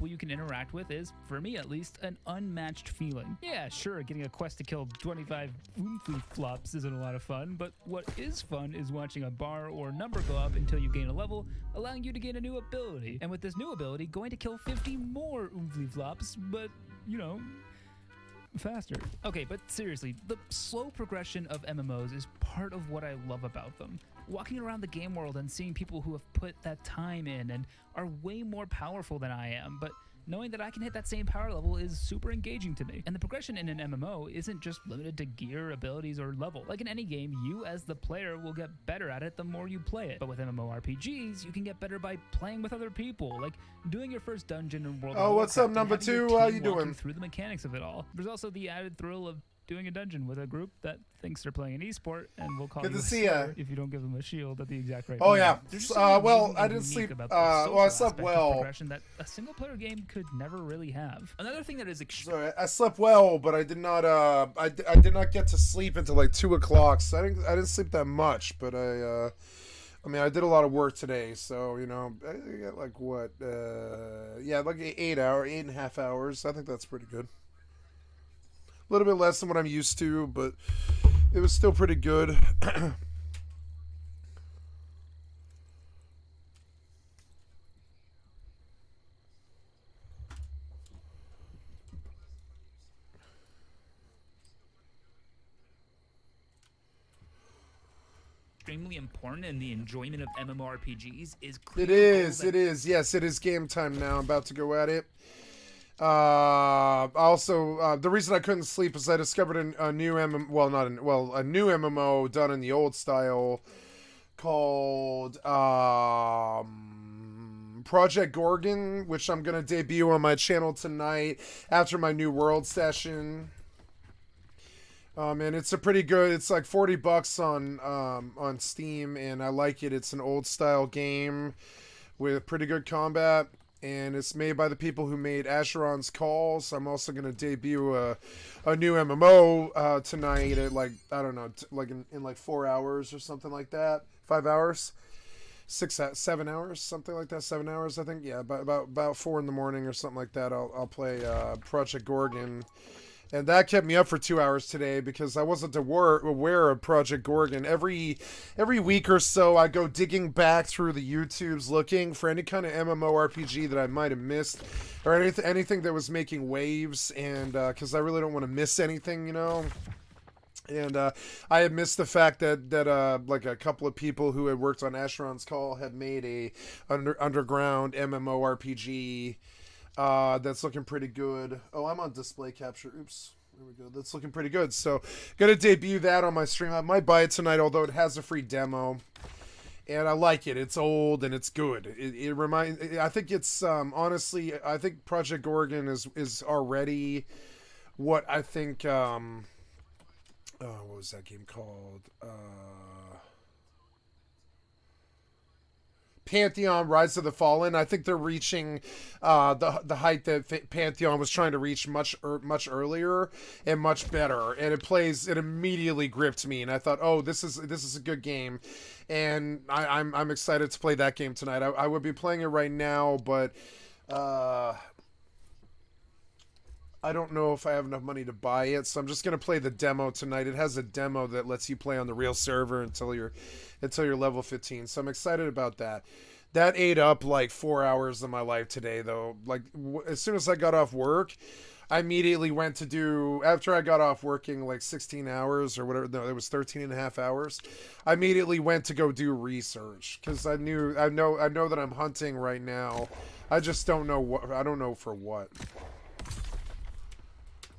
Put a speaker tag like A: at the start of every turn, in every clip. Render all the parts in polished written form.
A: people you can interact with is, for me at least, an unmatched feeling. Yeah, sure, getting a quest to kill 25 Oomfleet flops isn't a lot of fun, but what is fun is watching a bar or number go up until you gain a level, allowing you to gain a new ability. And with this new ability, going to kill 50 more Oomfleet flops, but, you know, faster. Okay, but seriously, the slow progression of MMOs is part of what I love about them. Walking around the game world and seeing people who have put that time in and are way more powerful than I am, but knowing that I can hit that same power level is super engaging to me. And the progression in an MMO isn't just limited to gear, abilities, or level. Like in any game, you as the player will get better at it the more you play it. But with MMORPGs, you can get better by playing with other people, like doing your first dungeon in World of Warcraft.
B: Oh, what's up, number two? How you doing?
A: Through the mechanics of it all. There's also the added thrill of doing a dungeon with a group that thinks they're playing an esport and will call you a slur if you don't give them a shield at the exact right moment.
B: Yeah. Well, I didn't sleep. Well, I slept well.
A: That a single player game could never really have. Another thing that is
B: Sorry, I slept well, but I did not. I did not get to sleep until like 2 o'clock. So I didn't sleep that much, but I mean, I did a lot of work today, so, you know, I got like what? Yeah, like 8.5 hours. I think that's pretty good. A little bit less than what I'm used to, but it was still pretty good.
A: Extremely important in the enjoyment of MMORPGs is
B: it is. Yes, it is game time now. I'm about to go at it. Also, the reason I couldn't sleep is I discovered a new a new MMO done in the old style called Project Gorgon, which I'm gonna debut on my channel tonight after my new world session. And it's a pretty good. It's like $40 on Steam, and I like it. It's an old style game with pretty good combat. And it's made by the people who made Asheron's Call. So I'm also going to debut a new MMO tonight at like, I don't know, like in like 4 hours or something like that. 5 hours? 7 hours? Something like that. 7 hours, I think. Yeah, about 4 in the morning or something like that. I'll play Project Gorgon. And that kept me up for 2 hours today because I wasn't aware of Project Gorgon. Every week or so, I go digging back through the YouTubes looking for any kind of MMORPG that I might have missed, or anything that was making waves, and because I really don't want to miss anything, you know. And I had missed the fact that like a couple of people who had worked on Asheron's Call had made a underground MMORPG. That's looking pretty good. Oh, I'm on display capture. Oops. There we go. That's looking pretty good. So, gonna debut that on my stream. I might buy it tonight, although it has a free demo. And I like it. It's old and it's good. It reminds. I think it's honestly. I think Project Gorgon is already what I think. What was that game called? Pantheon Rise of the Fallen. I think they're reaching the height that Pantheon was trying to reach much earlier and much better, and it immediately gripped me, and I thought, oh, this is a good game, and I'm excited to play that game tonight. I would be playing it right now, but I don't know if I have enough money to buy it, so I'm just gonna play the demo tonight. It has a demo that lets you play on the real server until you're level 15. So I'm excited about that. That ate up like 4 hours of my life today, though. Like as soon as I got off work, I immediately went to do, after I got off working like 16 hours or whatever. No, it was 13 and a half hours. I immediately went to go do research because I know that I'm hunting right now. I just don't know what. I don't know for what.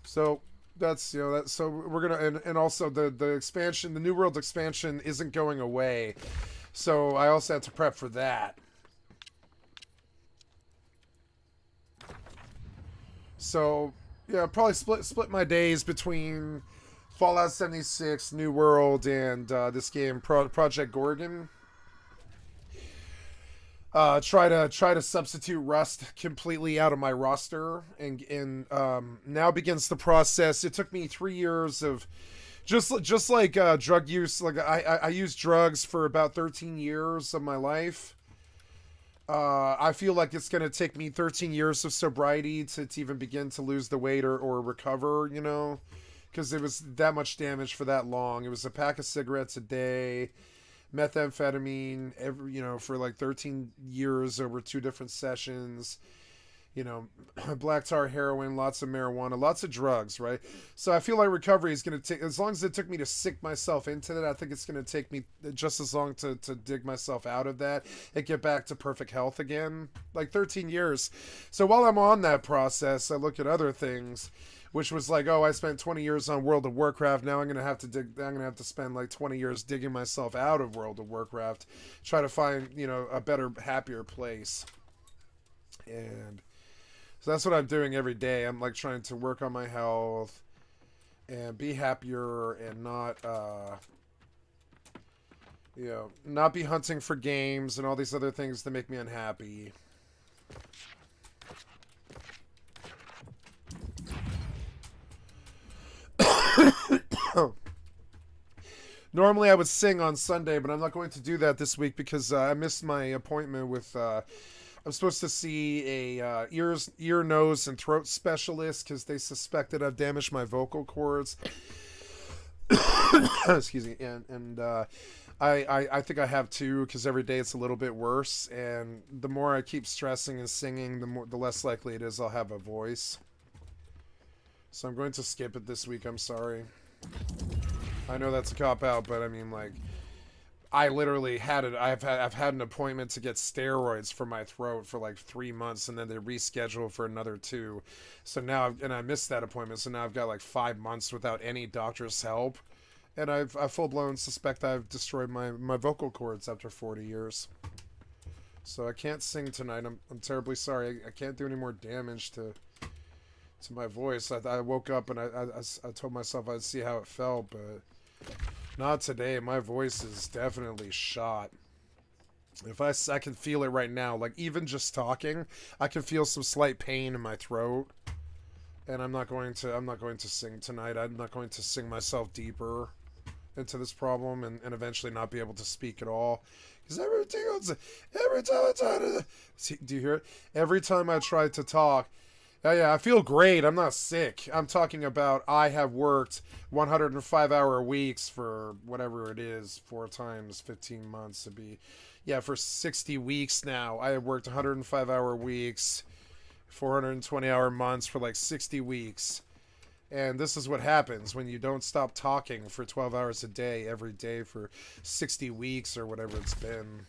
B: So that's, so we're gonna, and also the expansion, the New World expansion isn't going away, so I also had to prep for that. So yeah, probably split my days between Fallout 76, New World, and this game Project Gorgon. Try to substitute Rust completely out of my roster, and now begins the process. It took me 3 years of just like drug use. Like I used drugs for about 13 years of my life. I feel like it's going to take me 13 years of sobriety to even begin to lose the weight or recover, you know, because it was that much damage for that long. It was a pack of cigarettes a day, methamphetamine, for like 13 years over 2 different sessions, you know, black tar, heroin, lots of marijuana, lots of drugs, right? So I feel like recovery is going to take, as long as it took me to sick myself into that, I think it's going to take me just as long to dig myself out of that and get back to perfect health again. Like 13 years. So while I'm on that process, I look at other things, which was like, oh, I spent 20 years on World of Warcraft. Now I'm going to have to spend like 20 years digging myself out of World of Warcraft, try to find, a better, happier place. And so that's what I'm doing every day. I'm like trying to work on my health and be happier and not be hunting for games and all these other things that make me unhappy. Normally I would sing on Sunday, but I'm not going to do that this week because I missed my appointment with I'm supposed to see a ear, nose, and throat specialist because they suspected I've damaged my vocal cords. Excuse me, and I think I have too because every day it's a little bit worse, and the more I keep stressing and singing, the less likely it is I'll have a voice. So I'm going to skip it this week. I'm sorry. I know that's a cop out, but I mean, like, I literally had it. I've had an appointment to get steroids for my throat for like 3 months, and then they rescheduled for another 2. So now, I missed that appointment. So now I've got like 5 months without any doctor's help, and I full blown suspect I've destroyed my vocal cords after 40 years. So I can't sing tonight. I'm terribly sorry. I can't do any more damage to my voice. I woke up and I told myself I'd see how it felt, but not today. My voice is definitely shot. If I can feel it right now, like even just talking, I can feel some slight pain in my throat. And I'm not going to sing tonight. I'm not going to sing myself deeper into this problem and eventually not be able to speak at all. Because every time I try to, see, do you hear it? Every time I try to talk, yeah, I feel great. I'm not sick. I'm talking about I have worked 105-hour weeks for whatever it is, 4 times 15 months to be. Yeah, for 60 weeks now. I have worked 105-hour weeks, 420-hour months for like 60 weeks. And this is what happens when you don't stop talking for 12 hours a day, every day for 60 weeks or whatever it's been.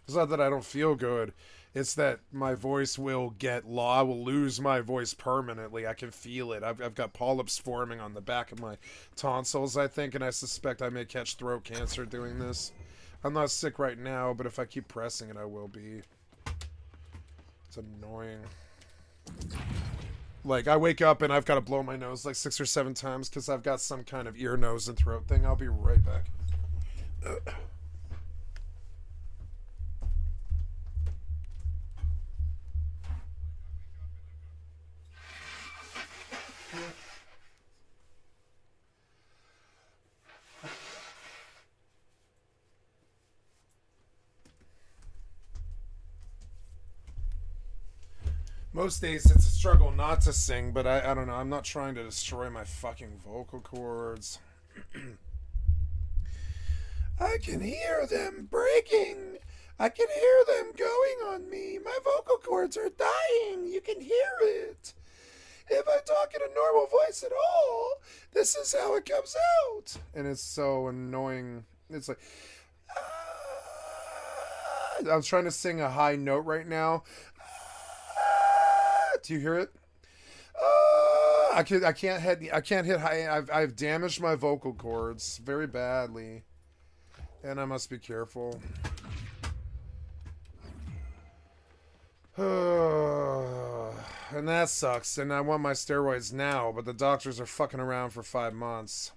B: It's not that I don't feel good. It's that my voice will get low. I will lose my voice permanently. I can feel it. I've got polyps forming on the back of my tonsils, I think, and I suspect I may catch throat cancer doing this. I'm not sick right now, but if I keep pressing it, I will be. It's annoying. Like, I wake up and I've got to blow my nose like 6 or 7 times because I've got some kind of ear, nose, and throat thing. I'll be right back. Most days it's a struggle not to sing, but I don't know. I'm not trying to destroy my fucking vocal cords. I can hear them breaking. I can hear them going on me. My vocal cords are dying. You can hear it. If I talk in a normal voice at all, this is how it comes out. And it's so annoying. It's like, I was trying to sing a high note right now. Do you hear it? I can't hit high. I've damaged my vocal cords very badly, and I must be careful. And that sucks. And I want my steroids now, but the doctors are fucking around for 5 months.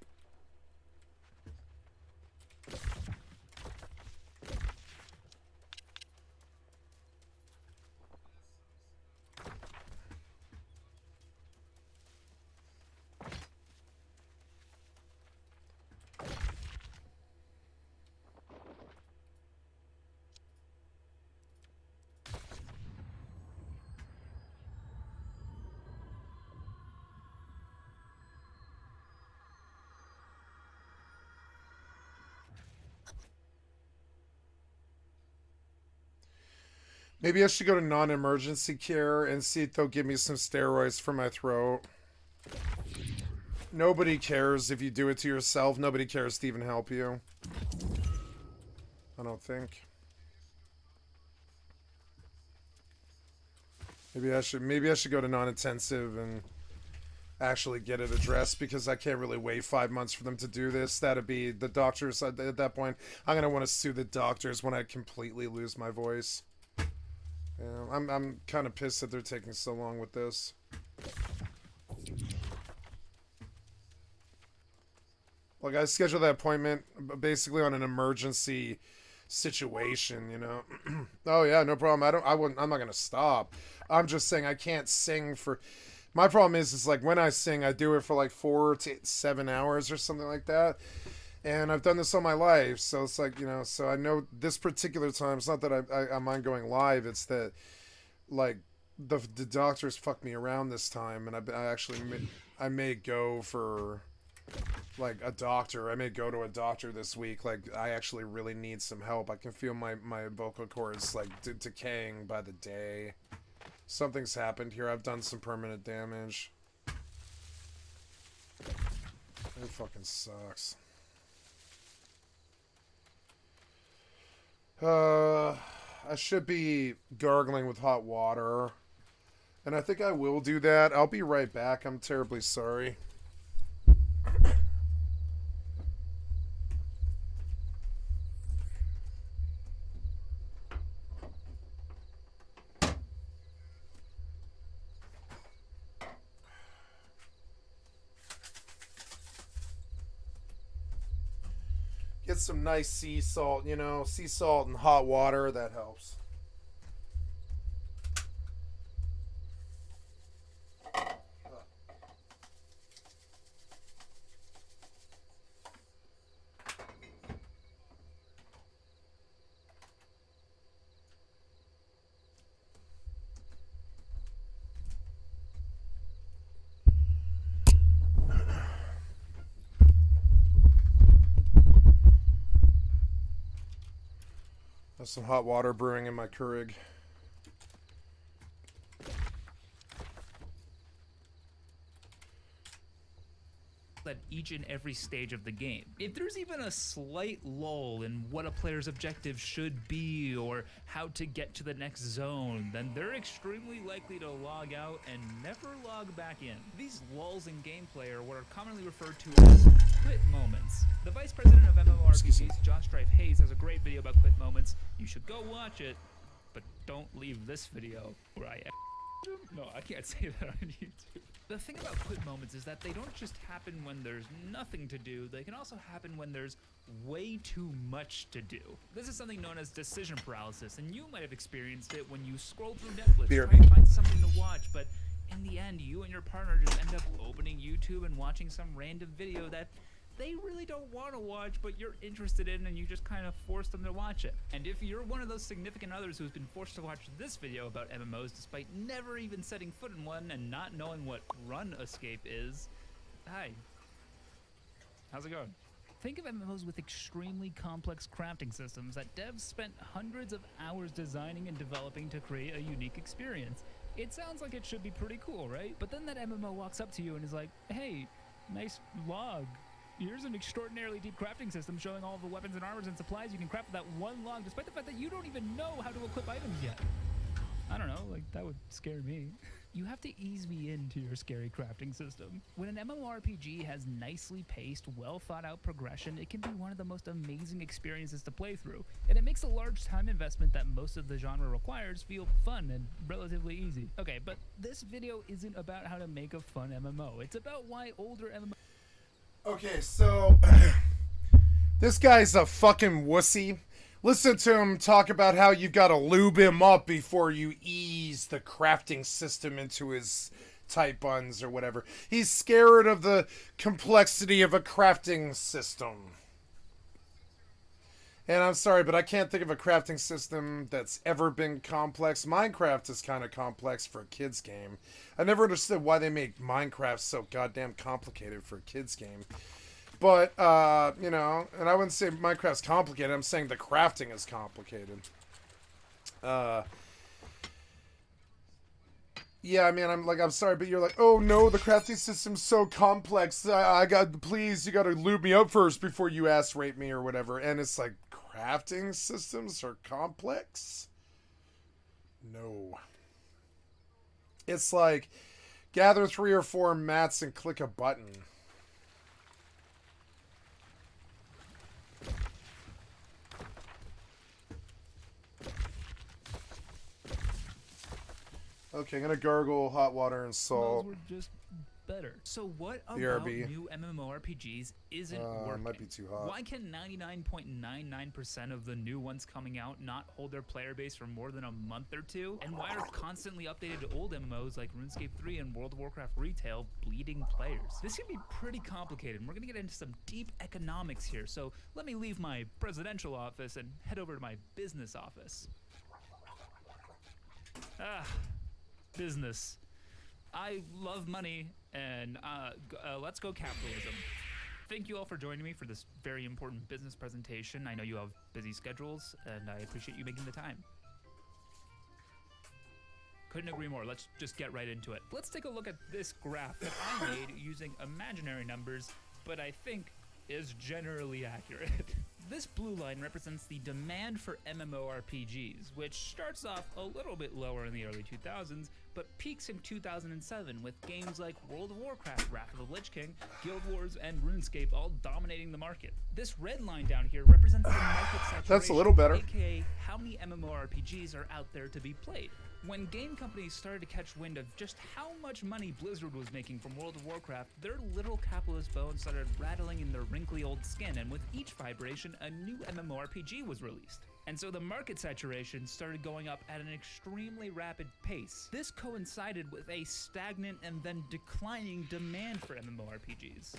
B: Maybe I should go to non-emergency care and see if they'll give me some steroids for my throat. Nobody cares if you do it to yourself. Nobody cares to even help you. I don't think. Maybe I should go to non-intensive and actually get it addressed, because I can't really wait 5 months for them to do this. That'd be the doctors at that point. I'm gonna want to sue the doctors when I completely lose my voice. Yeah, I'm kind of pissed that they're taking so long with this. Like, I scheduled that appointment basically on an emergency situation, you know. Oh yeah, no problem. I'm not gonna stop. I'm just saying I can't sing for. My problem is like when I sing, I do it for like 4 to 7 hours or something like that. And I've done this all my life, so it's like, you know, so I know this particular time, it's not that I mind going live, it's that, like, the doctors fucked me around this time, and I may go for, like, a doctor. I may go to a doctor this week. Like, I actually really need some help. I can feel my vocal cords, like, decaying by the day. Something's happened here. I've done some permanent damage. It fucking sucks. I should be gargling with hot water. And I think I will do that. I'll be right back. I'm terribly sorry. Get some nice sea salt, you know, sea salt and hot water, that helps. There's some hot water brewing in my Keurig.
A: At each and every stage of the game. If there's even a slight lull in what a player's objective should be or how to get to the next zone, then they're extremely likely to log out and never log back in. These lulls in gameplay are what are commonly referred to as quit moments. The vice president of MMORPGs, Josh Strife Hayes, has a great video about quit moments. You should go watch it, but don't leave this video where I no, I can't say that on YouTube. The thing about quit moments is that they don't just happen when there's nothing to do, they can also happen when there's way too much to do. This is something known as decision paralysis, and you might have experienced it when you scroll through Netflix trying to find something to watch, but in the end, you and your partner just end up opening YouTube and watching some random video that they really don't want to watch, but you're interested in, and you just kind of force them to watch it. And if you're one of those significant others who's been forced to watch this video about MMOs despite never even setting foot in one and not knowing what run escape is, hi. How's it going? Think of MMOs with extremely complex crafting systems that devs spent hundreds of hours designing and developing to create a unique experience. It sounds like it should be pretty cool, right? But then that MMO walks up to you and is like, hey, nice log. Here's an extraordinarily deep crafting system showing all the weapons and armors and supplies you can craft with that one log, despite the fact that you don't even know how to equip items yet. I don't know, like, that would scare me. You have to ease me into your scary crafting system. When an MMORPG has nicely paced, well thought out progression, it can be one of the most amazing experiences to play through, and it makes a large time investment that most of the genre requires feel fun and relatively easy. Okay, but this video isn't about how to make a fun MMO. It's about why older MMO...
B: Okay, so this guy's a fucking wussy. Listen to him talk about how you've got to lube him up before you ease the crafting system into his tight buns or whatever. He's scared of the complexity of a crafting system. And I'm sorry, but I can't think of a crafting system that's ever been complex. Minecraft is kind of complex for a kid's game. I never understood why they make Minecraft so goddamn complicated for a kid's game. But, you know, and I wouldn't say Minecraft's complicated. I'm saying the crafting is complicated. Yeah, man, I'm sorry, but you're like, oh no, the crafting system's so complex. Please, you gotta lube me up first before you ass rape me or whatever. And it's like, crafting systems are complex? No. It's like, gather 3 or 4 mats and click a button. Okay, I'm gonna gargle hot water and salt.
A: Those were just better. So what about
B: BRB.
A: new MMORPGs isn't working?
B: Might be too hot.
A: Why can 99.99% of the new ones coming out not hold their player base for more than a month or two? And why are constantly updated old MMOs like RuneScape 3 and World of Warcraft Retail bleeding players? This can be pretty complicated, and we're gonna get into some deep economics here, so let me leave my presidential office and head over to my business office. Business. I love money, and let's go capitalism. Thank you all for joining me for this very important business presentation. I know you have busy schedules, and I appreciate you making the time. Couldn't agree more. Let's just get right into it. Let's take a look at this graph that I made using imaginary numbers, but I think is generally accurate. This blue line represents the demand for MMORPGs, which starts off a little bit lower in the early 2000s, but peaks in 2007 with games like World of Warcraft, Wrath of the Lich King, Guild Wars, and RuneScape all dominating the market. This red line down here represents the market saturation,
B: That's a little better.
A: aka how many MMORPGs are out there to be played. When game companies started to catch wind of just how much money Blizzard was making from World of Warcraft, their little capitalist bones started rattling in their wrinkly old skin, and with each vibration, a new MMORPG was released. And so the market saturation started going up at an extremely rapid pace. This coincided with a stagnant and then declining demand for MMORPGs.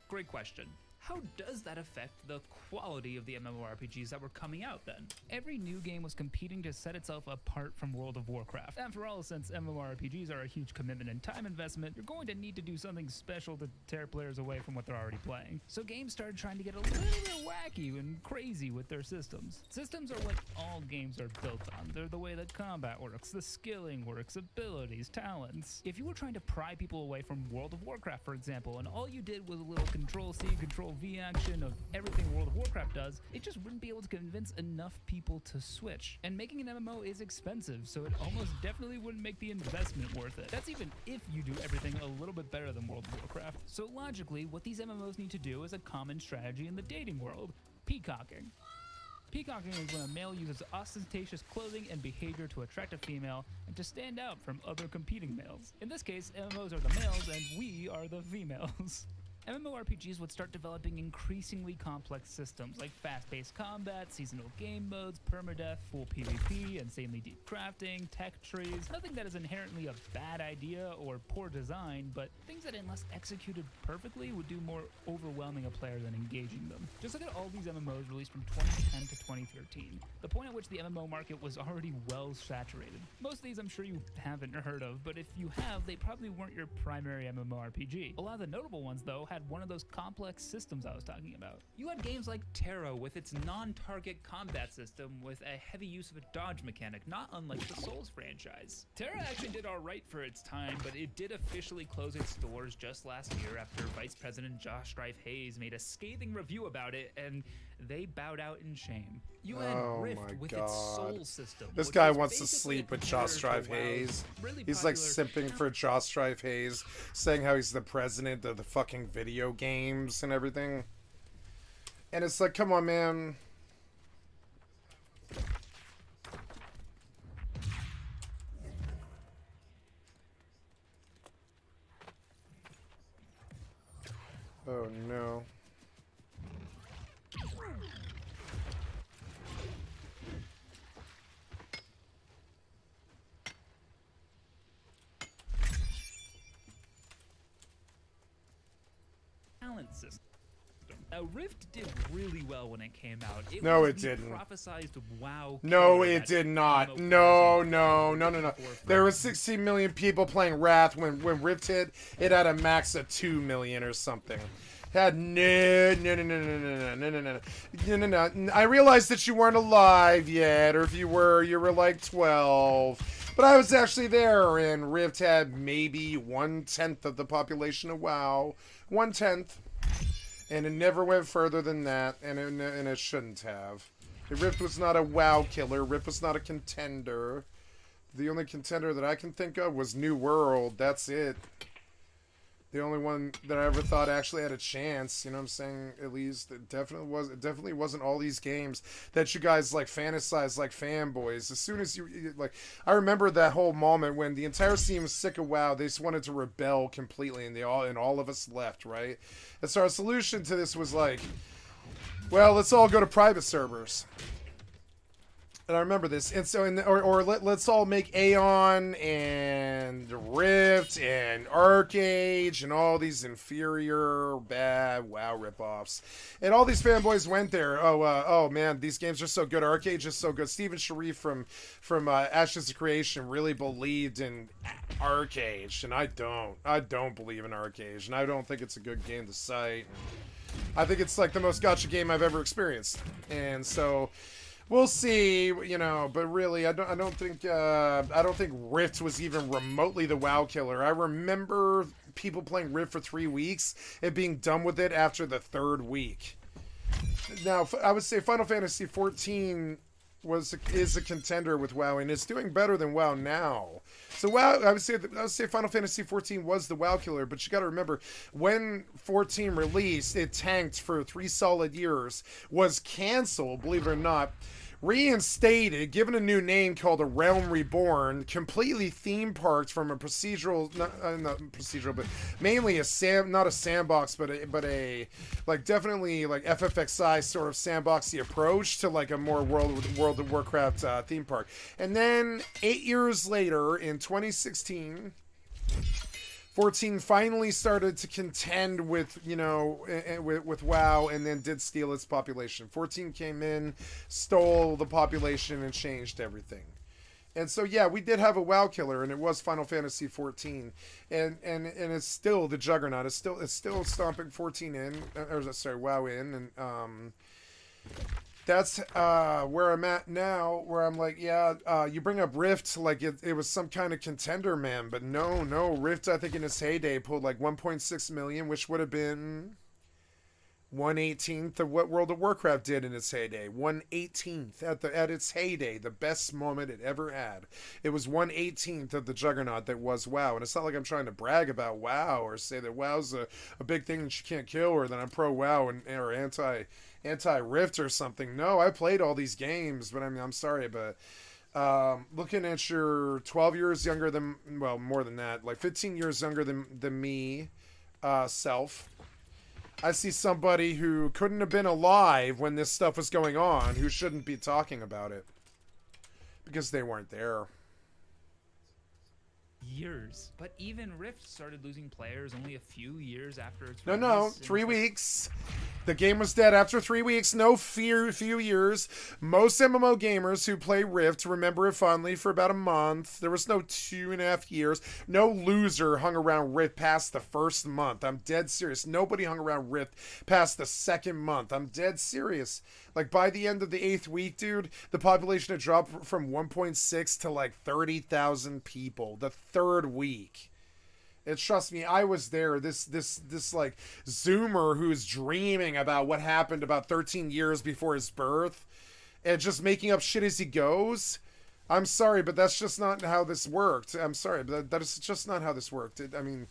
A: Great question. How does that affect the quality of the MMORPGs that were coming out then? Every new game was competing to set itself apart from World of Warcraft. After all, since MMORPGs are a huge commitment and time investment, you're going to need to do something special to tear players away from what they're already playing. So games started trying to get a little bit wacky and crazy with their systems. Systems are what all games are built on. They're the way that combat works, the skilling works, abilities, talents. If you were trying to pry people away from World of Warcraft, for example, and all you did was a little Control-C, Control-V action of everything World of Warcraft does, it just wouldn't be able to convince enough people to switch. And making an MMO is expensive, so it almost definitely wouldn't make the investment worth it. That's even if you do everything a little bit better than World of Warcraft. So logically, what these MMOs need to do is a common strategy in the dating world: peacocking. Peacocking is when a male uses ostentatious clothing and behavior to attract a female and to stand out from other competing males. In this case, MMOs are the males and we are the females. MMORPGs would start developing increasingly complex systems like fast-paced combat, seasonal game modes, permadeath, full PvP, insanely deep crafting, tech trees. Nothing that is inherently a bad idea or poor design, but things that, unless executed perfectly, would do more overwhelming a player than engaging them. Just look at all these MMOs released from 2010 to 2013, the point at which the MMO market was already well saturated. Most of these I'm sure you haven't heard of, but if you have, they probably weren't your primary MMORPG. A lot of the notable ones, though, had one of those complex systems I was talking about. You had games like Terra with its non-target combat system with a heavy use of a dodge mechanic, not unlike the Souls franchise. Terra actually did alright for its time, but it did officially close its doors just last year after Vice President Josh Strife Hayes made a scathing review about it, and they bowed out in shame. You had Rift with its Soul system.
B: This guy wants to sleep with Josh Strife Hayes.
A: Really
B: He's like simping for Josh Strife Hayes, saying how he's the president of the fucking video games and everything. And it's like, come on, man. Oh no.
A: Talent system. Now, Rift did really well when it came out.
B: No,
A: was
B: it
A: the
B: didn't.
A: Prophesized WoW
B: No,
A: killer
B: it
A: that
B: did not.
A: MMO
B: No,
A: players
B: no,
A: would
B: no, no, no.
A: for
B: There were
A: friends.
B: 16 million people playing Wrath when Rift hit. It had a max of 2 million or something. Had no. I realized that you weren't alive yet, or if you were like 12. But I was actually there, and Rift had maybe 1/10 of the population of WoW. 1/10. And it never went further than that, and it shouldn't have. Rift was not a WoW killer. Rift was not a contender. The only contender that I can think of was New World. That's it. The only one that I ever thought actually had a chance, you know what I'm saying? At least it definitely wasn't all these games that you guys like fantasize like fanboys. As soon as you like, I remember that whole moment when the entire scene was sick of WoW. They just wanted to rebel completely, and all of us left, right? And so our solution to this was like, well, let's all go to private servers. And I remember this, and so let's all make Aeon and Rift and Arcade and all these inferior, bad WoW ripoffs, and all these fanboys went there. Oh man, these games are so good. Arcade is so good. Steven Sharif from Ashes of Creation really believed in Arcade, and I don't believe in Arcade, and I don't think it's a good game to cite. I think it's like the most gacha game I've ever experienced, and so. We'll see, you know, but really, I don't think Rift was even remotely the WoW killer. I remember people playing Rift for 3 weeks and being done with it after the 3rd week. Now, I would say Final Fantasy XIV is a contender with WoW, and it's doing better than WoW now. So WoW, I would say Final Fantasy XIV was the WoW killer, but you got to remember when 14 released, it tanked for 3 solid years, was canceled, believe it or not. Reinstated, given a new name called A Realm Reborn, completely theme parked from a procedural, not procedural, but mainly not a sandbox, but a like definitely like FFXI sort of sandboxy approach to like a more World of Warcraft theme park. And then 8 years later, in 2016. 14 finally started to contend with, you know, with WoW, and then did steal its population. 14 came in, stole the population, and changed everything. And so, yeah, we did have a WoW killer, and it was Final Fantasy 14, and it's still the juggernaut. It's still stomping 14 in, or sorry, WoW in, and that's where I'm at now, where I'm like, yeah, you bring up Rift like it was some kind of contender, man, but no, Rift, I think in its heyday pulled like 1.6 million, which would have been 1/18th of what World of Warcraft did in its heyday. 1/18th at its heyday, the best moment it ever had. It was 1/18th of the juggernaut that was WoW, and it's not like I'm trying to brag about WoW or say that WoW's a big thing that you can't kill, or that I'm pro WoW or anti-Rift or something. No, I played all these games, but I mean, I'm sorry, but looking at your 12 years younger than, well, more than that, like 15 years younger than me, self, I see somebody who couldn't have been alive when this stuff was going on, who shouldn't be talking about it because they weren't there.
A: Years, but even Rift started losing players only a few years after its
B: No,
A: release.
B: 3 weeks. The game was dead after 3 weeks. No few years. Most MMO gamers who play Rift remember it fondly for about a month. There was no 2.5 years. No loser hung around Rift past the first month. I'm dead serious. Nobody hung around Rift past the second month. I'm dead serious. Like, by the end of the 8th week, dude, the population had dropped from 1.6 to like 30,000 people. The 3rd week. And trust me, I was there. This like Zoomer who's dreaming about what happened about 13 years before his birth and just making up shit as he goes. I'm sorry, but that's just not how this worked. I'm sorry, but that is just not how this worked. I mean,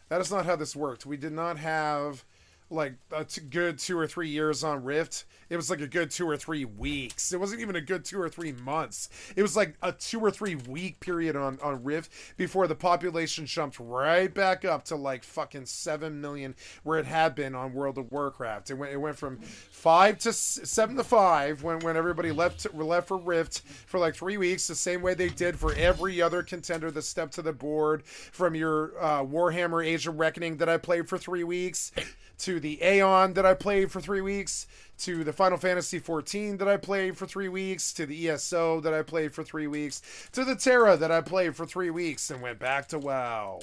B: that is not how this worked. We did not have like a good 2 or 3 years on Rift. It was like a good 2 or 3 weeks. It wasn't even a good 2 or 3 months. It was like a 2 or 3 week period on Rift before the population jumped right back up to like fucking 7 million where it had been on World of Warcraft. It went from 7 to 5 when everybody left for Rift for like 3 weeks, the same way they did for every other contender that stepped to the board, from your Warhammer Age of Reckoning that I played for 3 weeks, to the Aeon that I played for 3 weeks, to the Final Fantasy XIV that I played for 3 weeks, to the ESO that I played for 3 weeks, to the Terra that I played for 3 weeks, and went back to WoW.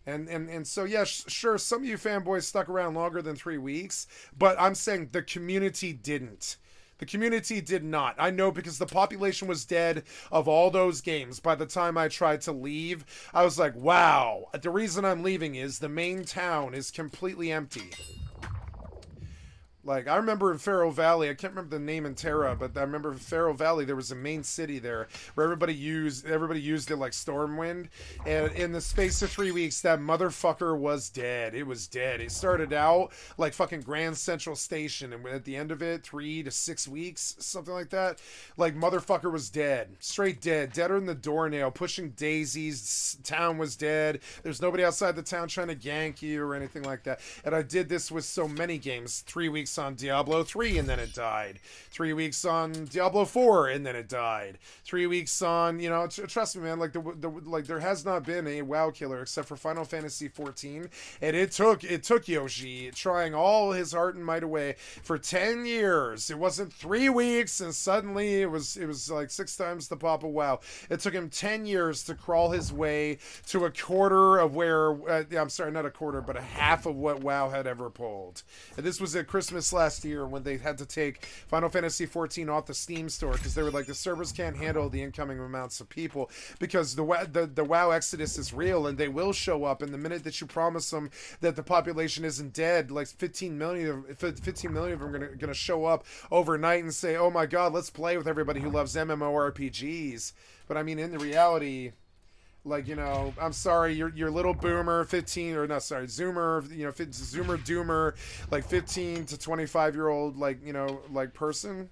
B: And so yeah, sure, some of you fanboys stuck around longer than 3 weeks, but I'm saying the community didn't. The community did not. I know, because the population was dead of all those games. By the time I tried to leave, I was like, wow. The reason I'm leaving is the main town is completely empty. Like, I remember in Faro Valley, I can't remember the name in Terra, but I remember in Faro Valley, there was a main city there where everybody used it like Stormwind. And in the space of 3 weeks, that motherfucker was dead. It was dead. It started out like fucking Grand Central Station, and at the end of it, 3 to 6 weeks, something like that, like, motherfucker was dead. Straight dead. Deader than the doornail, pushing daisies. Town was dead. There's nobody outside the town trying to gank you or anything like that. And I did this with so many games. 3 weeks on Diablo 3 and then it died. 3 weeks on Diablo 4 and then it died. 3 weeks on, you know, trust me, man, like like there has not been a WoW killer except for Final Fantasy 14, and it took Yoshi trying all his heart and might away for 10 years. It wasn't 3 weeks and suddenly it was like 6 times the pop of WoW. It took him 10 years to crawl his way to a quarter of where I'm sorry, not a quarter, but a half of what WoW had ever pulled. And this was at Christmas last year when they had to take Final Fantasy 14 off the Steam store because they were like, the servers can't handle the incoming amounts of people, because the WoW exodus is real and they will show up. And the minute that you promise them that the population isn't dead, like 15 million of them are gonna show up overnight and say, oh my god, let's play with everybody who loves MMORPGs. But I mean, in the reality, like, you know, I'm sorry, your little boomer 15, or not, sorry, zoomer, you know, zoomer doomer, like 15 to 25-year-old, like, you know, like person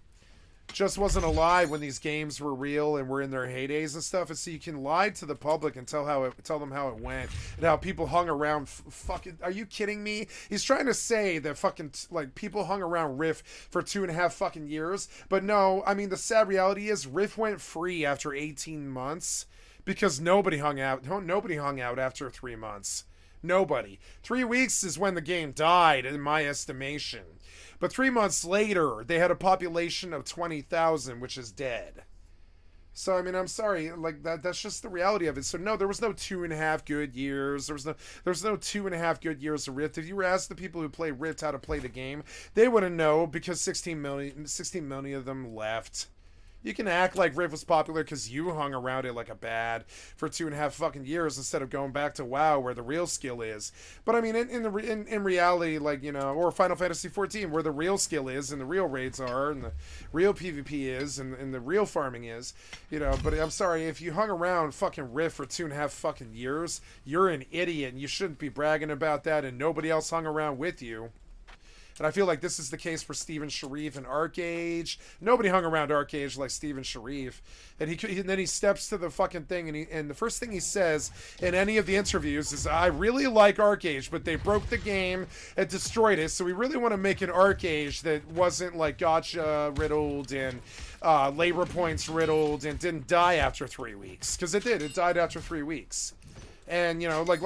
B: just wasn't alive when these games were real and were in their heydays and stuff. And so you can lie to the public and tell them how it went and how people hung around. Fucking, are you kidding me? He's trying to say that fucking, like, people hung around Rift for 2.5 fucking years, but no, I mean, the sad reality is Rift went free after 18 months. Because nobody hung out after 3 months. Nobody. 3 weeks is when the game died, in my estimation. But 3 months later, they had a population of 20,000, which is dead. So, I mean, I'm sorry, like, that's just the reality of it. So, no, there was no 2.5 good years. There was no 2.5 good years of Rift. If you were asked the people who play Rift how to play the game, they wouldn't know, because 16 million of them left. You can act like Rift was popular because you hung around it like a bad for 2.5 fucking years instead of going back to WoW where the real skill is. But I mean, in reality, like, you know, or Final Fantasy 14 where the real skill is and the real raids are and the real PvP is and the real farming is, you know. But I'm sorry, if you hung around fucking Rift for 2.5 fucking years, you're an idiot and you shouldn't be bragging about that, and nobody else hung around with you. And I feel like this is the case for Steven Sharif and Arcage. Nobody hung around Arcage like Steven Sharif. And then he steps to the fucking thing, and the first thing he says in any of the interviews is, I really like Arcage, but they broke the game and destroyed it, so we really want to make an Arcage that wasn't like gotcha riddled and labor points riddled and didn't die after 3 weeks. Because it did. It died after 3 weeks. And, you know, like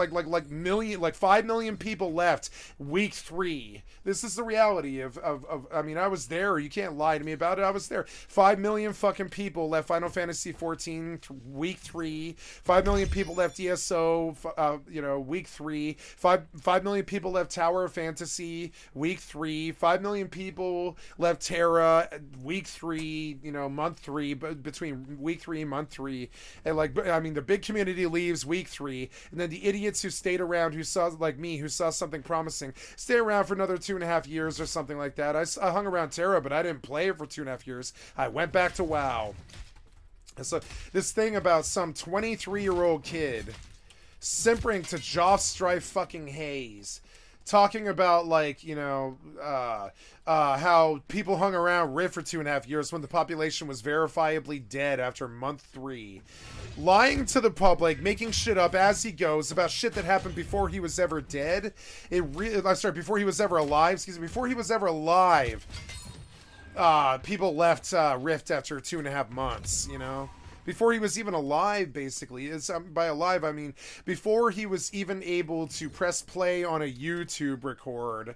B: 5 million people left week 3. This is the reality of I mean, I was there. You can't lie to me about it. I was there. 5 million fucking people left Final Fantasy 14 week 3. 5 million people left ESO, you know, week 3. 5 million people left Tower of Fantasy week 3. 5 million people left Terra week 3, you know, month 3, but between week 3 and month 3. And, like, I mean, the big community leaves week 3. And then the idiots who stayed around, who saw, like me, who saw something promising, stay around for another 2.5 years or something like that. I hung around Terra, but I didn't play it for 2.5 years. I went back to WoW. And so this thing about some 23-year-old kid simpering to Joff Strife fucking Hayes, talking about, like, you know, how people hung around Rift for 2.5 years when the population was verifiably dead after month 3. Lying to the public, making shit up as he goes about shit that happened before he was ever dead. Before he was ever alive. Excuse me. Before he was ever alive, people left Rift after 2.5 months. You know, before he was even alive. Basically, by alive I mean before he was even able to press play on a YouTube record.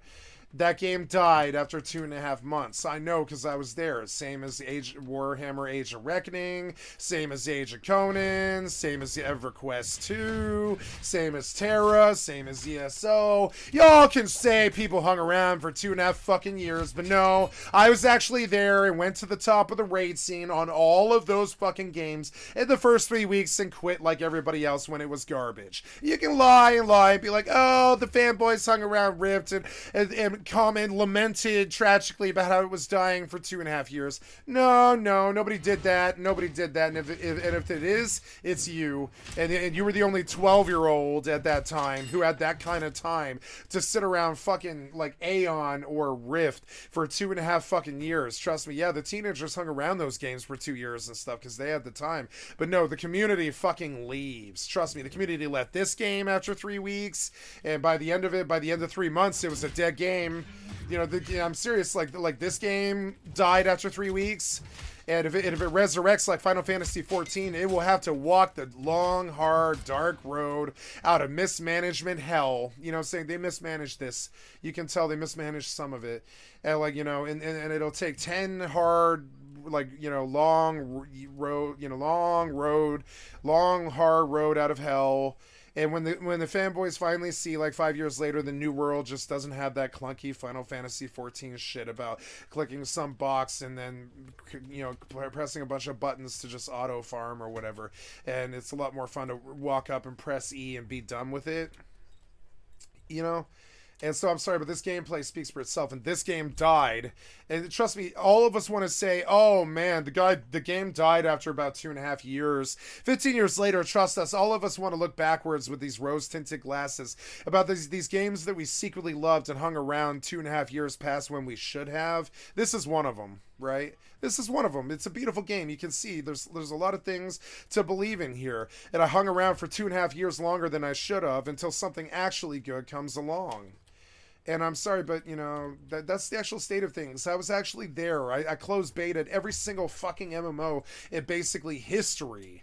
B: That game died after 2.5 months. I know because I was there. Same as Warhammer Age of Reckoning, same as Age of Conan, same as EverQuest 2, same as Terra, same as ESO. Y'all can say people hung around for 2.5 fucking years, but no, I was actually there and went to the top of the raid scene on all of those fucking games in the first 3 weeks and quit like everybody else when it was garbage. You can lie and be like, oh, the fanboys hung around Rift and comment lamented tragically about how it was dying for 2.5 years. No, nobody did that. Nobody did that. And if it is, it's you. And you were the only 12-year-old at that time who had that kind of time to sit around fucking like Aeon or Rift for 2.5 fucking years. Trust me, yeah, the teenagers hung around those games for 2 years and stuff because they had the time. But no, the community fucking leaves. Trust me, the community left this game after 3 weeks, and by the end of 3 months, it was a dead game. You know, I'm serious. Like this game died after 3 weeks, and if it resurrects like Final Fantasy 14, it will have to walk the long, hard, dark road out of mismanagement hell. You know, saying they mismanaged this. You can tell they mismanaged some of it, and like, you know, and it'll take 10 hard, like, you know, long hard road out of hell. And when the fanboys finally see, like 5 years later, the new world just doesn't have that clunky Final Fantasy 14 shit about clicking some box and then, you know, pressing a bunch of buttons to just auto farm or whatever. And it's a lot more fun to walk up and press E and be done with it. You know? And so I'm sorry, but this gameplay speaks for itself, and this game died. And trust me, all of us want to say, oh man, the game died after about 2.5 years. 15 years later, trust us, all of us want to look backwards with these rose-tinted glasses about these games that we secretly loved and hung around 2.5 years past when we should have. This is one of them, right? This is one of them. It's a beautiful game. You can see there's a lot of things to believe in here. And I hung around for 2.5 years longer than I should have until something actually good comes along. And I'm sorry, but, you know, that's the actual state of things. I was actually there. I closed beta at every single fucking MMO in basically history.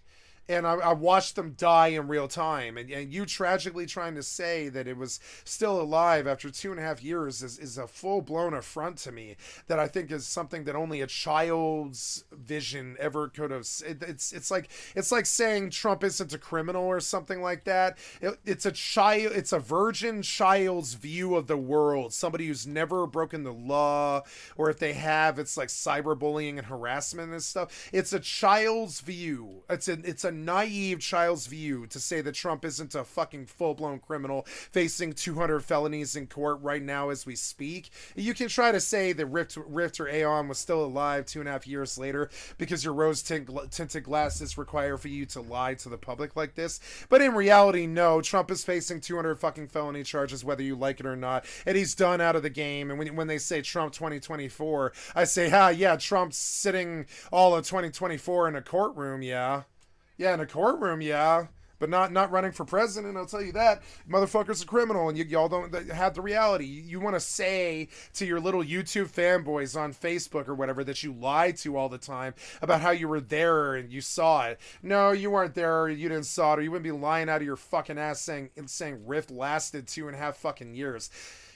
B: And I watched them die in real time. And you tragically trying to say that it was still alive after 2.5 years is a full-blown affront to me that I think is something that only a child's vision ever could have. It's like saying Trump isn't a criminal or something like that. It's a virgin child's view of the world. Somebody who's never broken the law, or if they have, it's like cyberbullying and harassment and stuff. It's a child's view. It's a naive child's view to say that Trump isn't a fucking full-blown criminal facing 200 felonies in court right now as we speak. You can try to say that Rift or Aeon was still alive 2.5 years later because your rose-tinted glasses require for you to lie to the public like this. But in reality, no, Trump is facing 200 fucking felony charges whether you like it or not, and he's done out of the game. And when they say Trump 2024, I say, yeah, Trump's sitting all of 2024 in a courtroom, yeah. Yeah, in a courtroom, yeah. But not running for president, I'll tell you that. Motherfucker's a criminal, and y'all don't have the reality. You want to say to your little YouTube fanboys on Facebook or whatever that you lied to all the time about how you were there and you saw it. No, you weren't there, or you didn't saw it, or you wouldn't be lying out of your fucking ass saying Rift lasted 2.5 fucking years.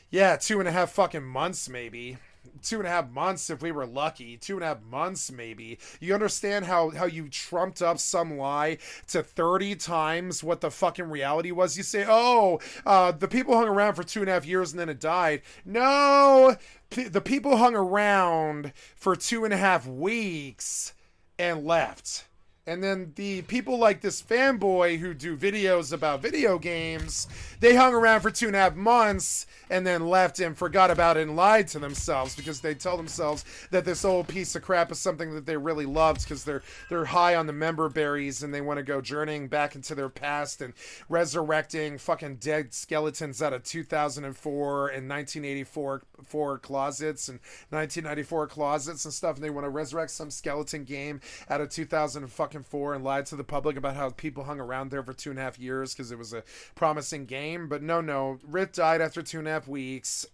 B: Yeah, 2.5 fucking months, maybe. 2.5 months if we were lucky. 2.5 months maybe. You understand how you trumped up some lie to 30 times what the fucking reality was? You say, the people hung around for 2.5 years and then it died. No, the people hung around for 2.5 weeks and left. And then the people like this fanboy who do videos about video games, they hung around for 2.5 months and then left and forgot about it and lied to themselves because they tell themselves that this old piece of crap is something that they really loved because they're high on the member berries and they want to go journeying back into their past and resurrecting fucking dead skeletons out of 2004 and 1984 closets and 1994 closets and stuff, and they want to resurrect some skeleton game out of 2004 and lied to the public about how people hung around there for 2.5 years because it was a promising game. But no, Rift died after 2.5 weeks.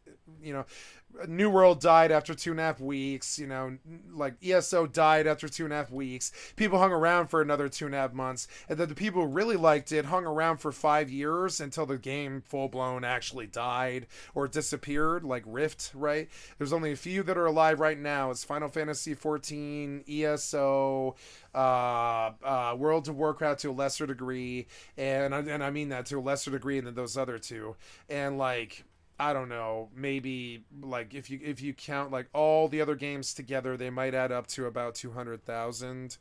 B: New World died after 2.5 weeks, like ESO died after 2.5 weeks. People hung around for another 2.5 months, and then the people who really liked it hung around for 5 years until the game full blown actually died or disappeared, like Rift, right? There's only a few that are alive right now. It's Final Fantasy 14, ESO, World of Warcraft to a lesser degree, and I mean that to a lesser degree than those other two, and like, I don't know, maybe like if you count like all the other games together, they might add up to about 200,000,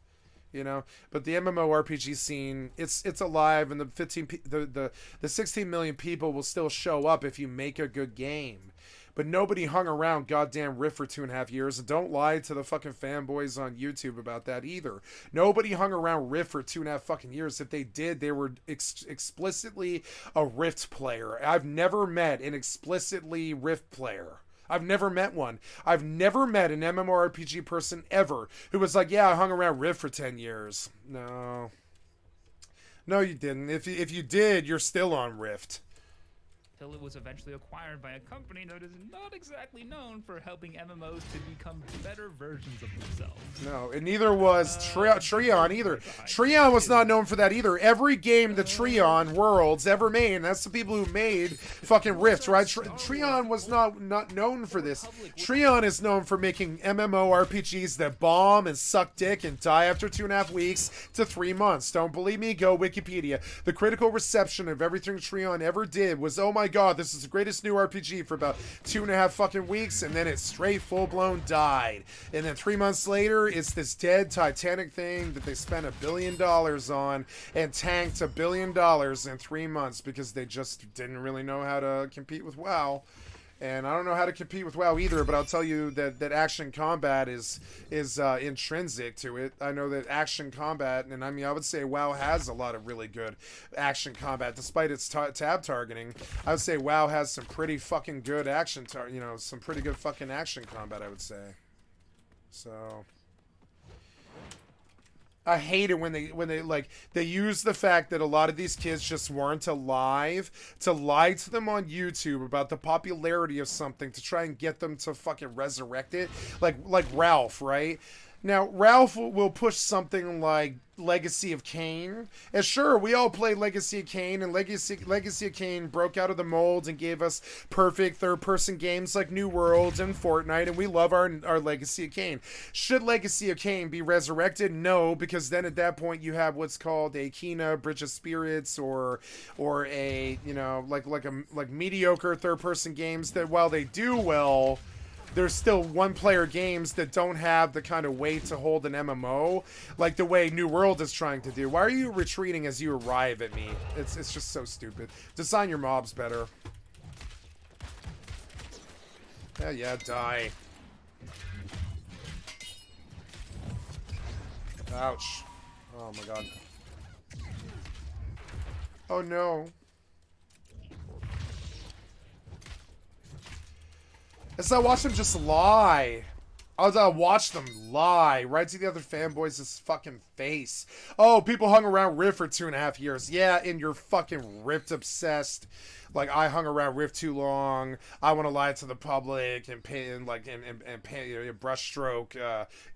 B: But the MMORPG scene, it's alive, and the 16 million people will still show up if you make a good game. But nobody hung around goddamn Rift for 2.5 years, and don't lie to the fucking fanboys on YouTube about that either. Nobody hung around Rift for 2.5 fucking years. If they did, they were explicitly a Rift player. I've never met an explicitly Rift player. I've never met one. I've never met an MMORPG person ever who was like, yeah, I hung around Rift for 10 years. No, you didn't. If you did, you're still on Rift.
A: It was eventually acquired by a company that is not exactly known for helping MMOs to become better versions of themselves.
B: No, and neither was Treon either. Treon was not known for that either. Every game the Treon Worlds ever made, and that's the people who made fucking Rift, right? Treon was not known for this. Treon is known for making MMORPGs that bomb and suck dick and die after 2.5 weeks to 3 months. Don't believe me? Go Wikipedia. The critical reception of everything Treon ever did was, oh my god, this is the greatest new RPG for about 2.5 fucking weeks, and then it straight full-blown died. And then 3 months later, it's this dead Titanic thing that they spent $1 billion on and tanked $1 billion in 3 months because they just didn't really know how to compete with WoW. And I don't know how to compete with WoW either, but I'll tell you that action combat is intrinsic to it. I know that action combat, and I mean, I would say WoW has a lot of really good action combat, despite its tab targeting. I would say WoW has some pretty fucking good some pretty good fucking action combat, I would say. So I hate it when they use the fact that a lot of these kids just weren't alive to lie to them on YouTube about the popularity of something to try and get them to fucking resurrect it. Like Ralph, right? Now, Ralph will push something like Legacy of Kain. And sure, we all played Legacy of Kain, and Legacy of Kain broke out of the mold and gave us perfect third-person games like New Worlds and Fortnite, and we love our Legacy of Kain. Should Legacy of Kain be resurrected? No, because then at that point you have what's called a Kena, Bridge of Spirits, or a, like mediocre third-person games that, while they do well, there's still one-player games that don't have the kind of weight to hold an MMO, like the way New World is trying to do. Why are you retreating as you arrive at me? It's just so stupid. Design your mobs better. Yeah, die. Ouch. Oh my god. Oh no. As I watch them just lie. As I watch them lie right to the other fanboys' fucking face. Oh, people hung around Rift for 2.5 years. Yeah, and you're fucking Rift obsessed. Like, I hung around Rift too long. I want to lie to the public and pay and pay a brushstroke,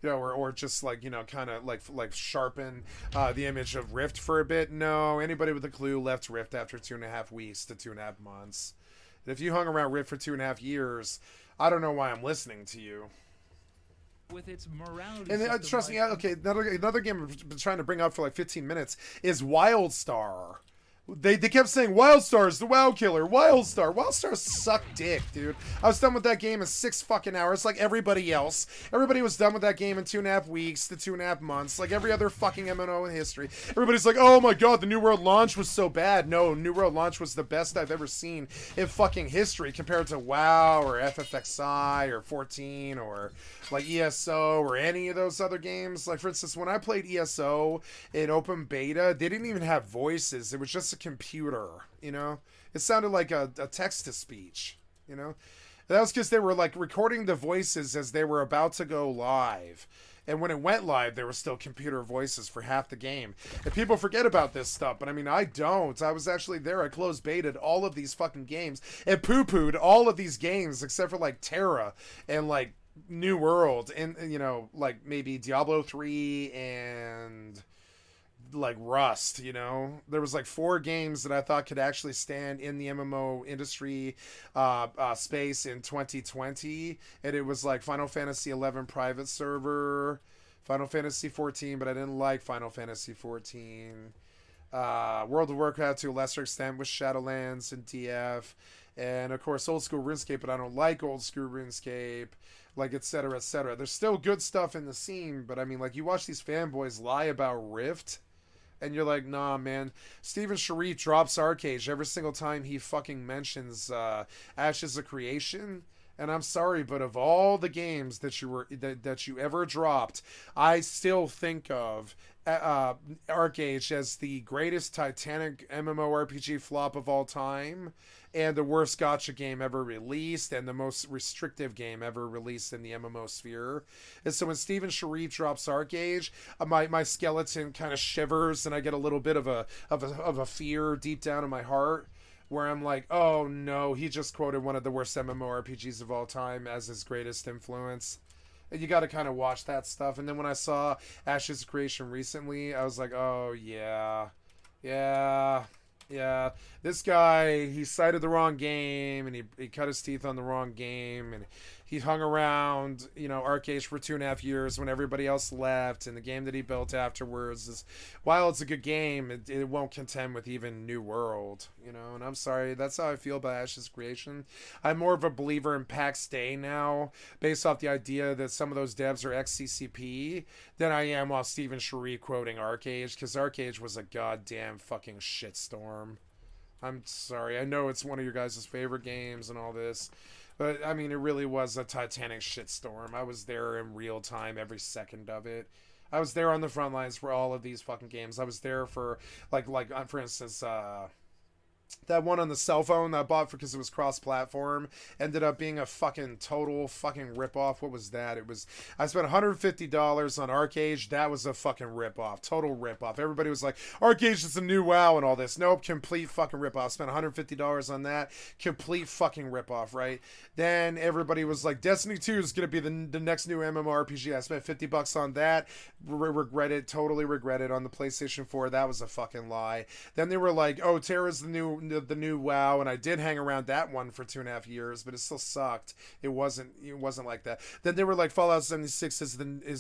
B: or just kind of like sharpen the image of Rift for a bit. No, anybody with a clue left Rift after 2.5 weeks to 2.5 months. And if you hung around Rift for 2.5 years, I don't know why I'm listening to you.
A: With its morality
B: and trust me, okay, another game I've been trying to bring up for like 15 minutes is WildStar. They kept saying WildStar's the WoW killer. WildStar suck dick, dude. I was done with that game in 6 fucking hours, like everybody else. Everybody was done with that game in 2.5 weeks to 2.5 months, like every other fucking MMO in history. Everybody's like, oh my god, the New World launch was so bad. No, New World launch was the best I've ever seen in fucking history compared to WoW or FFXI or 14 or like ESO or any of those other games. Like, for instance, when I played ESO in open beta, they didn't even have voices. It was just a computer, It sounded like a text-to-speech, That was because they were, like, recording the voices as they were about to go live. And when it went live, there were still computer voices for half the game. And people forget about this stuff, but I mean, I don't. I was actually there. I closed betaed all of these fucking games and poo-pooed all of these games except for like Terra and like New World and you know, like maybe Diablo 3 and like Rust, you know. There was like 4 games that I thought could actually stand in the MMO industry space in 2020, and it was like Final Fantasy 11 private server, Final Fantasy 14, but I didn't like Final Fantasy 14. World of Warcraft to a lesser extent with Shadowlands and DF, and of course old school RuneScape, but I don't like old school RuneScape, like etc etc. There's still good stuff in the scene, but I mean, like, you watch these fanboys lie about Rift and you're like, nah, man. Steven Sharif drops Arcade every single time he fucking mentions Ashes of Creation. And I'm sorry, but of all the games that you ever dropped, I still think of Arcade as the greatest Titanic MMORPG flop of all time, and the worst gacha game ever released, and the most restrictive game ever released in the MMO sphere. And so when Steven Sharif drops Arcade, my skeleton kind of shivers, and I get a little bit of a fear deep down in my heart, where I'm like, oh no, he just quoted one of the worst MMORPGs of all time as his greatest influence. And you got to kind of watch that stuff. And then when I saw Ashes of Creation recently, I was like, oh yeah, this guy, he cited the wrong game, and he cut his teeth on the wrong game, and he hung around, you know, Arcade for 2.5 years when everybody else left, and the game that he built afterwards is, while it's a good game, it won't contend with even New World, you know. And I'm sorry, that's how I feel about Ashes Creation. I'm more of a believer in PAX Day now, based off the idea that some of those devs are ex-CCP, than I am while Steven Sharif quoting Arcade, because Arcade was a goddamn fucking shitstorm. I'm sorry, I know it's one of your guys' favorite games and all this, but I mean, it really was a Titanic shitstorm. I was there in real time, every second of it. I was there on the front lines for all of these fucking games. I was there for, like for instance, that one on the cell phone that I bought because it was cross-platform ended up being a fucking total fucking ripoff. What was that? It was, I spent $150 on Arcade. That was a fucking ripoff. Total ripoff. Everybody was like, Arcade is the new WoW and all this. Nope, complete fucking ripoff. Spent $150 on that. Complete fucking ripoff, right? Then everybody was like, Destiny 2 is going to be the next new MMORPG. I spent $50 on that. Totally regret it. On the PlayStation 4, that was a fucking lie. Then they were like, oh, Terra's the new WoW, and I did hang around that one for 2.5 years, but it still sucked. It wasn't like that. Then they were like, Fallout 76 is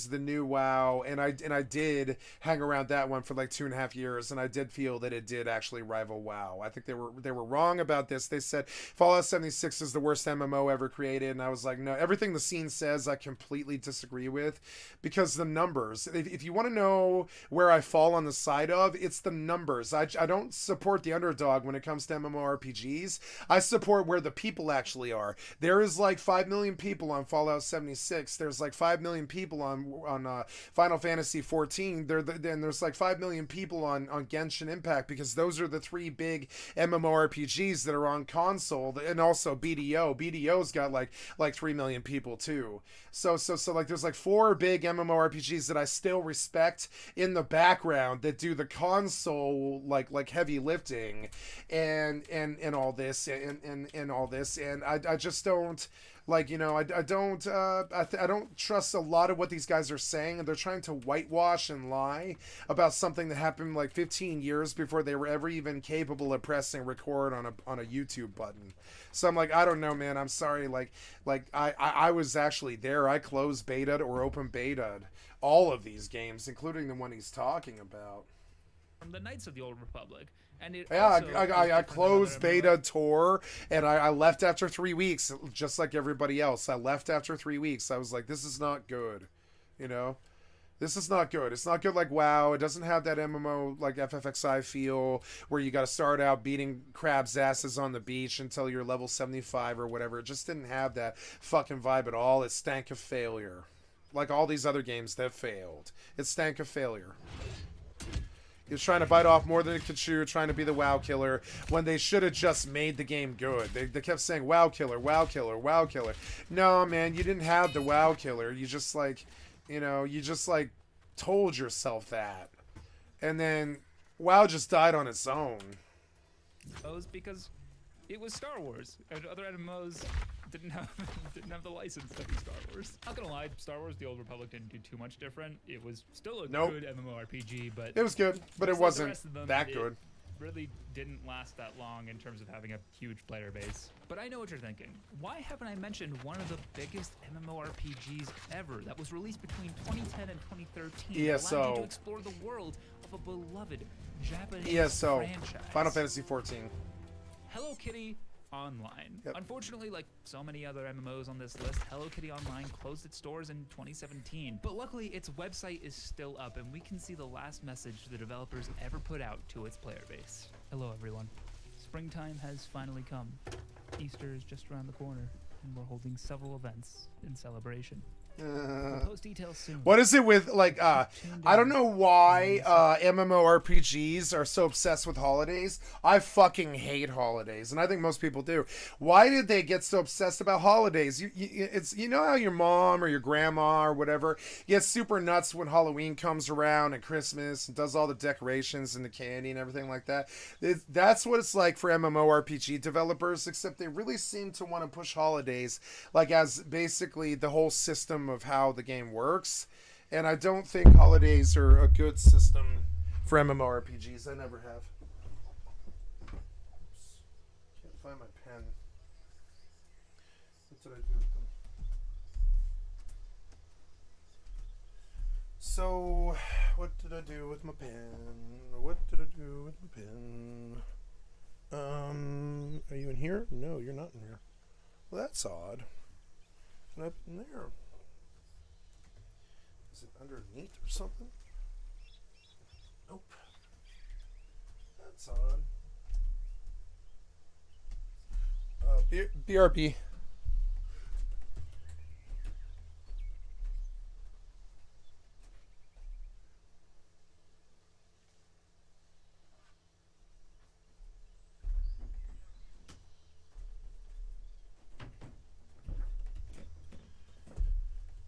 B: the new WoW, and I did hang around that one for like 2.5 years, and I did feel that it did actually rival WoW. I think they were wrong about this. They said Fallout 76 is the worst MMO ever created, and I was like, no, everything the scene says I completely disagree with, because the numbers, if you want to know where I fall on the side of, it's the numbers. I don't support the underdog when it comes to MMORPGs. I support where the people actually are. There is like 5 million people on Fallout 76. There's like 5 million people on Final Fantasy 14. Then there's like 5 million people on Genshin Impact, because those are the 3 big MMORPGs that are on console, and also BDO. BDO's got like 3 million people too. So like there's like 4 big MMORPGs that I still respect in the background that do the console like heavy lifting and all this and all this, and I just don't, like, you know, I don't trust a lot of what these guys are saying, and they're trying to whitewash and lie about something that happened like 15 years before they were ever even capable of pressing record on a YouTube button. So I'm like, I don't know, man. I'm sorry. Like I was actually there. I closed beta'd or open beta'd all of these games, including the one he's talking about.
A: From the Knights of the Old Republic. And it
B: I closed beta tour, and I left after 3 weeks, just like everybody else. I left after 3 weeks. I was like, this is not good, you know. This is not good. It's not good like WoW. It doesn't have that MMO like FFXI feel where you got to start out beating crabs' asses on the beach until you're level 75 or whatever. It just didn't have that fucking vibe at all. It stank of failure, like all these other games that failed. It stank of failure. He was trying to bite off more than it could chew, trying to be the WoW killer, when they should have just made the game good. They kept saying, WoW killer, WoW killer, WoW killer. No, man, you didn't have the WoW killer. You just, like, You know, you just like told yourself that, and then WoW just died on its own.
A: Because it was Star Wars, and other MMOs didn't have the license to be Star Wars. Not gonna lie, Star Wars: The Old Republic didn't do too much different. It was still a good MMORPG, but
B: it was good, but it wasn't that good.
A: Really didn't last that long in terms of having a huge player base. But I know what you're thinking. Why haven't I mentioned one of the biggest MMORPGs ever that was released between 2010 and 2013?
B: ESO.
A: Allowed you to explore the world of a beloved Japanese
B: ESO.
A: franchise.
B: Final Fantasy 14.
A: Hello Kitty Online.
B: Yep.
A: Unfortunately, like so many other MMOs on this list, Hello Kitty Online closed its doors in 2017. But luckily, its website is still up, and we can see the last message the developers ever put out to its player base. Hello, everyone. Springtime has finally come. Easter is just around the corner, and we're holding several events in celebration. We'll post details soon.
B: What is it with like I don't know why MMORPGs are so obsessed with holidays. I fucking hate holidays, and I think most people do. Why did they get so obsessed about holidays? It's you know how your mom or your grandma or whatever gets super nuts when Halloween comes around and Christmas and does all the decorations and the candy and everything like that. That's what it's like for MMORPG developers, except they really seem to want to push holidays like as basically the whole system of how the game works, and I don't think holidays are a good system for MMORPGs. I never have. Oops. Can't find my pen. What did I do with them? So, what did I do with my pen? What did I do with my pen? Are you in here? No, you're not in here. Well, that's odd. Not in there. Is it underneath or something? Nope. That's odd. BRB.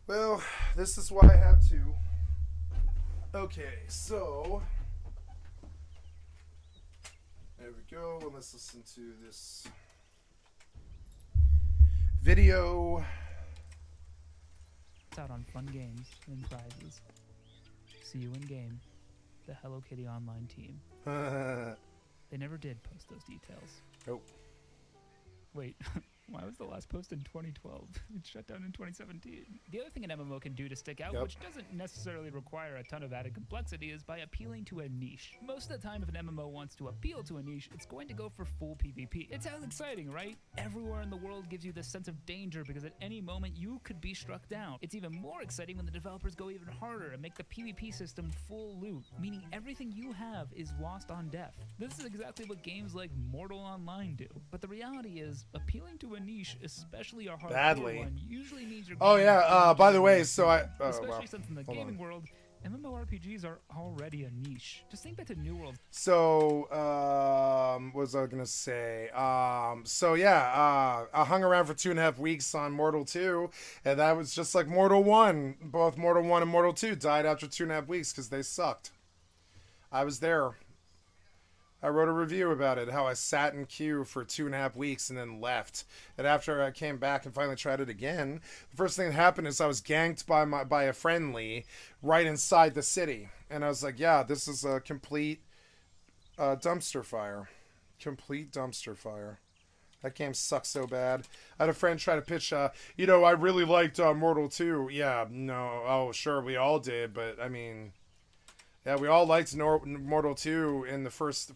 B: Well, this is why I have to. Okay, so there we go. Let's listen to this video.
A: It's out on fun games and prizes. See you in game. The Hello Kitty Online team. They never did post those details.
B: Nope.
A: Wait, why was the last post in 2012? It shut down in 2017. The other thing an MMO can do to stick out, which doesn't necessarily require a ton of added complexity, is by appealing to a niche. Most of the time, if an MMO wants to appeal to a niche, it's going to go for full PvP. It sounds exciting, right? Everywhere in the world gives you this sense of danger because at any moment you could be struck down. It's even more exciting when the developers go even harder and make the PvP system full loot, meaning everything you have is lost on death. This is exactly what games like Mortal Online do. But the reality is, appealing to a niche, especially a hardcore one, usually means you're
B: by the way, so
A: especially since in the gaming world, MMORPGs are already a niche. Just think back to New World.
B: So, what was I gonna say? I hung around for 2.5 weeks on Mortal 2, and that was just like Mortal 1. Both Mortal 1 and Mortal 2 died after 2.5 weeks because they sucked. I was there. I wrote a review about it, how I sat in queue for 2.5 weeks and then left. And after I came back and finally tried it again, the first thing that happened is I was ganked by a friendly right inside the city. And I was like, yeah, this is a complete dumpster fire. Complete dumpster fire. That game sucks so bad. I had a friend try to pitch, I really liked Mortal 2. Yeah, no, oh, sure, we all did, but I mean... Yeah, we all liked Mortal 2 in the first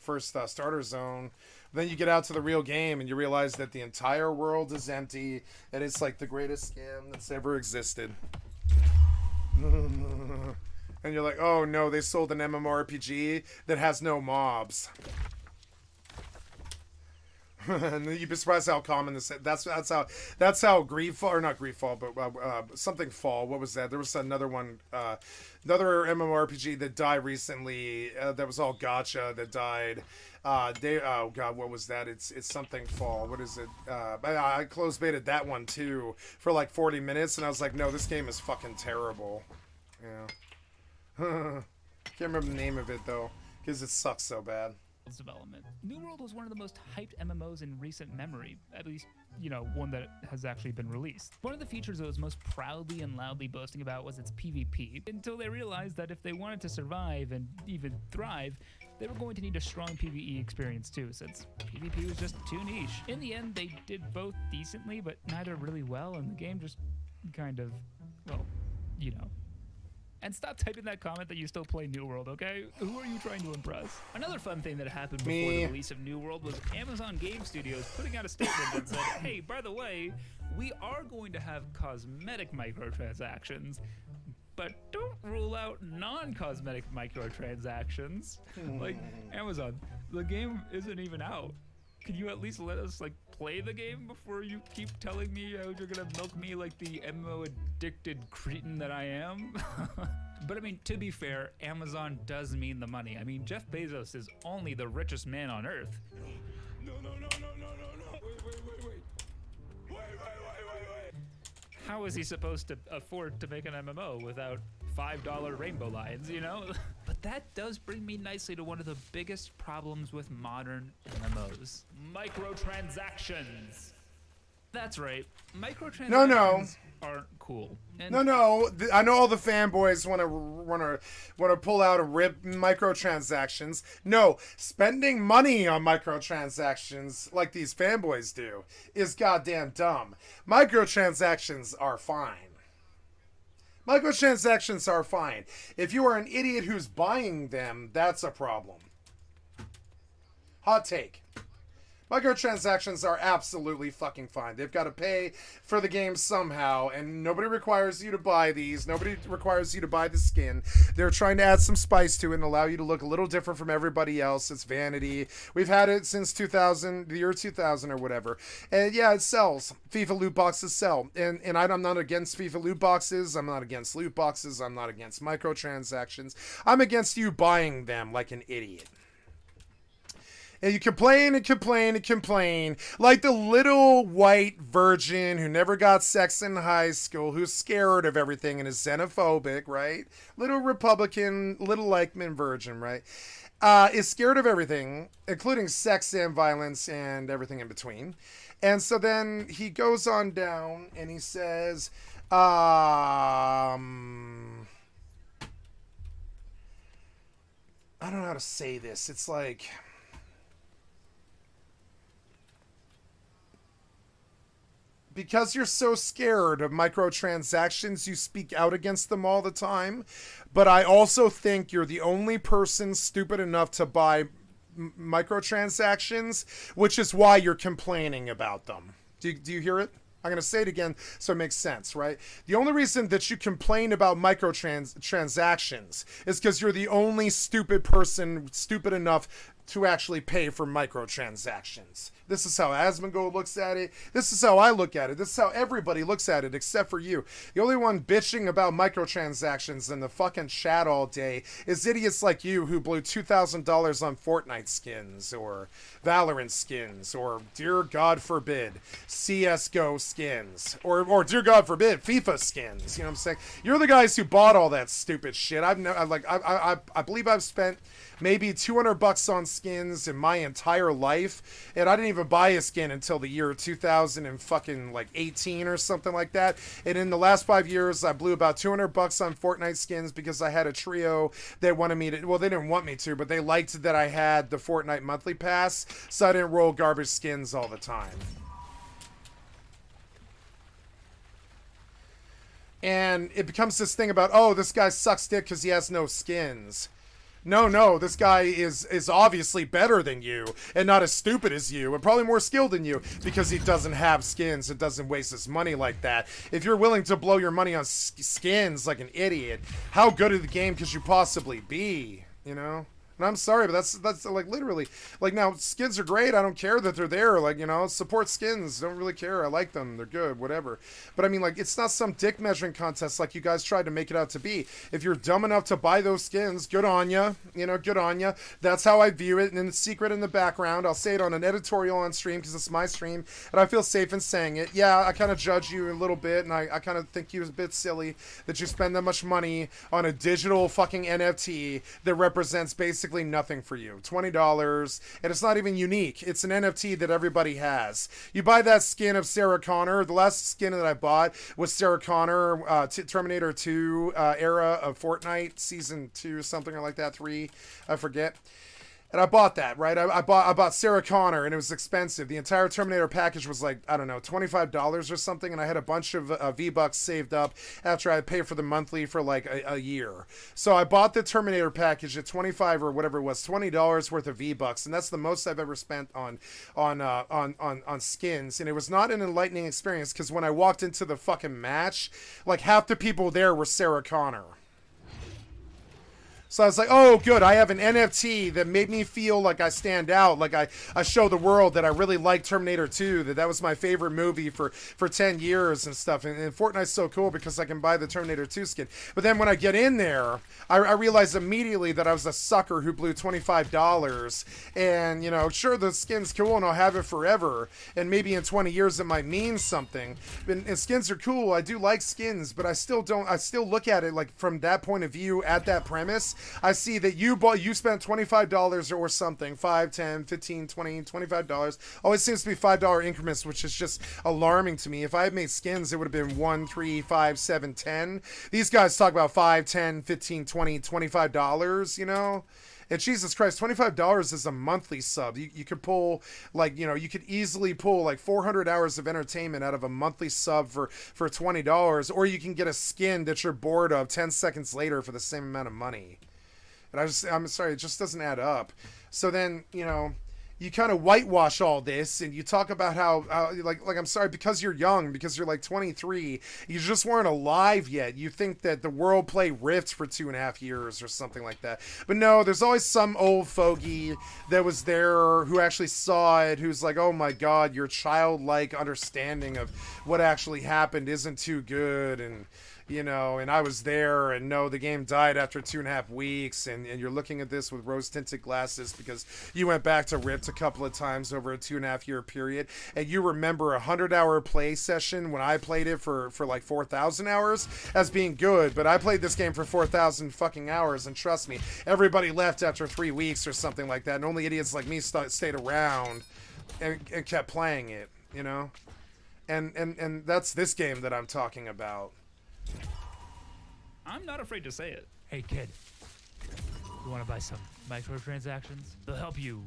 B: starter zone. Then you get out to the real game and you realize that the entire world is empty and it's like the greatest scam that's ever existed. And you're like, oh no, they sold an MMORPG that has no mobs. And you'd be surprised how common this is. That's how Greedfall, or not Greedfall, but something Fall. What was that? There was another one, another MMORPG that died recently. That was all gacha that died. Oh god, what was that? It's something Fall. What is it? I closed baited that one too for like 40 minutes, and I was like, no, this game is fucking terrible. Yeah. Can't remember the name of it though, because it sucks so bad.
A: Development. New World was one of the most hyped MMOs in recent memory, at least, you know, one that has actually been released. One of the features it was most proudly and loudly boasting about was its PvP, until they realized that if they wanted to survive and even thrive, they were going to need a strong PvE experience too, since PvP was just too niche. In the end, they did both decently, but neither really well, and the game just kind of, well, you know. And stop typing that comment that you still play New World, okay? Who are you trying to impress? Another fun thing that happened before the release of New World was Amazon Game Studios putting out a statement that said, hey, by the way, we are going to have cosmetic microtransactions, but don't rule out non-cosmetic microtransactions. Like, Amazon, the game isn't even out. Can you at least let us, like, play the game before you keep telling me how you're gonna milk me like the MMO addicted cretin that I am? But I mean, to be fair, Amazon does mean the money. I mean, Jeff Bezos is only the richest man on earth. No. Wait. How is he supposed to afford to make an MMO without $5 rainbow lines, you know? But that does bring me nicely to one of the biggest problems with modern MMOs. Microtransactions. That's right. Microtransactions aren't cool. And
B: I know all the fanboys want to pull out and rip microtransactions. No, spending money on microtransactions like these fanboys do is goddamn dumb. Microtransactions are fine. Microtransactions are fine. If you are an idiot who's buying them, that's a problem. Hot take. Microtransactions are absolutely fucking fine. They've got to pay for the game somehow, and nobody requires you to buy these. Nobody requires you to buy the skin. They're trying to add some spice to it and allow you to look a little different from everybody else. It's vanity. We've had it since 2000, the year 2000 or whatever. And yeah, it sells. FIFA loot boxes sell. And I'm not against FIFA loot boxes. I'm not against loot boxes. I'm not against microtransactions. I'm against you buying them like an idiot. And you complain and complain and complain like the little white virgin who never got sex in high school, who's scared of everything and is xenophobic, right? Little Republican, little Eichmann virgin, right? Is scared of everything, including sex and violence and everything in between. And so then he goes on down and he says, I don't know how to say this. It's like... because you're so scared of microtransactions, you speak out against them all the time. But I also think you're the only person stupid enough to buy microtransactions, which is why you're complaining about them. Do you hear it? I'm going to say it again so it makes sense, right? The only reason that you complain about microtransactions is because you're the only stupid person stupid enough to actually pay for microtransactions. This is how Asmongold looks at it. This is how I look at it. This is how everybody looks at it except for you. The only one bitching about microtransactions in the fucking chat all day is idiots like you who blew $2,000 on Fortnite skins or Valorant skins or, dear God forbid, CSGO skins or dear God forbid, FIFA skins. You know what I'm saying? You're the guys who bought all that stupid shit. I believe I've spent maybe $200 on skins in my entire life, and I didn't even buy a skin until the year 2018 or something like that. And in the last 5 years, I blew about $200 on Fortnite skins because I had a trio that wanted me to. Well, they didn't want me to, but they liked that I had the Fortnite monthly pass, so I didn't roll garbage skins all the time. And it becomes this thing about, oh, this guy sucks dick because he has no skins. No, this guy is obviously better than you and not as stupid as you and probably more skilled than you because he doesn't have skins and doesn't waste his money like that. If you're willing to blow your money on skins like an idiot, how good at the game could you possibly be, you know? And I'm sorry, but that's like literally, like, now skins are great. I don't care that they're there. Like, you know, support skins. Don't really care. I like them. They're good. Whatever. But I mean, like, it's not some dick measuring contest like you guys tried to make it out to be. If you're dumb enough to buy those skins, good on ya. You know, good on ya. That's how I view it. And in the secret in the background, I'll say it on an editorial on stream because it's my stream, and I feel safe in saying it. Yeah, I kind of judge you a little bit, and I kind of think you was a bit silly that you spend that much money on a digital fucking NFT that represents basically nothing for you. $20, and it's not even unique. It's an NFT that everybody has. You buy that skin of Sarah Connor. The last skin that I bought was Sarah Connor, Terminator 2 era of Fortnite, Season 2, something like that, 3, I forget. And I bought that, right? I bought Sarah Connor, and it was expensive. The entire Terminator package was like, I don't know, $25 or something, and I had a bunch of V-Bucks saved up after I paid for the monthly for like a year. So I bought the Terminator package at $25 or whatever it was, $20 worth of V-Bucks, and that's the most I've ever spent on skins. And it was not an enlightening experience because when I walked into the fucking match, like half the people there were Sarah Connor. So I was like, oh, good. I have an NFT that made me feel like I stand out. Like I show the world that I really like Terminator 2, that was my favorite movie for 10 years and stuff. And Fortnite's so cool because I can buy the Terminator 2 skin. But then when I get in there, I realized immediately that I was a sucker who blew $25. And, you know, sure, the skin's cool and I'll have it forever. And maybe in 20 years it might mean something. And skins are cool. I do like skins, but I still look at it like from that point of view at that premise. I see that you spent $25 or something, $5, $10, $15, $20, $25. Always seems to be $5 increments, which is just alarming to me. If I had made skins, it would have been $1, $3, $5, $7, $10. These guys talk about $5, $10, $15, $20, $25, you know? And Jesus Christ, $25 is a monthly sub. You could pull, like, you know, you could easily pull like 400 hours of entertainment out of a monthly sub for $20, or you can get a skin that you're bored of 10 seconds later for the same amount of money. And I'm sorry, it just doesn't add up. So then, you know, you kind of whitewash all this and you talk about how like I'm sorry, because you're young, because you're like 23, you just weren't alive yet. You think that the world played Rift for 2.5 years or something like that. But no, there's always some old fogey that was there who actually saw it, who's like, oh my God, your childlike understanding of what actually happened isn't too good. And you know, and I was there, and no, the game died after 2.5 weeks, and you're looking at this with rose-tinted glasses because you went back to Rift a couple of times over a 2.5 year period, and you remember a 100-hour play session when I played it for like 4,000 hours as being good, but I played this game for 4,000 fucking hours, and trust me, everybody left after 3 weeks or something like that, and only idiots like me stayed around and kept playing it, you know? And that's this game that I'm talking about.
A: I'm not afraid to say it.
C: Hey kid, you want to buy some microtransactions? They'll help you.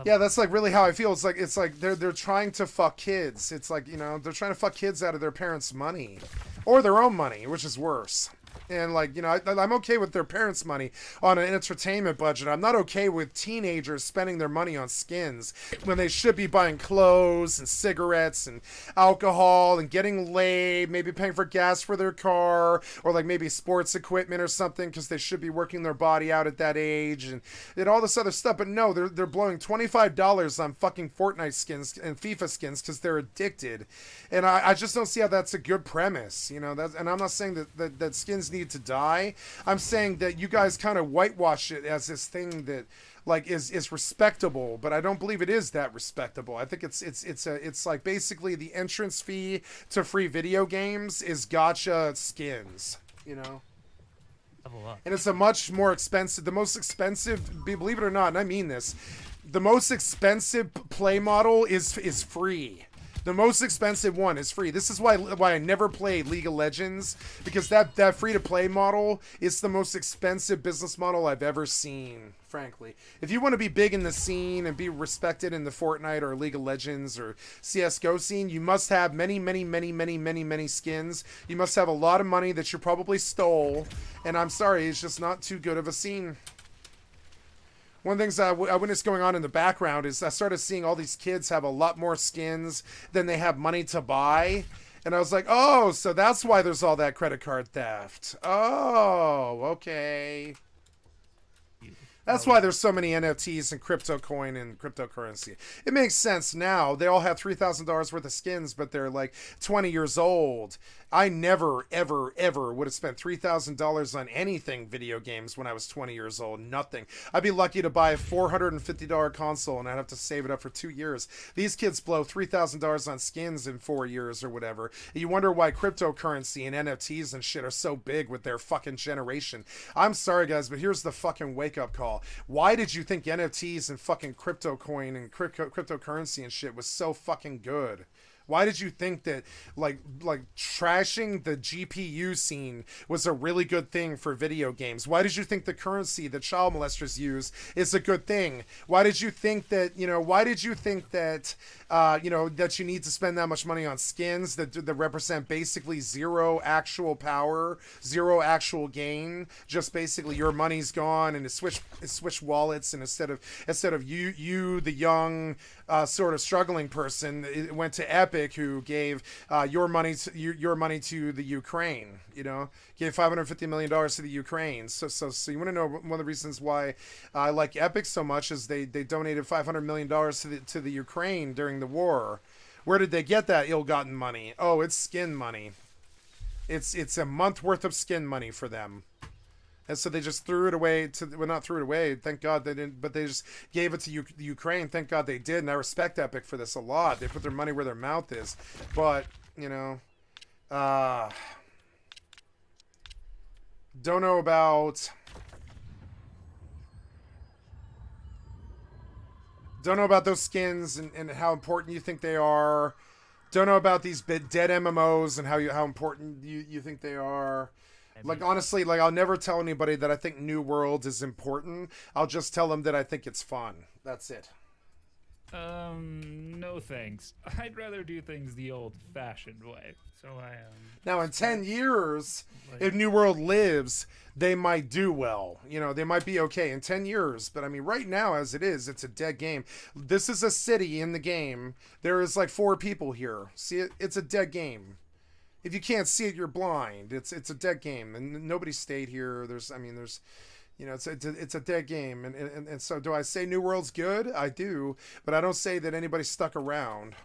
B: Yeah, that's like really how I feel. It's like they're trying to fuck kids. It's like, you know, they're trying to fuck kids out of their parents' money or their own money, which is worse. And like, you know, I'm okay with their parents' money on an entertainment budget. I'm not okay with teenagers spending their money on skins when they should be buying clothes and cigarettes and alcohol and getting laid, maybe paying for gas for their car or like maybe sports equipment or something because they should be working their body out at that age and all this other stuff. But no, they're blowing $25 on fucking Fortnite skins and FIFA skins because they're addicted. And I just don't see how that's a good premise, you know. And I'm not saying that skins need to die. I'm saying that you guys kind of whitewash it as this thing that like is respectable, but I don't believe it is that respectable. I think it's like basically the entrance fee to free video games is gacha skins, you know. And it's a much more expensive, the most expensive, believe it or not, and I mean this, the most expensive play model is free. The most expensive one is free. This is why I never played League of Legends, because that free-to-play model is the most expensive business model I've ever seen, frankly. If you want to be big in the scene and be respected in the Fortnite or League of Legends or CSGO scene, you must have many, many, many, many, many, many skins. You must have a lot of money that you probably stole, and I'm sorry, it's just not too good of a scene. One of the things I witnessed going on in the background is I started seeing all these kids have a lot more skins than they have money to buy. And I was like, oh, so that's why there's all that credit card theft. Oh, okay. That's why there's so many NFTs and crypto coin and cryptocurrency. It makes sense now. They all have $3,000 worth of skins, but they're like 20 years old. I never, ever, ever would have spent $3,000 on anything video games when I was 20 years old. Nothing. I'd be lucky to buy a $450 console, and I'd have to save it up for 2 years. These kids blow $3,000 on skins in 4 years or whatever. You wonder why cryptocurrency and NFTs and shit are so big with their fucking generation. I'm sorry, guys, but here's the fucking wake-up call. Why did you think NFTs and fucking crypto coin and cryptocurrency and shit was so fucking good? Why did you think that like trashing the GPU scene was a really good thing for video games? Why did you think the currency that child molesters use is a good thing? Why did you think that, why did you think that, that you need to spend that much money on skins that represent basically zero actual power, zero actual gain, just basically your money's gone and it's switch wallets, and instead of you the young sort of struggling person, it went to Epic, who gave your money to the Ukraine. Gave $550 million to the Ukraine. So you want to know one of the reasons why I like Epic so much is they donated $500 million to the Ukraine during the war. Where did they get that ill-gotten money? Oh, it's skin money. It's a month worth of skin money for them. And so they just threw it away not threw it away. Thank God they didn't, but they just gave it to the Ukraine. Thank God they did. And I respect Epic for this a lot. They put their money where their mouth is. But, don't know about those skins and how important you think they are. Don't know about these dead MMOs and how important you think they are. Like, honestly, I'll never tell anybody that I think New World is important. I'll just tell them that I think it's fun. That's it.
A: No thanks. I'd rather do things the old-fashioned way. So
B: Now, in 10 years, if New World lives, they might do well. They might be okay in 10 years. But, I mean, right now, as it is, it's a dead game. This is a city in the game. There is, 4 people here. See it? It's a dead game. If you can't see it, you're blind. It's a dead game, and nobody stayed here. It's a dead game, and so do I say New World's good? I do, but I don't say that anybody stuck around.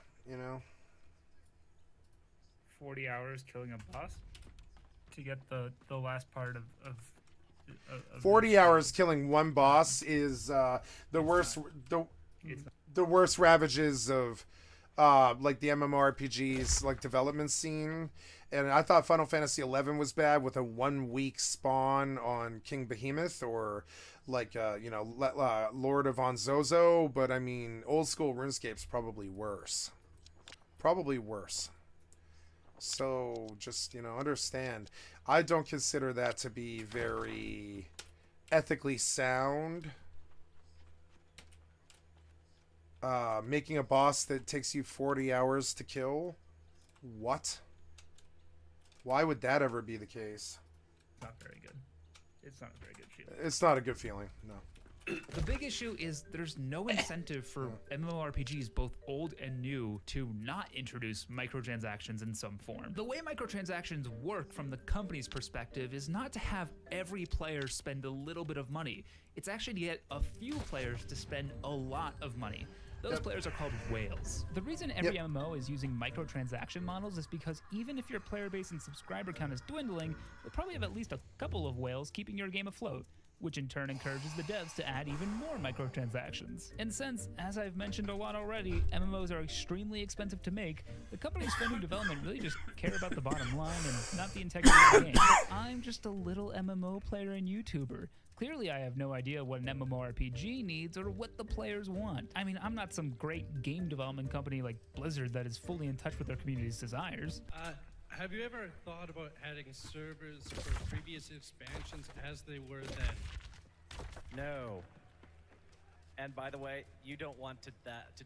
A: 40 hours killing a boss to get the last part of
B: 40 hours killing one boss is the worst. The worst ravages of the MMORPGs development scene. And I thought Final Fantasy XI was bad with a 1 week spawn on King Behemoth or Lord of Onzozo, but I mean old school RuneScape's probably worse. So just understand, I don't consider that to be very ethically sound. Making a boss that takes you 40 hours to kill? What? Why would that ever be the case?
A: Not very good. It's not a very good feeling.
B: It's not a good feeling, no.
A: The big issue is there's no incentive for MMORPGs, both old and new, to not introduce microtransactions in some form. The way microtransactions work from the company's perspective is not to have every player spend a little bit of money. It's actually to get a few players to spend a lot of money. Those players are called whales. The reason every MMO is using microtransaction models is because even if your player base and subscriber count is dwindling, you'll probably have at least a couple of whales keeping your game afloat, which in turn encourages the devs to add even more microtransactions. And since, as I've mentioned a lot already, MMOs are extremely expensive to make, the companies funding development really just care about the bottom line and not the integrity of the game. But I'm just a little MMO player and YouTuber. Clearly, I have no idea what an MMORPG needs or what the players want. I mean, I'm not some great game development company like Blizzard that is fully in touch with their community's desires.
D: Have you ever thought about adding servers for previous expansions as they were then?
E: No. And by the way, you don't want to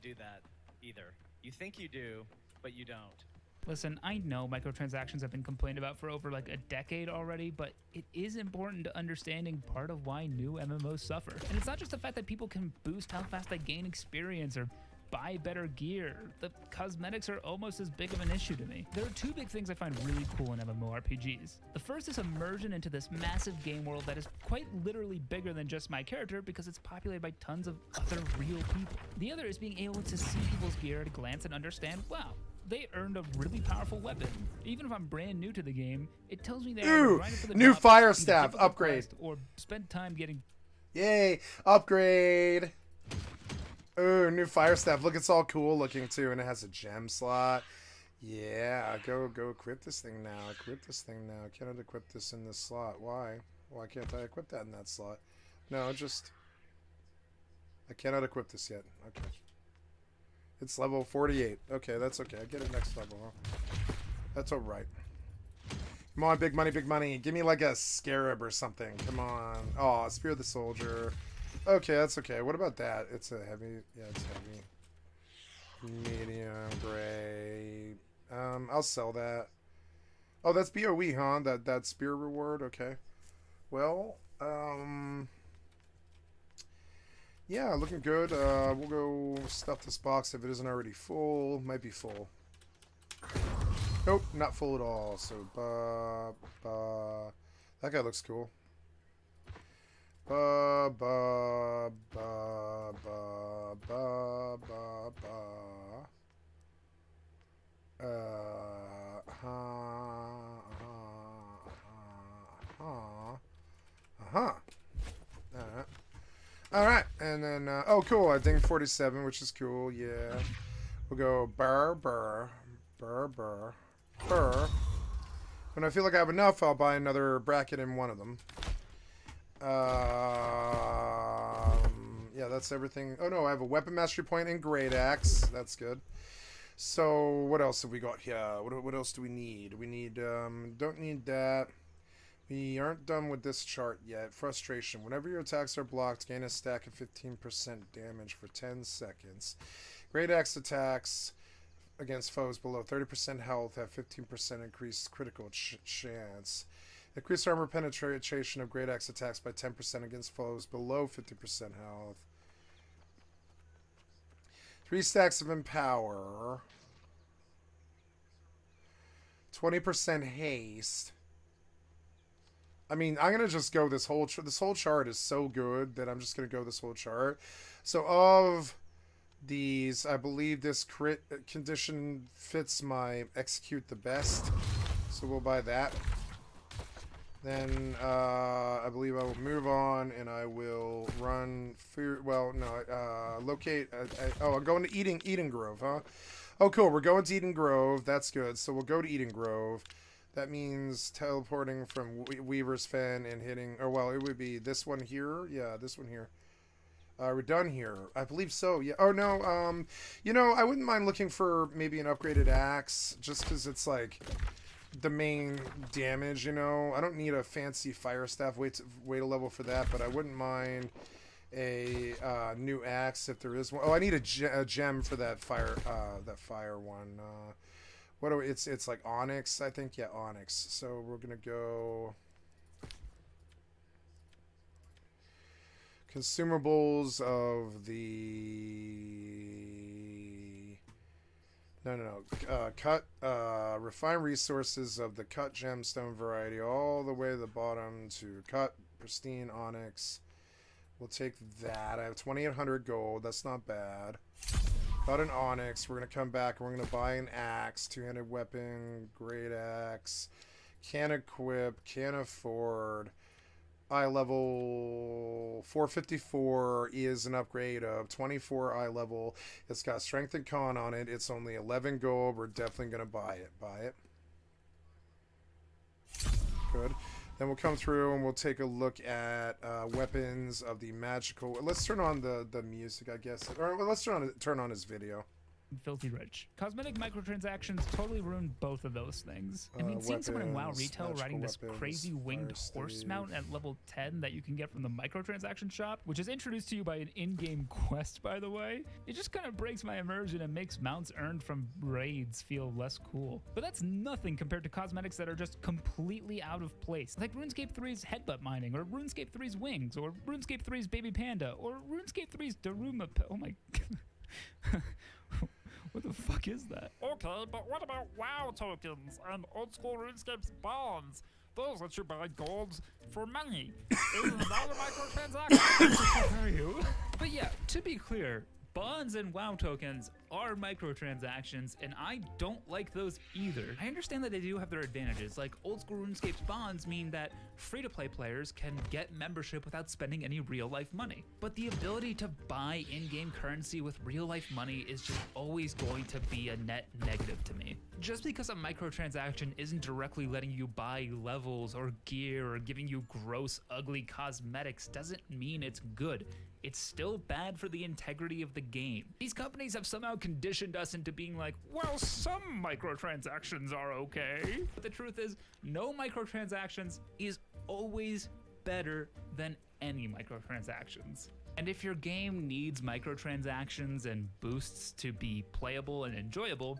E: do that either. You think you do, but you don't.
A: Listen, I know microtransactions have been complained about for over a decade already, but it is important to understanding part of why new MMOs suffer. And it's not just the fact that people can boost how fast they gain experience or buy better gear. The cosmetics are almost as big of an issue to me. There are two big things I find really cool in MMORPGs. The first is immersion into this massive game world that is quite literally bigger than just my character because it's populated by tons of other real people. The other is being able to see people's gear at a glance and understand, wow, they earned a really powerful weapon. Even if I'm brand new to the game, it tells me they
B: Ooh,
A: grinded for the
B: new
A: drop,
B: fire
A: either
B: staff
A: pick up a
B: upgrade.
A: quest, or spend time getting.
B: Yay, upgrade. Ooh, new fire staff. Look, it's all cool looking too, and it has a gem slot. Yeah, go equip this thing now. Equip this thing now. Cannot equip this in this slot. Why? Why can't I equip that in that slot? No, just... I cannot equip this yet. Okay. It's level 48. Okay, that's okay. I get it next level, huh? That's alright. Come on, big money, big money. Give me like a scarab or something. Come on. Oh, spear the soldier. Okay, that's okay. What about that? It's a heavy... Yeah, it's heavy. Medium, gray. I'll sell that. Oh, that's BOE, huh? That spear reward? Okay. Well, yeah, looking good. We'll go stuff this box if it isn't already full. Might be full. Nope, not full at all. So, that guy looks cool. Alright, and then, oh cool, I dinged 47, which is cool, yeah. We'll go burr. When I feel like I have enough, I'll buy another bracket in one of them. Yeah, that's everything. Oh no, I have a weapon mastery point and great axe. That's good. So, what else have we got here? What else do we need? We need, don't need that. We aren't done with this chart yet. Frustration. Whenever your attacks are blocked, gain a stack of 15% damage for 10 seconds. Great axe attacks against foes below 30% health have 15% increased critical chance. Increase armor penetration of great axe attacks by 10% against foes below 50% health. 3 stacks of empower. 20% haste. I mean, I'm gonna just go this whole chart is so good that I'm just gonna go this whole chart. So of these, I believe this crit condition fits my execute the best. So we'll buy that. Then I believe I will move on and I will run food. Well, no, locate. Oh, I'm going to Eden Grove, huh? Oh, cool. We're going to Eden Grove. That's good. So we'll go to Eden Grove. That means teleporting from Weaver's Fen and hitting. Or well, it would be this one here. Yeah, this one here. We're done here. I believe so. Yeah. Oh no. You know, I wouldn't mind looking for maybe an upgraded axe, just because it's like the main damage, you know. I don't need a fancy fire staff wait a level for that, but I wouldn't mind a new axe if there is one. Oh, I need a gem for that fire one. What do we, it's like onyx, I think. Yeah, onyx. So we're gonna go consumables of the cut refined resources of the cut gemstone variety all the way to the bottom to cut pristine onyx. We'll take that. I have 2,800 gold. That's not bad. Got an onyx. We're gonna come back and we're gonna buy an axe, two-handed weapon, great axe. Can equip, can afford. Eye level 454 is an upgrade of 24 eye level. It's got strength and con on it. It's only 11 gold. We're definitely going to buy it. Good. Then we'll come through and we'll take a look at weapons of the magical. Let's turn on the music, I guess. Or let's turn on his video.
A: Filthy rich. Cosmetic microtransactions totally ruin both of those things. I mean, seeing someone in WoW retail riding this crazy winged horse mount at level 10 that you can get from the microtransaction shop, which is introduced to you by an in-game quest, by the way, it just kind of breaks my immersion and makes mounts earned from raids feel less cool. But that's nothing compared to cosmetics that are just completely out of place, like RuneScape 3's headbutt mining, or RuneScape 3's wings, or RuneScape 3's baby panda, or RuneScape 3's Daruma. Oh my god. fuck is that?
C: Okay, but what about WoW tokens and old school RuneScape's bonds? Those let you buy gold for money. Isn't that a microtransaction?
A: Are you? But yeah, to be clear, bonds and WoW tokens are microtransactions, and I don't like those either. I understand that they do have their advantages, like old school RuneScape's bonds mean that free-to-play players can get membership without spending any real-life money. But the ability to buy in-game currency with real-life money is just always going to be a net negative to me. Just because a microtransaction isn't directly letting you buy levels or gear or giving you gross, ugly cosmetics doesn't mean it's good. It's still bad for the integrity of the game. These companies have somehow conditioned us into being like, well, some microtransactions are okay. But the truth is, no microtransactions is always better than any microtransactions. And if your game needs microtransactions and boosts to be playable and enjoyable,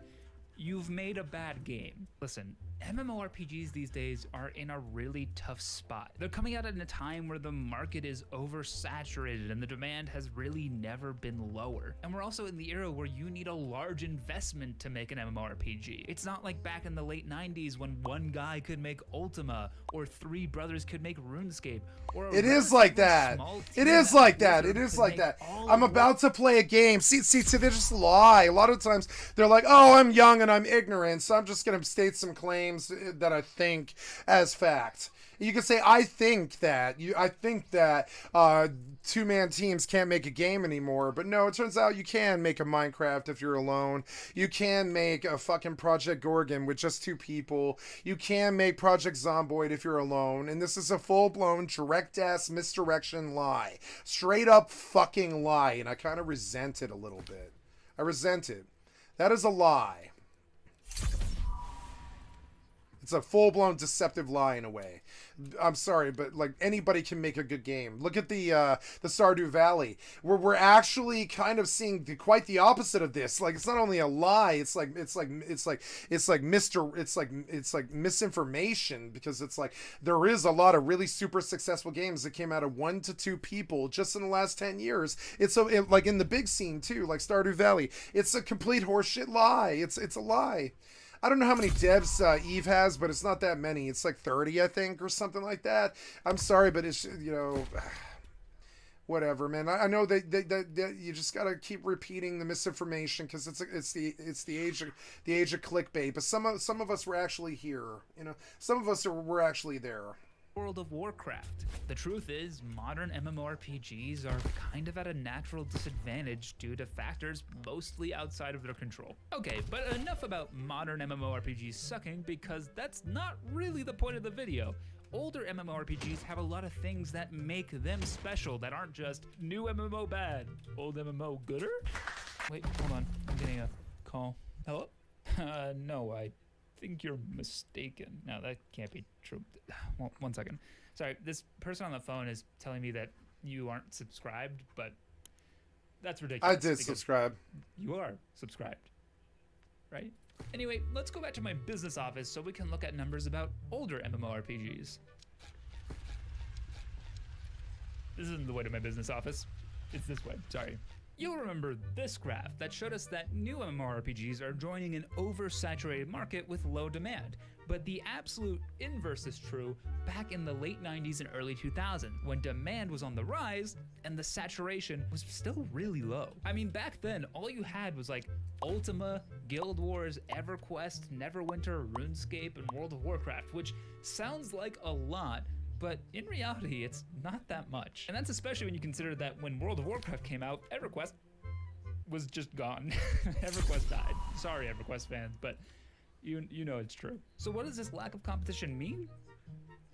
A: you've made a bad game. Listen, MMORPGs these days are in a really tough spot. They're coming out at a time where the market is oversaturated and the demand has really never been lower. And we're also in the era where you need a large investment to make an MMORPG. It's not like back in the late 90s when one guy could make Ultima or three brothers could make RuneScape. Or
B: It is like that. It is like that. It is like that. I'm about to play a game. See, they just lie. A lot of times they're like, oh, I'm young and I'm ignorant, so I'm just going to state some claims that I think as fact. You can say, I think that two-man teams can't make a game anymore, but no, it turns out you can make a Minecraft if you're alone. You can make a fucking Project Gorgon with just 2 people. You can make Project Zomboid if you're alone, and this is a full-blown direct-ass misdirection lie. Straight up fucking lie, and I kind of resent it a little bit. I resent it. That is a lie. It's a full-blown deceptive lie in a way. I'm sorry, but like anybody can make a good game. Look at the Stardew Valley, where we're actually kind of seeing quite the opposite of this. Like it's not only a lie, it's like misinformation, because it's like there is a lot of really super successful games that came out of 1 to 2 people just in the last 10 years. It's like in the big scene too, like Stardew Valley. It's a complete horseshit lie. It's a lie. I don't know how many devs Eve has, but it's not that many. It's like 30, I think, or something like that. I'm sorry, but it's, you know, whatever, man. I know that you just gotta keep repeating the misinformation because it's the age of clickbait. But some of us were actually here, you know. Some of us were actually there.
A: World of Warcraft. The truth is, modern MMORPGs are kind of at a natural disadvantage due to factors mostly outside of their control. Okay, but enough about modern MMORPGs sucking, because that's not really the point of the video. Older MMORPGs have a lot of things that make them special that aren't just new MMO bad, old MMO gooder? Wait, hold on, I'm getting a call. Hello? No, I think you're mistaken. No, that can't be true. One second. Sorry, this person on the phone is telling me that you aren't subscribed, but that's ridiculous.
B: I did subscribe.
A: You are subscribed, right? Anyway, let's go back to my business office so we can look at numbers about older MMORPGs. This isn't the way to my business office. It's this way, sorry. You'll remember this graph that showed us that new MMORPGs are joining an oversaturated market with low demand. But the absolute inverse is true back in the late 90s and early 2000s, when demand was on the rise and the saturation was still really low. I mean, back then, all you had was like Ultima, Guild Wars, EverQuest, Neverwinter, RuneScape, and World of Warcraft, which sounds like a lot, but in reality, it's not that much. And that's especially when you consider that when World of Warcraft came out, EverQuest was just gone. EverQuest died. Sorry, EverQuest fans, but you know it's true. So what does this lack of competition mean?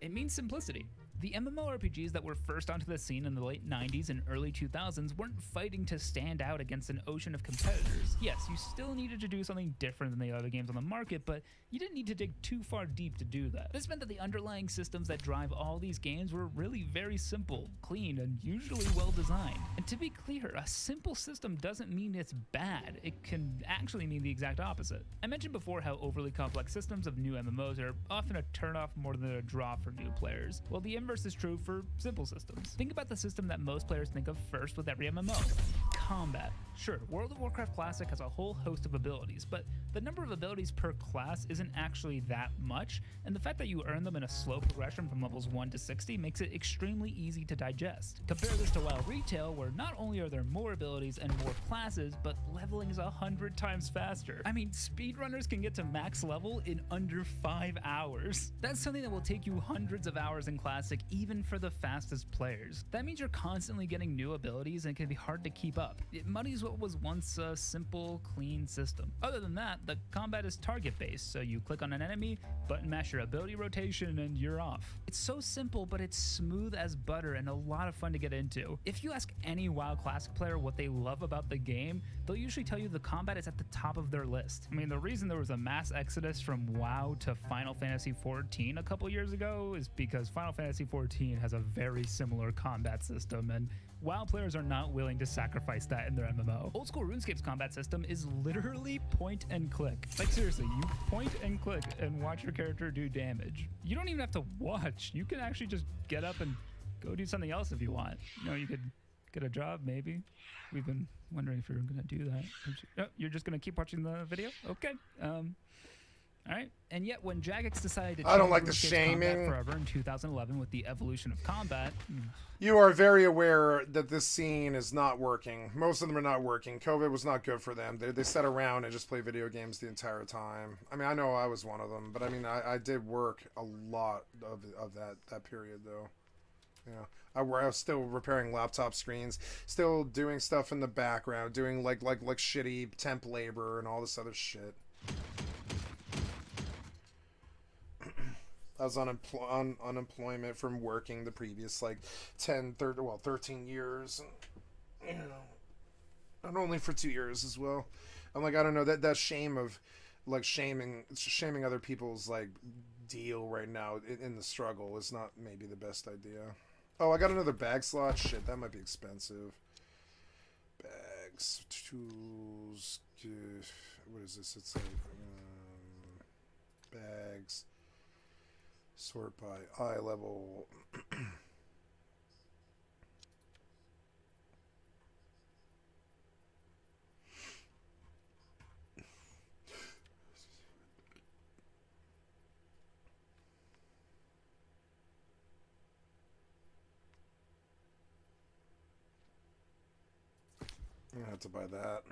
A: It means simplicity. The MMORPGs that were first onto the scene in the late 90s and early 2000s weren't fighting to stand out against an ocean of competitors. Yes, you still needed to do something different than the other games on the market, but you didn't need to dig too far deep to do that. This meant that the underlying systems that drive all these games were really very simple, clean, and usually well designed. And to be clear, a simple system doesn't mean it's bad. It can actually mean the exact opposite. I mentioned before how overly complex systems of new MMOs are often a turnoff more than a draw for new players. Well, the inverse is true for simple systems. Think about the system that most players think of first with every MMO. combat. Sure, World of Warcraft Classic has a whole host of abilities, but the number of abilities per class isn't actually that much, and the fact that you earn them in a slow progression from levels 1 to 60 makes it extremely easy to digest. Compare this to WoW Retail, where not only are there more abilities and more classes, but leveling is 100 times faster. I mean, speedrunners can get to max level in under 5 hours. That's something that will take you hundreds of hours in Classic, even for the fastest players. That means you're constantly getting new abilities and it can be hard to keep up. It muddies what was once a simple, clean system. Other than that, the combat is target-based, so you click on an enemy, button mash your ability rotation, and you're off. It's so simple, but it's smooth as butter and a lot of fun to get into. If you ask any WoW Classic player what they love about the game, they'll usually tell you the combat is at the top of their list. I mean, the reason there was a mass exodus from WoW to Final Fantasy XIV a couple years ago is because Final Fantasy XIV has a very similar combat system, and WoW players are not willing to sacrifice that in their MMO. Old school RuneScape's combat system is literally point and click. Like seriously, you point and click and watch your character do damage. You don't even have to watch. You can actually just get up and go do something else if you want. You know, you could get a job maybe. We've been wondering if you're gonna do that. Oh, you're just gonna keep watching the video? Okay. All right, and yet when Jagex decided to
B: I don't like
A: change
B: the
A: RuneScape's combat
B: shaming.
A: forever in 2011 with the evolution of combat,
B: You are very aware that this scene is not working. Most of them are not working. COVID was not good for them. They sat around and just play video games the entire time. I mean, I know I was one of them, but I mean, I did work a lot of that period though. Yeah, I was still repairing laptop screens, still doing stuff in the background, doing like shitty temp labor and all this other shit. I was on unemployment from working the previous like 13 years, and, you know, and only for 2 years as well. I'm like, I don't know, that shame of like shaming other people's like deal right now in the struggle is not maybe the best idea. Oh, I got another bag slot. Shit, that might be expensive. Bags, tools. What is this? It's like bags. Sort by eye level. I'm gonna have to buy that.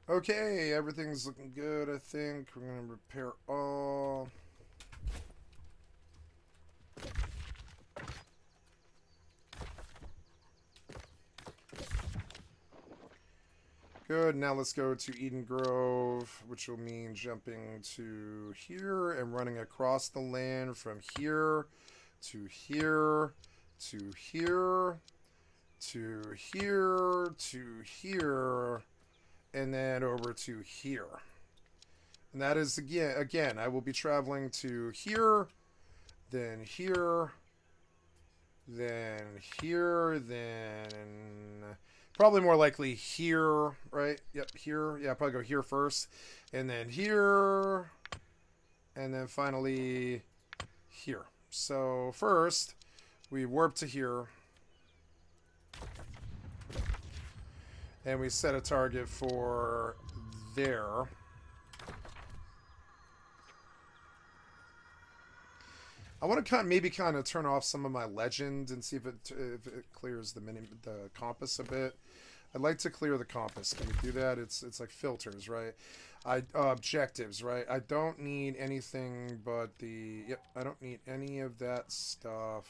B: Okay, everything's looking good, I think. We're gonna repair all. Good, now let's go to Eden Grove, which will mean jumping to here and running across the land from here to here to here to here to here and then over to here. And that is again I will be traveling to here, then here, then here, then probably more likely here, right? Yep, here. Yeah, I'll probably go here first, and then here, and then finally here. So first we warp to here, and we set a target for there. I want to maybe kind of turn off some of my legend and see if it clears the compass a bit. I'd like to clear the compass. Can we do that? It's like filters, right? Objectives, right? I don't need anything but the... Yep, I don't need any of that stuff.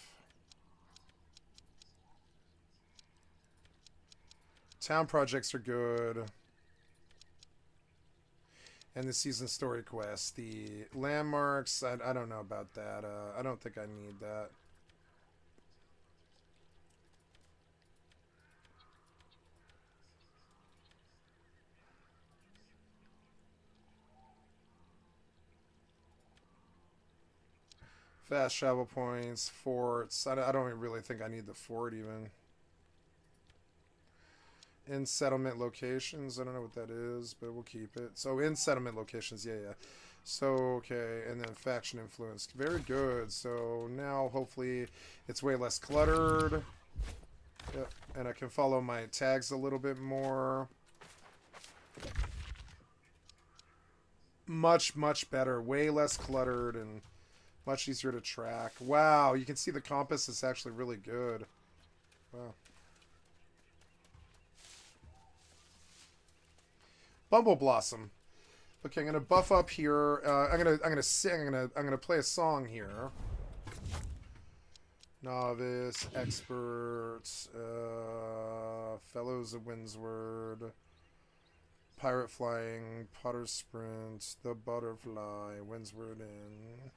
B: Town projects are good. And the season story quest. The landmarks, I don't know about that. I don't think I need that. Fast travel points, forts. I don't really think I need the fort even. In settlement locations, I don't know what that is, but we'll keep it. So in settlement locations, yeah. So, okay, and then faction influence. Very good. So now, hopefully, it's way less cluttered. Yep. And I can follow my tags a little bit more. Much, much better. Way less cluttered and much easier to track. Wow, you can see the compass is actually really good. Wow. Bumble Blossom. Okay, I'm gonna buff up here. I'm gonna sing. I'm gonna play a song here. Novice, expert, Fellows of Windsward, Pirate Flying, Potter's Sprint, The Butterfly, Windsward Inn.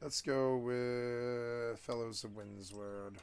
B: Let's go with Fellows of Windsward.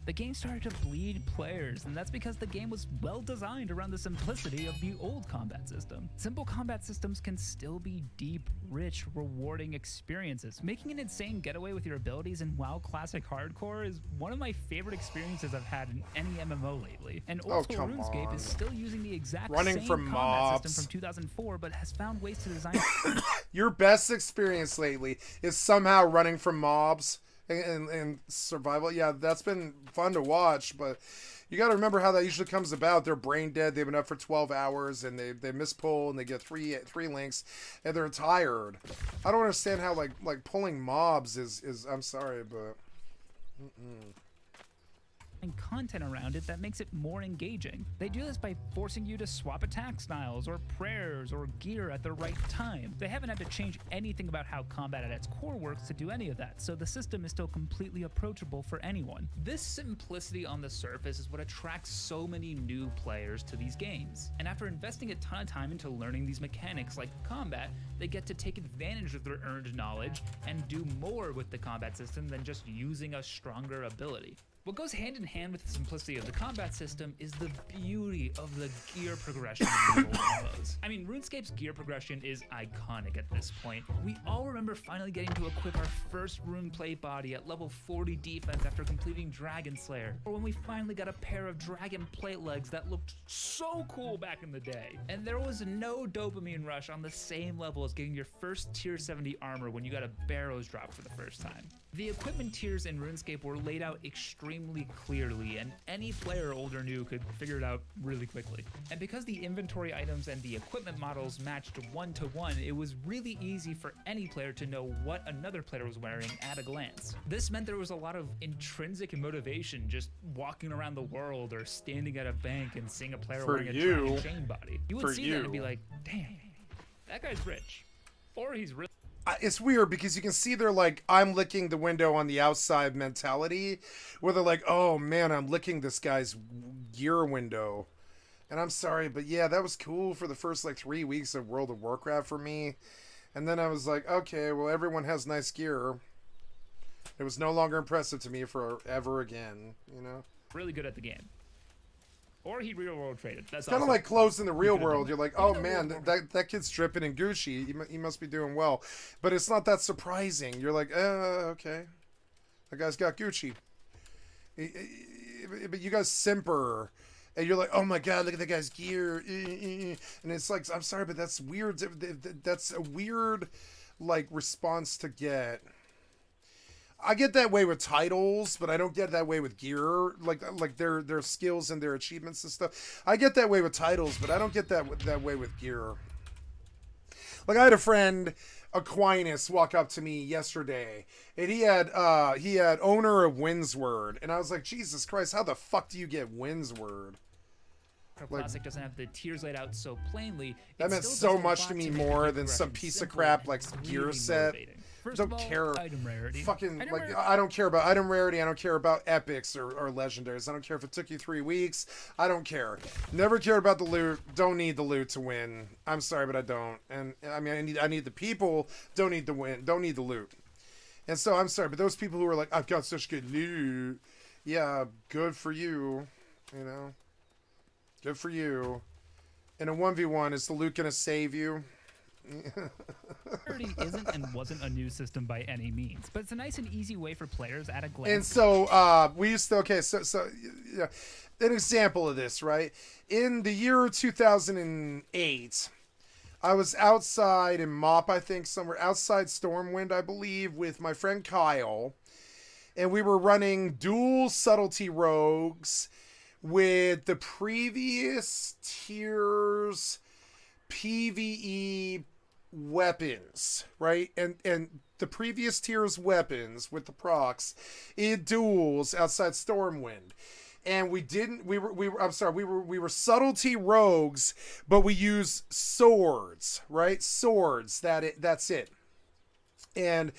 A: The game started to bleed players, and that's because the game was well designed around the simplicity of the old combat system. Simple combat systems can still be deep, rich, rewarding experiences. Making an insane getaway with your abilities in WoW Classic Hardcore is one of my favorite experiences I've had in any MMO lately. And old school RuneScape is still using the exact same combat system from 2004, but has found ways to design
B: Your best experience lately is somehow running from mobs and survival. Yeah, that's been fun to watch, but you got to remember how that usually comes about. They're brain dead. They've been up for 12 hours and they miss pull and they get three links and they're tired. I don't understand how like pulling mobs is I'm sorry, but
A: and content around it that makes it more engaging. They do this by forcing you to swap attack styles or prayers or gear at the right time. They haven't had to change anything about how combat at its core works to do any of that, so the system is still completely approachable for anyone. This simplicity on the surface is what attracts so many new players to these games. And after investing a ton of time into learning these mechanics like combat, they get to take advantage of their earned knowledge and do more with the combat system than just using a stronger ability. What goes hand in hand with the simplicity of the combat system is the beauty of the gear progression in the old MMOs. I mean, RuneScape's gear progression is iconic at this point. We all remember finally getting to equip our first rune plate body at level 40 defense after completing Dragon Slayer, or when we finally got a pair of dragon plate legs that looked so cool back in the day. And there was no dopamine rush on the same level as getting your first tier 70 armor when you got a Barrows drop for the first time. The equipment tiers in RuneScape were laid out extremely clearly, and any player, old or new, could figure it out really quickly. And because the inventory items and the equipment models matched one-to-one, it was really easy for any player to know what another player was wearing at a glance. This meant there was a lot of intrinsic motivation just walking around the world or standing at a bank and seeing a player wearing a dragon chain body. You would see that and be like, damn, that guy's rich. Or he's really...
B: It's weird because you can see they're like, I'm licking the window on the outside mentality, where they're like, oh man, I'm licking this guy's gear window. And I'm sorry, but yeah, that was cool for the first like 3 weeks of World of Warcraft for me. And then I was like, okay, well, everyone has nice gear. It was no longer impressive to me forever again, you know?
A: Really good at the game. Or he real world traded. That's
B: kind of like close in the real world. You're like, oh man, that kid's dripping in Gucci. He must be doing well. But it's not that surprising. You're like, okay. That guy's got Gucci. But you guys simper and you're like, oh my god, look at that guy's gear, and it's like, I'm sorry, but that's weird. That's a weird, like, response to get. I get that way with titles, but I don't get that way with gear, like their skills and their achievements and stuff. I get that way with titles, but I don't get that way with gear. Like, I had a friend, Aquinas, walk up to me yesterday, and he had owner of Windsward, and I was like, Jesus Christ, how the fuck do you get Windsward?
A: Classic doesn't have the tiers laid out so plainly.
B: That meant so much to me more than some piece of crap like gear set.
A: First
B: Don't
A: of all,
B: care.
A: item rarity.
B: Fucking,
A: Item
B: like,
A: rarity.
B: I don't care about item rarity. I don't care about epics or legendaries. I don't care if it took you 3 weeks. I don't care. Never cared about the loot. Don't need the loot to win. I'm sorry, but I don't. And I mean, I need the people. Don't need the win. Don't need the loot. And so I'm sorry, but those people who are like, I've got such good loot. Yeah, good for you. You know, good for you. In a 1v1, is the loot gonna save you?
A: Rarity isn't and wasn't a new system by any means, but it's a nice and easy way for players at a glance.
B: And so we used to, okay, so yeah, an example of this, right? In the year 2008, I was outside in Mop, I think, somewhere outside Stormwind, I believe, with my friend Kyle, and we were running dual subtlety rogues with the previous tiers PvE weapons, right? And the previous tier's weapons with the procs in duels outside Stormwind. And we were subtlety rogues, but we use swords, right? Swords, that's it. And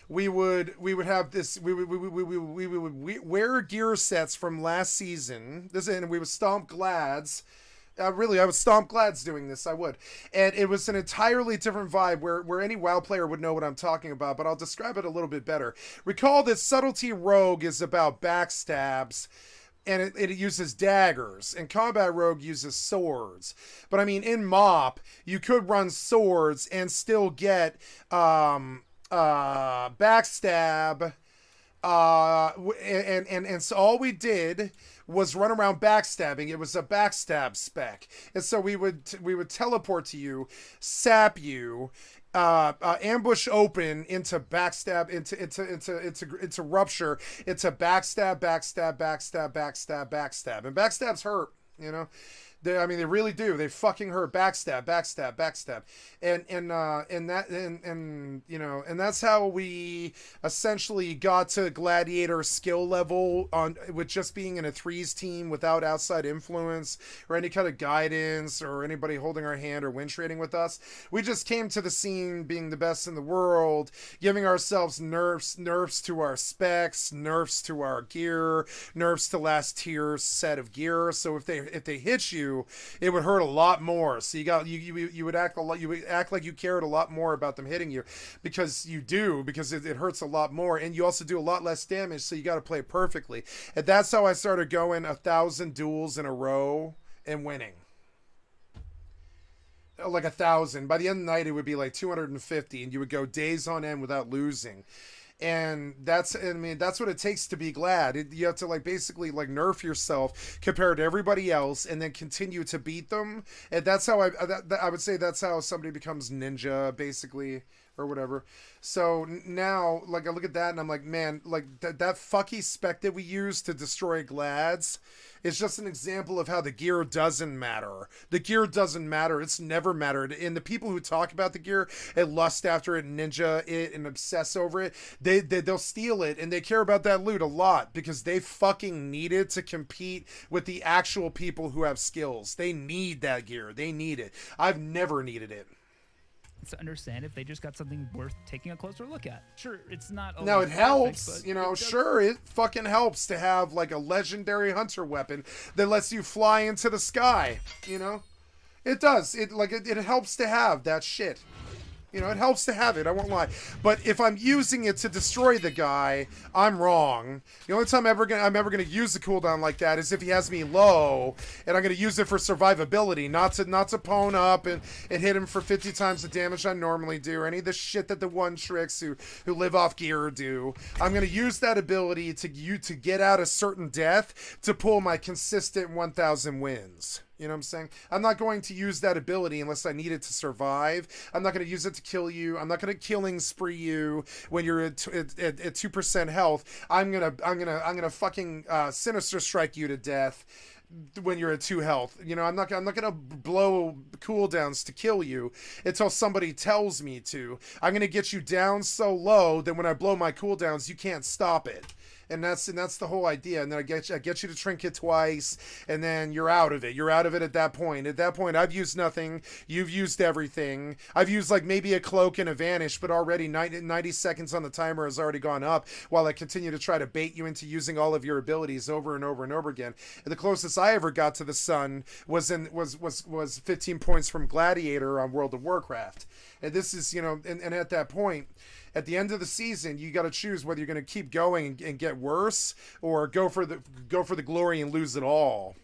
B: we would have this, we would wear gear sets from last season, and we would stomp glads. I would stomp glads doing this. I would. And it was an entirely different vibe where any WoW player would know what I'm talking about, but I'll describe it a little bit better. Recall that Subtlety Rogue is about backstabs, and it uses daggers, and Combat Rogue uses swords. But I mean, in MoP, you could run swords and still get backstab, and so all we did was run around backstabbing. It was a backstab spec, and so we would teleport to you, sap you, ambush open into backstab, into rupture, into backstab, and backstabs hurt, you know. They really do. They fucking hurt. Backstab, and that's how we essentially got to gladiator skill level with just being in a 3s team without outside influence or any kind of guidance or anybody holding our hand or win trading with us. We just came to the scene being the best in the world, giving ourselves nerfs to our specs, nerfs to our gear, nerfs to last tier set of gear. So if they hit you, it would hurt a lot more. So you would act like you cared a lot more about them hitting you, because it hurts a lot more, and you also do a lot less damage. So you got to play perfectly, and that's how I started going 1,000 duels in a row and winning. Like 1,000. By the end of the night, it would be like 250, and you would go days on end without losing. And that's what it takes to be glad. You have to basically nerf yourself compared to everybody else, and then continue to beat them. And that's how I would say that's how somebody becomes ninja, basically, or whatever. So now, I look at that and I'm like, man, that fucky spec that we use to destroy glads is just an example of how the gear doesn't matter. The gear doesn't matter. It's never mattered. And the people who talk about the gear and lust after it and ninja it and obsess over it, they'll steal it, and they care about that loot a lot because they fucking need it to compete with the actual people who have skills. They need that gear. They need it. I've never needed it.
A: To understand if they just got something worth taking a closer look at. Sure, it's not always
B: now it
A: perfect,
B: helps,
A: but
B: you know,
A: it does.
B: sure, it fucking helps to have a legendary hunter weapon that lets you fly into the sky, you know? It does. It helps to have that shit. You know, it helps to have it, I won't lie. But if I'm using it to destroy the guy, I'm wrong. The only time I'm ever gonna use the cooldown like that is if he has me low, and I'm gonna use it for survivability, not to pwn up and hit him for 50 times the damage I normally do, or any of the shit that the one tricks who live off gear do. I'm gonna use that ability to get out a certain death to pull my consistent 1,000 wins. You know what I'm saying? I'm not going to use that ability unless I need it to survive. I'm not going to use it to kill you. I'm not going to killing spree you when you're at 2% health. I'm gonna fucking sinister strike you to death when you're at 2 health. You know, I'm not gonna blow cooldowns to kill you until somebody tells me to. I'm gonna get you down so low that when I blow my cooldowns, you can't stop it. And that's the whole idea. And then I get you to trinket twice, and then you're out of it. You're out of it at that point. At that point, I've used nothing. You've used everything. I've used like maybe a cloak and a vanish, but already 90 seconds on the timer has already gone up while I continue to try to bait you into using all of your abilities over and over and over again. And the closest I ever got to the sun was 15 points from Gladiator on World of Warcraft. And this is, you know, and at that point, at the end of the season, you got to choose whether you're going to keep going and get worse, or go for the glory and lose it all.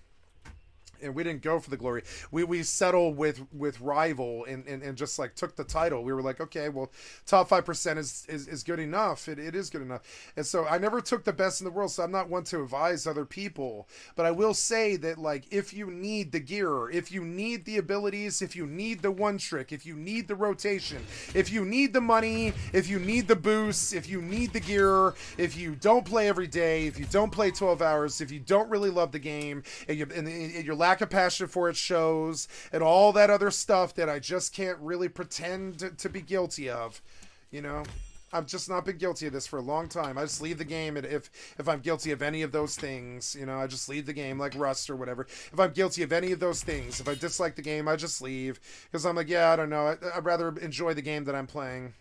B: And we didn't go for the glory. We settled with rival and just like took the title. We were like, okay, well, top 5% is good enough. It is good enough. And so I never took the best in the world, so I'm not one to advise other people. But I will say that, like, if you need the gear, if you need the abilities, if you need the one trick, if you need the rotation, if you need the money, if you need the boosts, if you need the gear, if you don't play every day, if you don't play 12 hours, if you don't really love the game, and you're lack of passion for it shows, and all that other stuff that I just can't really pretend to be guilty of, you know. I've just not been guilty of this for a long time. I just leave the game, and if I'm guilty of any of those things, you know, I just leave the game, like Rust or whatever. If I'm guilty of any of those things, if I dislike the game, I just leave, because I'm like, yeah, I don't know, I'd rather enjoy the game that I'm playing.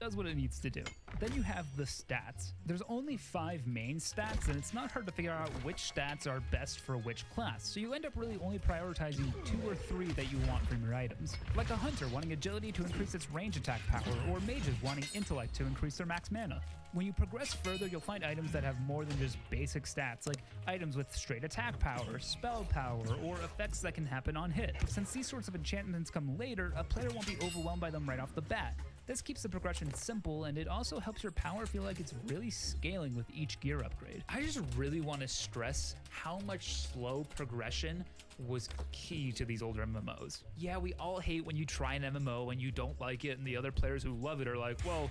A: Does what it needs to do. Then you have the stats. There's only 5 main stats, and it's not hard to figure out which stats are best for which class, so you end up really only prioritizing 2 or 3 that you want from your items. Like a hunter wanting agility to increase its range attack power, or mages wanting intellect to increase their max mana. When you progress further, you'll find items that have more than just basic stats, like items with straight attack power, spell power, or effects that can happen on hit. Since these sorts of enchantments come later, a player won't be overwhelmed by them right off the bat. This keeps the progression simple, and it also helps your power feel like it's really scaling with each gear upgrade. I just really want to stress how much slow progression was key to these older MMOs. Yeah, we all hate when you try an MMO and you don't like it, and the other players who love it are like, well,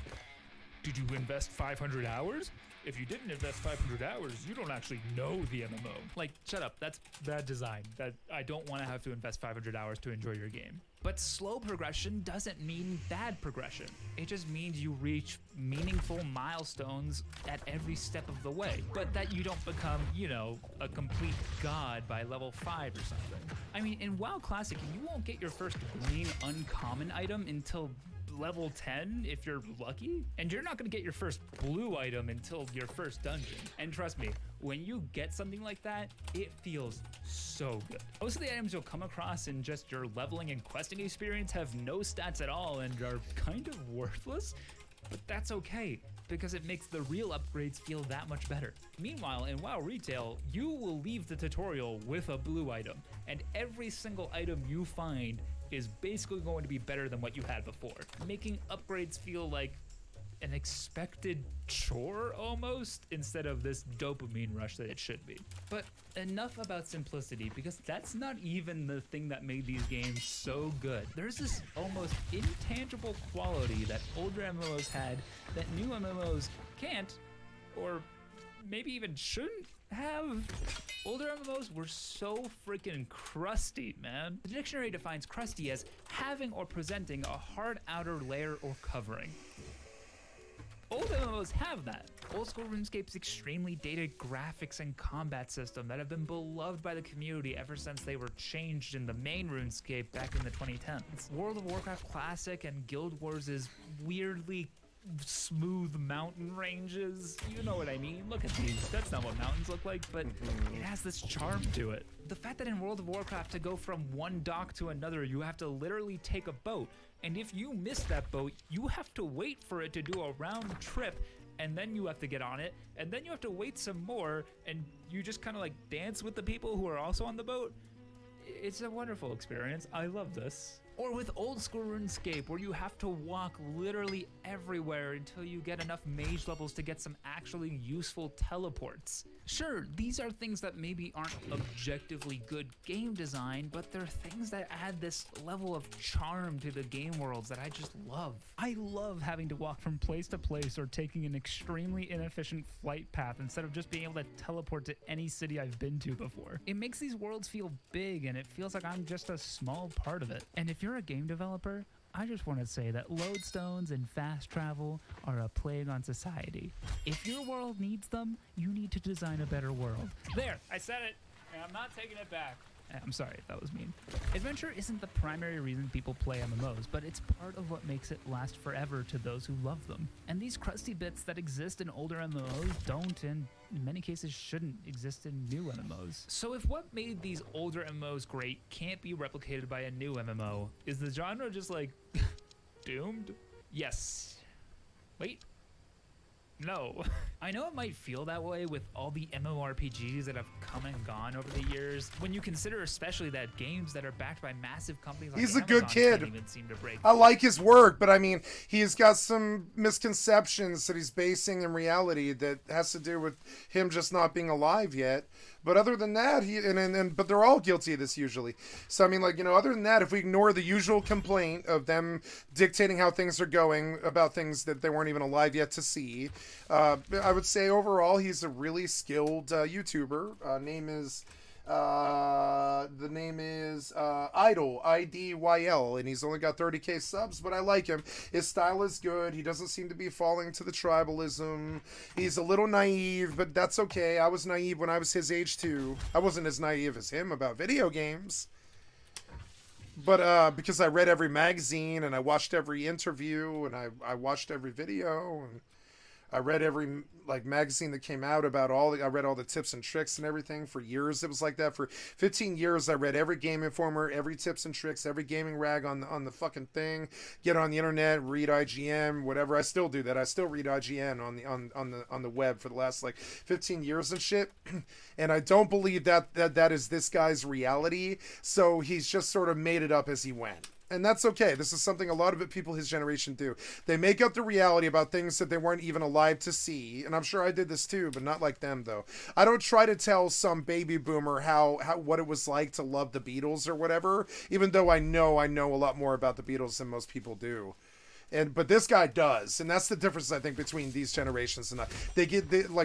A: did you invest 500 hours? If you didn't invest 500 hours, you don't actually know the MMO. Like, shut up, that's bad design. That I don't want to have to invest 500 hours to enjoy your game. But slow progression doesn't mean bad progression. It just means you reach meaningful milestones at every step of the way. But that you don't become, you know, a complete god by level 5 or something. I mean, in WoW Classic, you won't get your first green uncommon item until level 10 if you're lucky, and you're not going to get your first blue item until your first dungeon. And trust me, when you get something like that, it feels so good. Most of the items you'll come across in just your leveling and questing experience have no stats at all and are kind of worthless, but that's okay, because it makes the real upgrades feel that much better. Meanwhile, in WoW Retail, you will leave the tutorial with a blue item, and every single item you find is basically going to be better than what you had before, making upgrades feel like an expected chore almost, instead of this dopamine rush that it should be. But enough about simplicity, because that's not even the thing that made these games so good. There's this almost intangible quality that older MMOs had that new MMOs can't, or maybe even shouldn't have. Older MMOs were so freaking crusty, man. The dictionary defines crusty as having or presenting a hard outer layer or covering. Old MMOs have that. Old school RuneScape's extremely dated graphics and combat system that have been beloved by the community ever since they were changed in the main RuneScape back in the 2010s. World of Warcraft Classic and Guild Wars' weirdly smooth mountain ranges. You know what I mean? Look at these. That's not what mountains look like, but it has this charm to it. The fact that in World of Warcraft, to go from one dock to another, you have to literally take a boat. And if you miss that boat, you have to wait for it to do a round trip, and then you have to get on it, and then you have to wait some more, and you just kind of like dance with the people who are also on the boat. It's a wonderful experience. I love this. Or with old school RuneScape, where you have to walk literally everywhere until you get enough mage levels to get some actually useful teleports. Sure, these are things that maybe aren't objectively good game design, but they're things that add this level of charm to the game worlds that I just love. I love having to walk from place to place or taking an extremely inefficient flight path instead of just being able to teleport to any city I've been to before. It makes these worlds feel big, and it feels like I'm just a small part of it. And if you're a game developer, I just want to say that lodestones and fast travel are a plague on society. If your world needs them, you need to design a better world. There, I said it, and I'm not taking it back. I'm sorry if that was mean. Adventure isn't the primary reason people play MMOs, but it's part of what makes it last forever to those who love them. And these crusty bits that exist in older MMOs don't, and in many cases shouldn't, exist in new MMOs. So if what made these older MMOs great can't be replicated by a new MMO, is the genre just like doomed? Yes. Wait. No. I know it might feel that way with all the MMORPGs that have come and gone over the years, when you consider especially that games that are backed by massive companies like
B: He's a
A: Amazon
B: good kid.
A: can't even seem to break.
B: I like his work, but I mean, he's got some misconceptions that he's basing in reality that has to do with him just not being alive yet. But other than that, but they're all guilty of this usually. So I mean, like, you know, other than that, if we ignore the usual complaint of them dictating how things are going about things that they weren't even alive yet to see, I would say overall he's a really skilled YouTuber. The name is Idol, IDYL, and he's only got 30k subs, but I like him. His style is good. He doesn't seem to be falling to the tribalism. He's a little naive, but that's okay. I was naive when I was his age too. I wasn't as naive as him about video games. But because I read every magazine and I watched every interview and I watched every video and I read every magazine that came out about I read all the tips and tricks and everything for years. It was like that for 15 years. I read every Game Informer, every tips and tricks, every gaming rag on the fucking thing. Get on the internet, read IGN, whatever. I still do that. I still read IGN on the web for the last 15 years and shit. And I don't believe that is this guy's reality. So he's just sort of made it up as he went. And that's okay. This is something a lot of people his generation do. They make up the reality about things that they weren't even alive to see. And I'm sure I did this too, but not like them though. I don't try to tell some baby boomer what it was like to love the Beatles or whatever, even though I know a lot more about the Beatles than most people do. But this guy does, and that's the difference I think between these generations and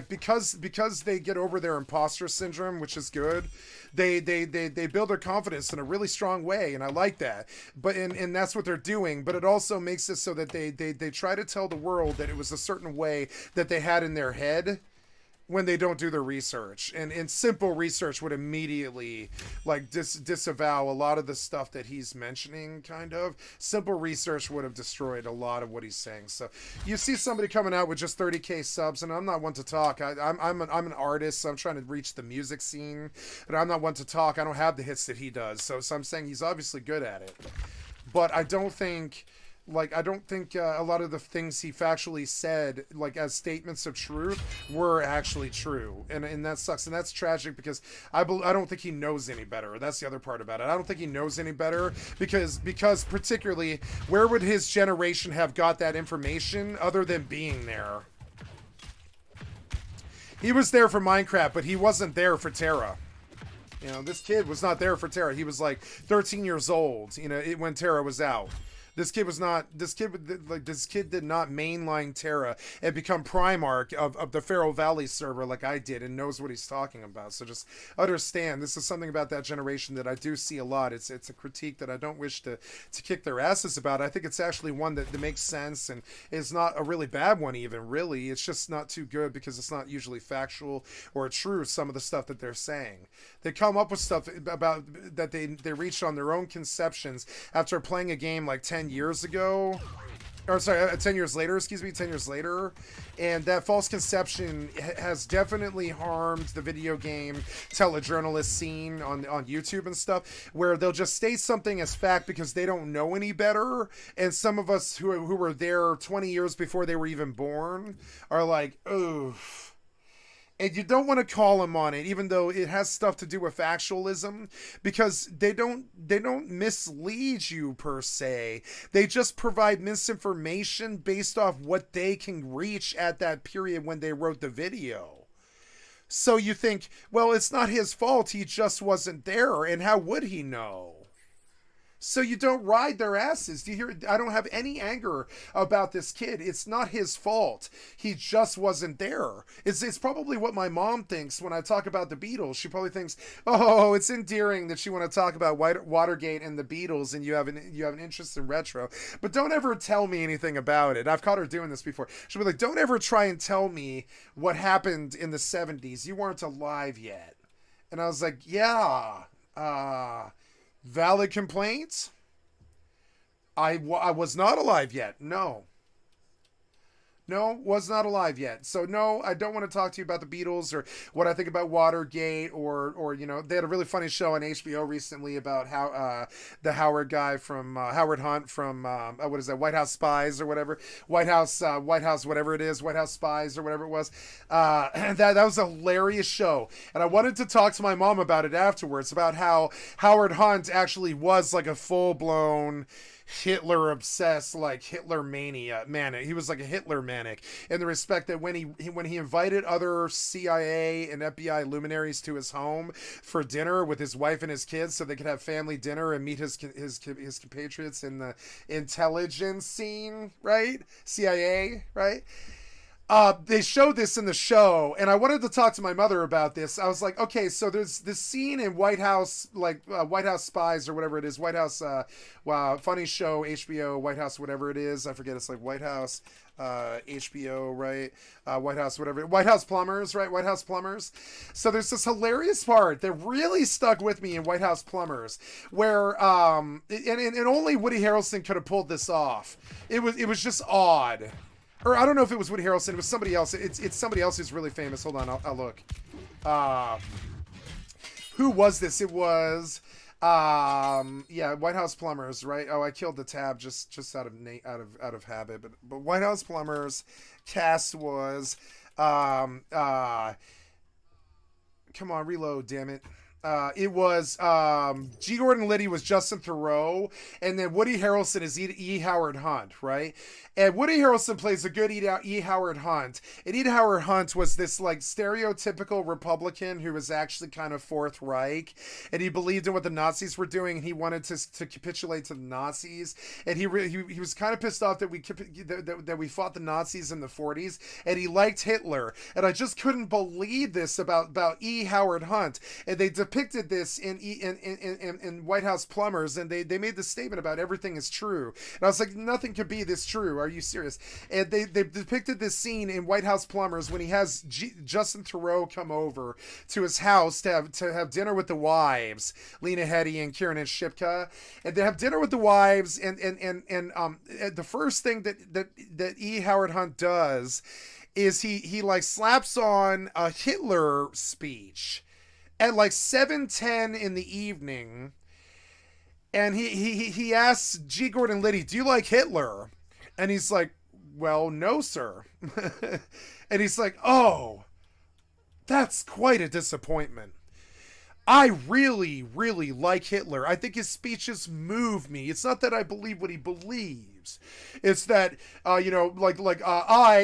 B: because they get over their imposter syndrome, which is good. They build their confidence in a really strong way, and I like that. But and that's what they're doing. But it also makes it so that they try to tell the world that it was a certain way that they had in their head when they don't do their research. And simple research would immediately disavow a lot of the stuff that he's mentioning. Kind of simple research would have destroyed a lot of what he's saying. So you see somebody coming out with just 30k subs, and I'm not one to talk. I'm an artist, so I'm trying to reach the music scene, and I'm not one to talk. I don't have the hits that he does, so I'm saying he's obviously good at it, but I don't think a lot of the things he factually said, as statements of truth, were actually true, and that sucks, and that's tragic because I don't think he knows any better. That's the other part about it. I don't think he knows any better because particularly, where would his generation have got that information other than being there? He was there for Minecraft, but he wasn't there for Terra. You know, this kid was not there for Terra. He was 13 years old, when Terra was out. This kid did not mainline Terra and become Primarch of the Faro Valley server like I did and knows what he's talking about. So just understand, this is something about that generation that I do see a lot. It's a critique that I don't wish to kick their asses about. I think it's actually one that makes sense and is not a really bad one even, really. It's just not too good because it's not usually factual or true, some of the stuff that they're saying. They come up with stuff about that they reached on their own conceptions after playing a game 10 years ago, or sorry, 10 years later, excuse me, 10 years later. And that false conception has definitely harmed the video game telejournalist scene on YouTube and stuff, where they'll just state something as fact because they don't know any better. And some of us who were there 20 years before they were even born are like, oof. And you don't want to call them on it, even though it has stuff to do with factualism, because they don't mislead you per se. They just provide misinformation based off what they can reach at that period when they wrote the video. So you think, well, it's not his fault. He just wasn't there. And how would he know? So you don't ride their asses. Do you hear? I don't have any anger about this kid. It's not his fault. He just wasn't there. It's probably what my mom thinks when I talk about the Beatles. She probably thinks, oh, it's endearing that you want to talk about Watergate and the Beatles and you have an interest in retro. But don't ever tell me anything about it. I've caught her doing this before. She'll be like, don't ever try and tell me what happened in the 70s. You weren't alive yet. And I was like, yeah, valid complaints? I was not alive yet. No, was not alive yet. So no, I don't want to talk to you about the Beatles or what I think about Watergate or you know, they had a really funny show on HBO recently about how the Howard guy from Howard Hunt from what is that, White House Spies or whatever, White House whatever it is, White House Spies or whatever it was. That was a hilarious show, and I wanted to talk to my mom about it afterwards, about how Howard Hunt actually was like a full-blown Hitler obsessed, like Hitler manic. He was like a Hitler manic in the respect that when he invited other CIA and FBI luminaries to his home for dinner with his wife and his kids, so they could have family dinner and meet his compatriots in the intelligence scene, right? CIA, right? They showed this in the show, and I wanted to talk to my mother about this. I was like, okay, so there's this scene in White House, like White House Spies or whatever it is, White House, funny show, HBO, White House, whatever it is. I forget. It's like White House, HBO, right? White House, whatever. White House Plumbers, right? White House Plumbers. So there's this hilarious part that really stuck with me in White House Plumbers, where and only Woody Harrelson could have pulled this off. It was just odd. Or I don't know if it was Woody Harrelson. It was somebody else. It's somebody else who's really famous. Hold on, I'll look. Who was this? It was, yeah, White House Plumbers, right? Oh, I killed the tab just out of habit. But White House Plumbers cast was, come on, reload, damn it. It was G. Gordon Liddy was Justin Theroux, and then Woody Harrelson is E. Howard Hunt, right? And Woody Harrelson plays a good E. Howard Hunt. And E. Howard Hunt was this like stereotypical Republican who was actually kind of Fourth Reich, and he believed in what the Nazis were doing, and he wanted to capitulate to the Nazis. And he was kind of pissed off that we fought the Nazis in the 40s, and he liked Hitler. And I just couldn't believe this about E. Howard Hunt. And they depicted this in White House Plumbers, and they made the statement about everything is true. And I was like, nothing could be this true. Are you serious? And they depicted this scene in White House Plumbers when he has Justin Theroux come over to his house to have dinner with the wives, Lena Headey and Kiernan Shipka, and they have dinner with the wives. And the first thing that E. Howard Hunt does is he like slaps on a Hitler speech at like 7:10 in the evening, and he asks G. Gordon Liddy, "Do you like Hitler?" And he's like, "Well, no, sir." And he's like, "Oh, that's quite a disappointment. I really, really like Hitler. I think his speeches move me. It's not that I believe what he believes. It's that, I,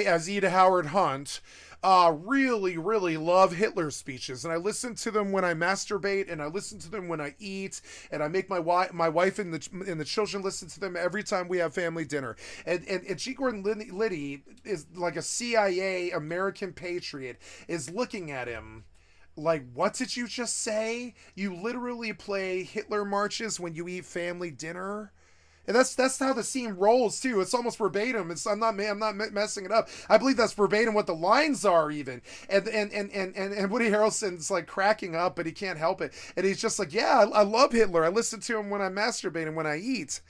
B: as Eda Howard Hunt, really, really love Hitler speeches, and I listen to them when I masturbate, and I listen to them when I eat, and I make my wife and the children listen to them every time we have family dinner." And G. Gordon Liddy is like a CIA American patriot, is looking at him like, "What did you just say? You literally play Hitler marches when you eat family dinner?" And that's how the scene rolls too. It's almost verbatim. I'm not messing it up. I believe that's verbatim what the lines are even. And Woody Harrelson's like cracking up, but he can't help it. And he's just like, yeah, I love Hitler. I listen to him when I masturbate and when I eat.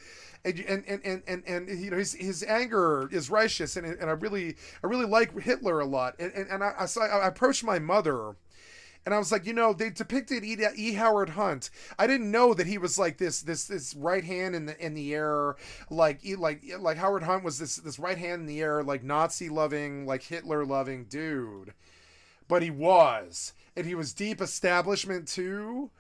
B: And you know, his anger is righteous, and I really like Hitler a lot. And I approached my mother. And I was like, you know, they depicted E. Howard Hunt. I didn't know that he was like this right hand in the air, like Howard Hunt was this right hand in the air, like Nazi loving, like Hitler loving dude. But he was, and he was deep establishment too.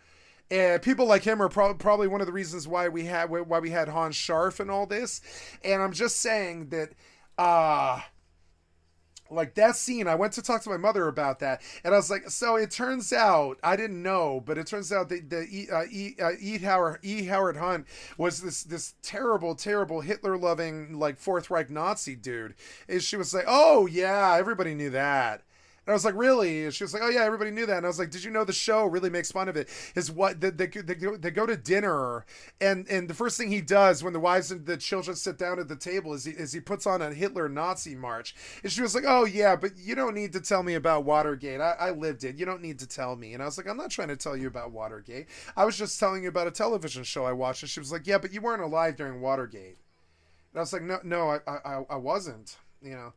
B: And people like him are probably one of the reasons why we had Hans Scharf and all this. And I'm just saying that, like that scene, I went to talk to my mother about that, and I was like, so it turns out, I didn't know, but it turns out that E. Howard Hunt was this terrible Hitler-loving, like, Fourth Reich Nazi dude. And she was like, oh, yeah, everybody knew that. And I was like, really? And she was like, oh yeah, everybody knew that. And I was like, did you know the show really makes fun of it? Is what they go to dinner, and the first thing he does when the wives and the children sit down at the table is he puts on a Hitler Nazi march. And she was like, oh yeah, but you don't need to tell me about Watergate. I lived it. You don't need to tell me. And I was like, I'm not trying to tell you about Watergate. I was just telling you about a television show I watched. And she was like, yeah, but you weren't alive during Watergate. And I was like, no, I wasn't. You know.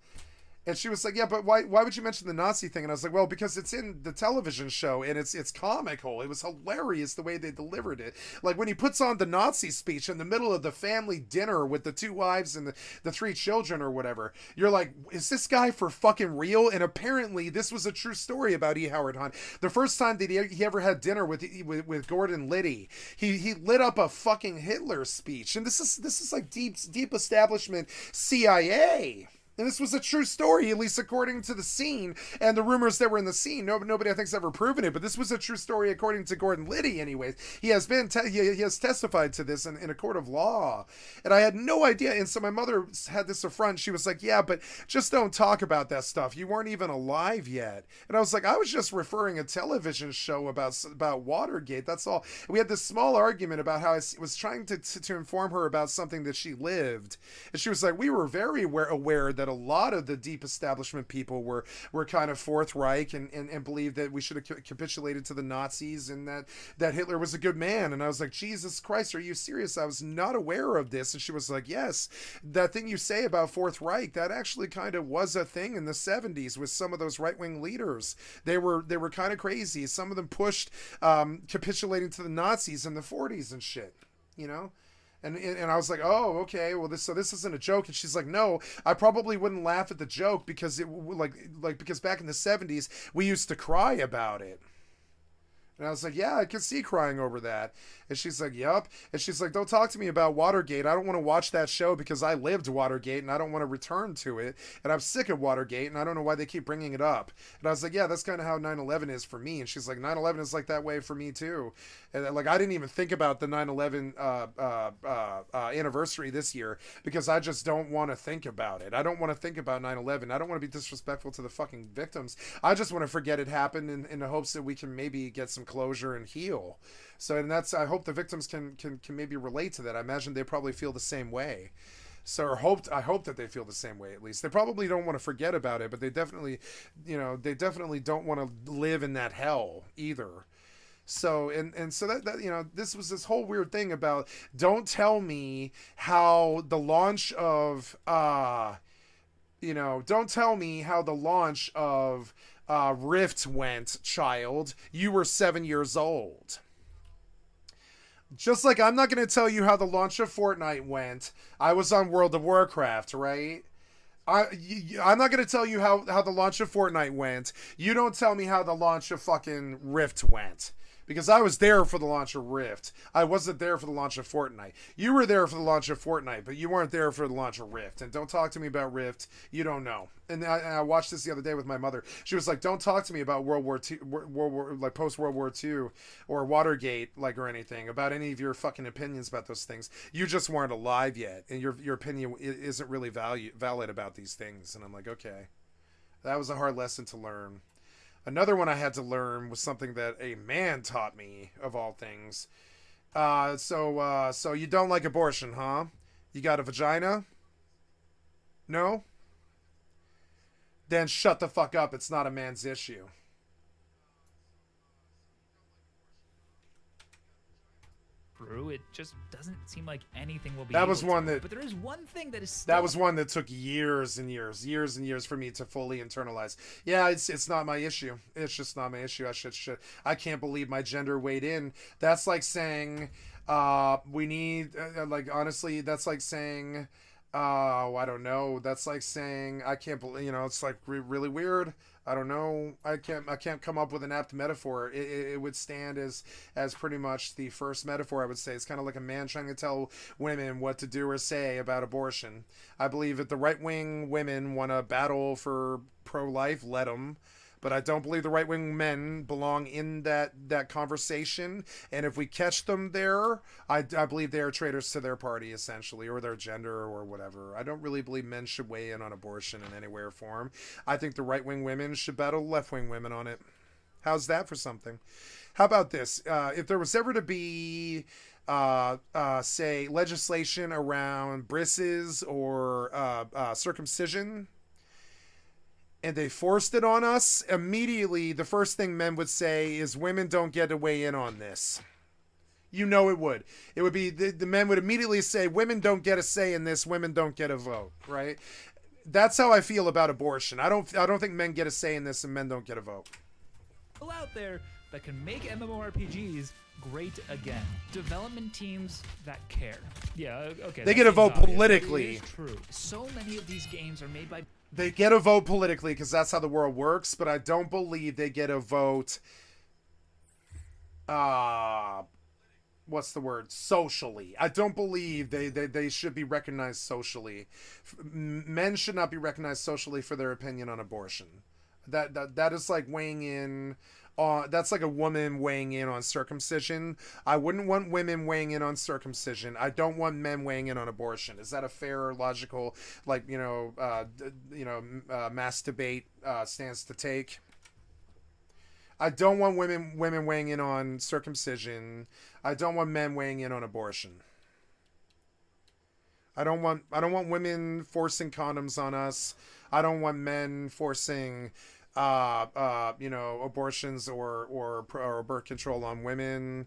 B: And she was like, yeah, but why would you mention the Nazi thing? And I was like, well, because it's in the television show, and it's comical. It was hilarious the way they delivered it. Like, when he puts on the Nazi speech in the middle of the family dinner with the 2 wives and the 3 children or whatever, you're like, is this guy for fucking real? And apparently, this was a true story about E. Howard Hunt. The first time that he ever had dinner with Gordon Liddy, he lit up a fucking Hitler speech. And this is like deep establishment CIA. And this was a true story, at least according to the scene and the rumors that were in the scene. Nobody I think's ever proven it, but this was a true story according to Gordon Liddy. Anyways, he has testified to this in a court of law, and I had no idea. And so my mother had this affront. She was like, "Yeah, but just don't talk about that stuff. You weren't even alive yet." And I was like, "I was just referring a television show about Watergate. That's all." And we had this small argument about how I was trying to inform her about something that she lived, and she was like, "We were very aware that a lot of the deep establishment people were kind of Fourth Reich and believed that we should have capitulated to the Nazis and that Hitler was a good man." And I was like, Jesus Christ, are you serious? I was not aware of this. And she was like, yes, that thing you say about Fourth Reich, that actually kind of was a thing in the 70s with some of those right-wing leaders. They were kind of crazy. Some of them pushed capitulating to the Nazis in the 40s and shit, you know? And I was like, oh, okay, well, this isn't a joke. And she's like, no, I probably wouldn't laugh at the joke because it because back in the 70s we used to cry about it. And I was like, yeah, I could see crying over that. And she's like, yup. And she's like, don't talk to me about Watergate. I don't want to watch that show because I lived Watergate and I don't want to return to it. And I'm sick of Watergate and I don't know why they keep bringing it up. And I was like, yeah, that's kind of how 9/11 is for me. And she's like, 9/11 is like that way for me too. And like, I didn't even think about the 9/11 anniversary this year because I just don't want to think about it. I don't want to think about 9/11. I don't want to be disrespectful to the fucking victims. I just want to forget it happened in the hopes that we can maybe get some closure and heal. So, and I hope the victims can maybe relate to that. I imagine they probably feel the same way. So I hope that they feel the same way, at least. They probably don't want to forget about it, but they definitely don't want to live in that hell either. So, and so that this was this whole weird thing about, don't tell me how the launch of, don't tell me how the launch of Rift went, child. You were 7 years old. Just like I'm not going to tell you how the launch of Fortnite went. I was on World of Warcraft, right? I'm not going to tell you how the launch of Fortnite went. You don't tell me how the launch of fucking Rift went. Because I was there for the launch of Rift. I wasn't there for the launch of Fortnite. You were there for the launch of Fortnite, but you weren't there for the launch of Rift. And don't talk to me about Rift. You don't know. And I watched this the other day with my mother. She was like, don't talk to me about World War II, like post-World War II or Watergate, like, or anything, about any of your fucking opinions about those things. You just weren't alive yet. And your opinion isn't really valid about these things. And I'm like, okay. That was a hard lesson to learn. Another one I had to learn was something that a man taught me, of all things. So you don't like abortion, huh? You got a vagina? No? Then shut the fuck up. It's not a man's issue.
A: True. It just doesn't seem like anything will be.
B: That was
A: able
B: one
A: to.
B: that-
A: But there is one thing that is.
B: That was one that took years and years for me to fully internalize. Yeah, it's not my issue. It's just not my issue. I can't believe my gender weighed in. That's like saying, we need, like, honestly, that's like saying, I don't know. That's like saying, I can't believe, it's like really weird. I don't know. I can't come up with an apt metaphor. It would stand as pretty much the first metaphor, I would say. It's kind of like a man trying to tell women what to do or say about abortion. I believe that the right-wing women want to battle for pro-life, let them. But I don't believe the right-wing men belong in that conversation. And if we catch them there, I believe they are traitors to their party, essentially, or their gender or whatever. I don't really believe men should weigh in on abortion in any way or form. I think the right-wing women should battle left-wing women on it. How's that for something? How about this? If there was ever to be, say, legislation around brisses or circumcision, and they forced it on us, immediately the first thing men would say is women don't get to weigh in on this. It would. It would be, the men would immediately say women don't get a say in this, women don't get a vote, right? That's how I feel about abortion. I don't think men get a say in this and men don't get a vote.
A: People out there that can make MMORPGs great again. Development teams that care. Yeah, okay.
B: They
A: that
B: get a
A: seems
B: vote
A: obvious, but
B: politically.
A: it is true. So many of these games are made by.
B: They get a vote politically because that's how the world works, but I don't believe they get a vote, what's the word? Socially. I don't believe they should be recognized socially. Men should not be recognized socially for their opinion on abortion. That is like weighing in. That's like a woman weighing in on circumcision. I wouldn't want women weighing in on circumcision. I don't want men weighing in on abortion. Is that a fair, logical, like, mass debate stance to take? I don't want women weighing in on circumcision. I don't want men weighing in on abortion. I don't want women forcing condoms on us. I don't want men forcing abortions or birth control on women.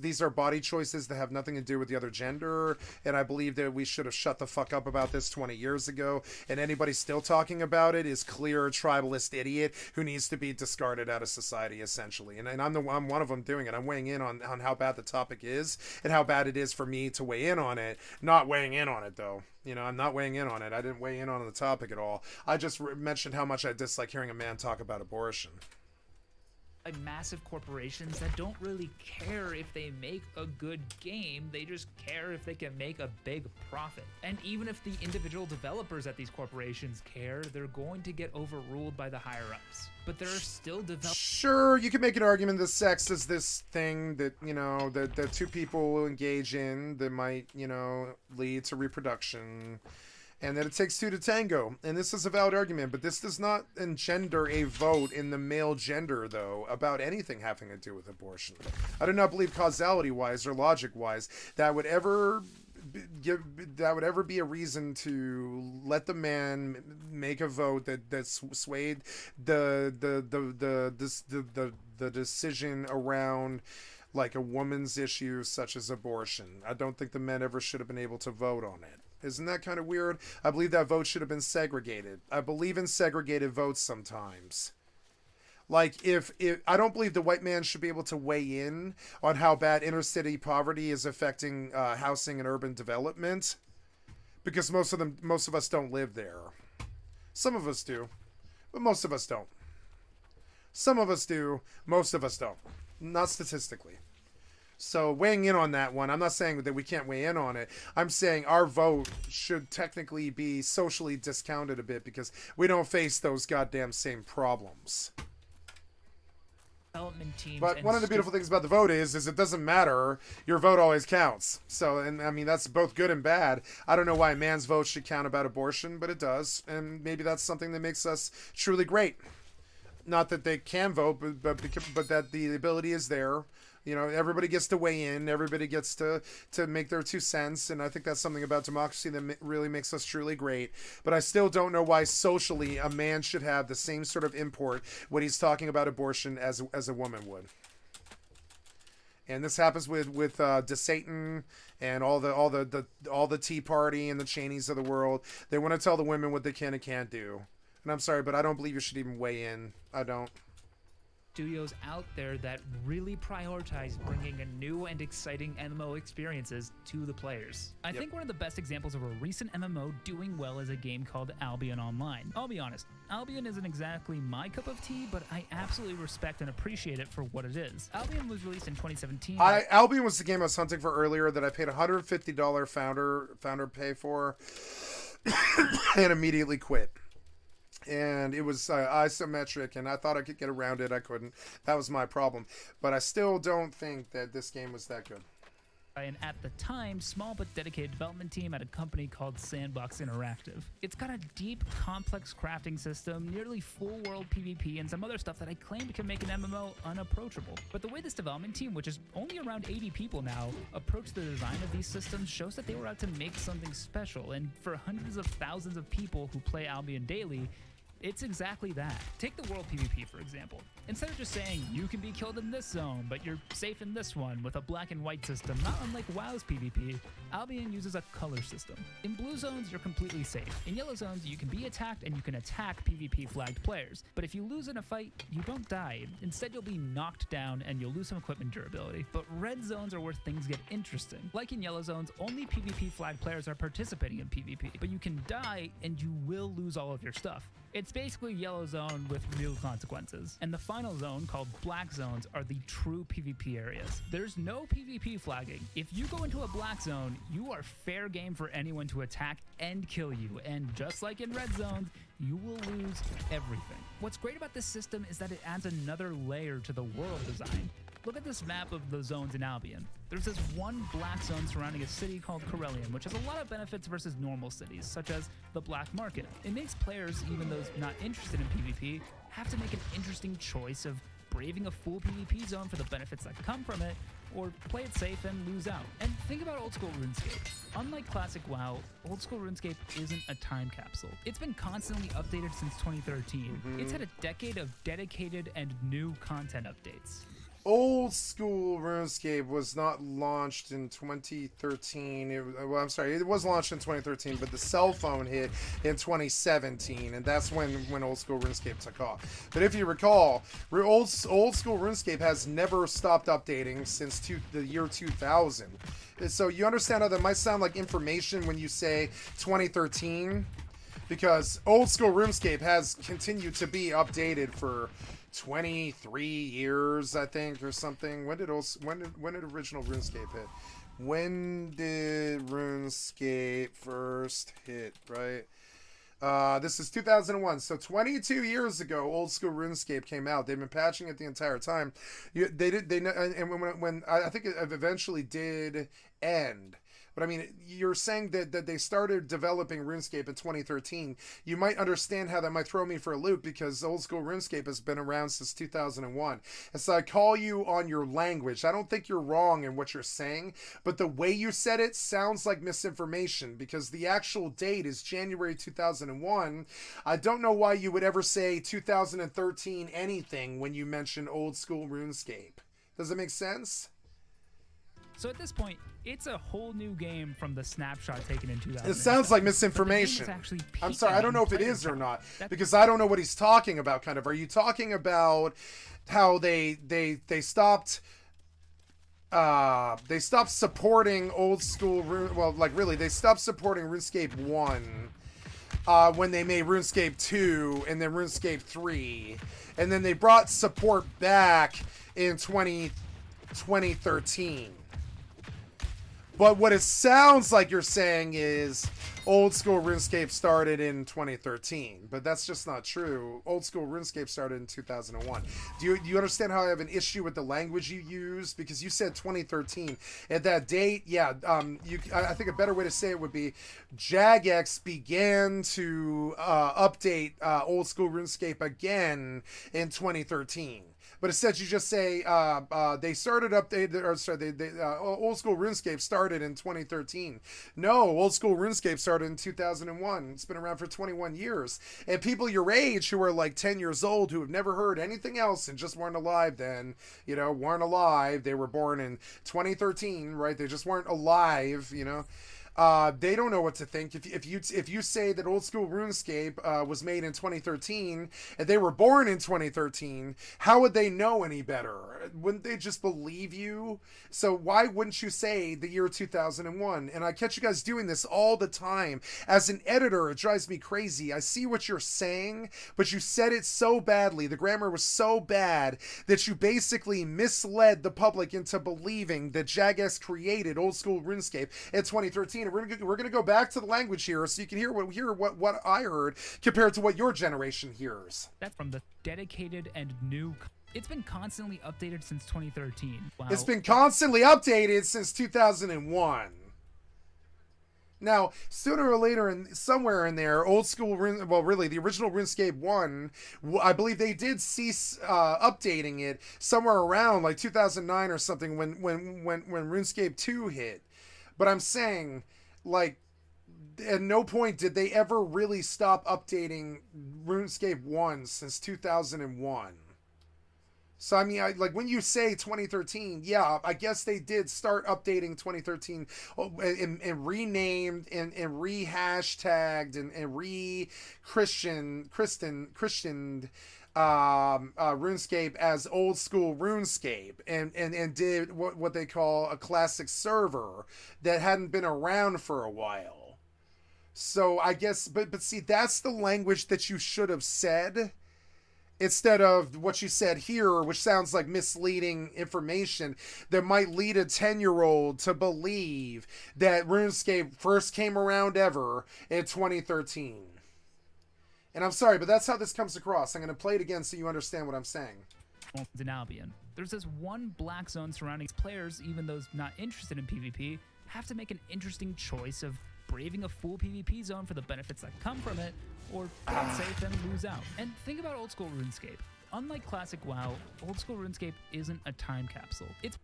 B: These are body choices that have nothing to do with the other gender, and I believe that we should have shut the fuck up about this 20 years ago, and anybody still talking about it is clear tribalist idiot who needs to be discarded out of society, essentially. And I'm one of them doing it. I'm weighing in on how bad the topic is and how bad it is for me to weigh in on it. Not weighing in on it, though. I'm not weighing in on it. I didn't weigh in on the topic at all. I just mentioned how much I dislike hearing a man talk about abortion.
A: Massive corporations that don't really care if they make a good game, they just care if they can make a big profit. And even if the individual developers at these corporations care, they're going to get overruled by the higher-ups. But there are still developers.
B: Sure, you can make an argument that sex is this thing that, that two people will engage in that might, lead to reproduction. And that it takes two to tango. And this is a valid argument, but this does not engender a vote in the male gender, though, about anything having to do with abortion. I do not believe causality-wise or logic-wise that would ever be a reason to let the man make a vote that swayed the decision around like a woman's issue such as abortion. I don't think the men ever should have been able to vote on it. Isn't that kind of weird? I believe that vote should have been segregated. I believe in segregated votes sometimes. Like, if I don't believe the white man should be able to weigh in on how bad inner-city poverty is affecting housing and urban development, because most of us don't live there. Some of us do, but most of us don't. Some of us do, most of us don't. Not statistically. So weighing in on that one, I'm not saying that we can't weigh in on it. I'm saying our vote should technically be socially discounted a bit because we don't face those goddamn same problems.
A: Development teams.
B: But one of the beautiful things about the vote is it doesn't matter. Your vote always counts. So, and I mean, that's both good and bad. I don't know why a man's vote should count about abortion, but it does. And maybe that's something that makes us truly great. Not that they can vote, but that the ability is there. You know, everybody gets to weigh in. Everybody gets to make their 2 cents. And I think that's something about democracy that really makes us truly great. But I still don't know why socially a man should have the same sort of import when he's talking about abortion as a woman would. And this happens with DeSatan and all the Tea Party and the Cheneys of the world. They want to tell the women what they can and can't do. And I'm sorry, but I don't believe you should even weigh in. I don't.
A: Studios out there that really prioritize bringing a new and exciting MMO experiences to the players. I think one of the best examples of a recent MMO doing well is a game called Albion Online. I'll be honest, Albion isn't exactly my cup of tea, but I absolutely respect and appreciate it for what it is. Albion was released in 2017.
B: Albion was the game I was hunting for earlier that I paid $150 founder pay for and immediately quit. And it was isometric, and I thought I could get around it. I couldn't. That was my problem. But I still don't think that this game was that good.
A: And at the time, small but dedicated development team at a company called Sandbox Interactive. It's got a deep, complex crafting system, nearly full world PvP, and some other stuff that I claim can make an MMO unapproachable. But the way this development team, which is only around 80 people now, approached the design of these systems shows that they were out to make something special. And for hundreds of thousands of people who play Albion daily, it's exactly that. Take the world PvP, for example. Instead of just saying, you can be killed in this zone, but you're safe in this one, with a black and white system, not unlike WoW's PvP, Albion uses a color system. In blue zones, you're completely safe. In yellow zones, you can be attacked and you can attack PvP flagged players. But if you lose in a fight, you don't die. Instead, you'll be knocked down and you'll lose some equipment durability. But red zones are where things get interesting. Like in yellow zones, only PvP flagged players are participating in PvP, but you can die and you will lose all of your stuff. It's basically yellow zone with real consequences. And the final zone, called black zones, are the true PvP areas. There's no PvP flagging. If you go into a black zone, you are fair game for anyone to attack and kill you. And just like in red zones, you will lose everything. What's great about this system is that it adds another layer to the world design. Look at this map of the zones in Albion. There's this one black zone surrounding a city called Corellium, which has a lot of benefits versus normal cities, such as the black market. It makes players, even those not interested in PvP, have to make an interesting choice of braving a full PvP zone for the benefits that come from it, or play it safe and lose out. And think about old school RuneScape. Unlike classic WoW, old school RuneScape isn't a time capsule. It's been constantly updated since 2013. It's had a decade of dedicated and new content updates.
B: Old school RuneScape was not launched in 2013. It was launched in 2013, but the cell phone hit in 2017, and that's when old school RuneScape took off. But if you recall, old school RuneScape has never stopped updating since the year 2000. So you understand how that might sound like information when you say 2013, because old school RuneScape has continued to be updated for 23 years, I think, or something. When did original RuneScape hit? When did RuneScape first hit, right? This is 2001, so 22 years ago, old school RuneScape came out. They've been patching it the entire time. I think it eventually did end. But I mean, you're saying that they started developing RuneScape in 2013. You might understand how that might throw me for a loop, because old school RuneScape has been around since 2001. And so I call you on your language. I don't think you're wrong in what you're saying, but the way you said it sounds like misinformation, because the actual date is January 2001. I don't know why you would ever say 2013 anything when you mention old school RuneScape. Does it make sense?
A: So at this point, it's a whole new game from the snapshot taken in 2000.
B: It sounds like misinformation. I'm sorry, I don't know if it is or not, because I don't know what he's talking about. Kind of, are you talking about how they stopped supporting old school they stopped supporting RuneScape 1 when they made RuneScape 2 and then RuneScape 3, and then they brought support back in 2013. But what it sounds like you're saying is old school RuneScape started in 2013, but that's just not true. Old school RuneScape started in 2001. Do you understand how I have an issue with the language you use? Because you said 2013. At that date, yeah, I think a better way to say it would be Jagex began to update old school RuneScape again in 2013. But instead, you just say they started old school RuneScape started in 2013. No, old school RuneScape started in 2001. It's been around for 21 years. And people your age who are like 10 years old who have never heard anything else and just weren't alive then, weren't alive. They were born in 2013, right? They just weren't alive, they don't know what to think. If you say that old school RuneScape was made in 2013 and they were born in 2013, how would they know any better? Wouldn't they just believe you? So why wouldn't you say the year 2001? And I catch you guys doing this all the time. As an editor, it drives me crazy. I see what you're saying, but you said it so badly. The grammar was so bad that you basically misled the public into believing that Jagex created old school RuneScape in 2013. And we're gonna go back to the language here so you can hear what I heard compared to what your generation hears.
A: That's from the dedicated and new. It's been constantly updated since 2013. Wow.
B: It's been constantly updated since 2001. Now, sooner or later, somewhere in there, old school the original RuneScape 1, I believe they did cease updating it somewhere around like 2009 or something when RuneScape 2 hit. But I'm saying, like, at no point did they ever really stop updating RuneScape 1 since 2001. So, I mean, like, when you say 2013, yeah, I guess they did start updating 2013 and renamed and re-hashtagged and re-Christianed RuneScape as old school RuneScape and did what they call a classic server that hadn't been around for a while. So I guess, but see, that's the language that you should have said instead of what you said here, which sounds like misleading information that might lead a 10-year-old to believe that RuneScape first came around ever in 2013. And I'm sorry, but that's how this comes across. I'm going to play it again so you understand what I'm saying.
A: In Albion, there's this one black zone surrounding players. Even those not interested in PvP have to make an interesting choice of braving a full PvP zone for the benefits that come from it, or play it safe and lose out. And think about old school RuneScape. Unlike classic WoW, old school RuneScape isn't a time capsule.
B: It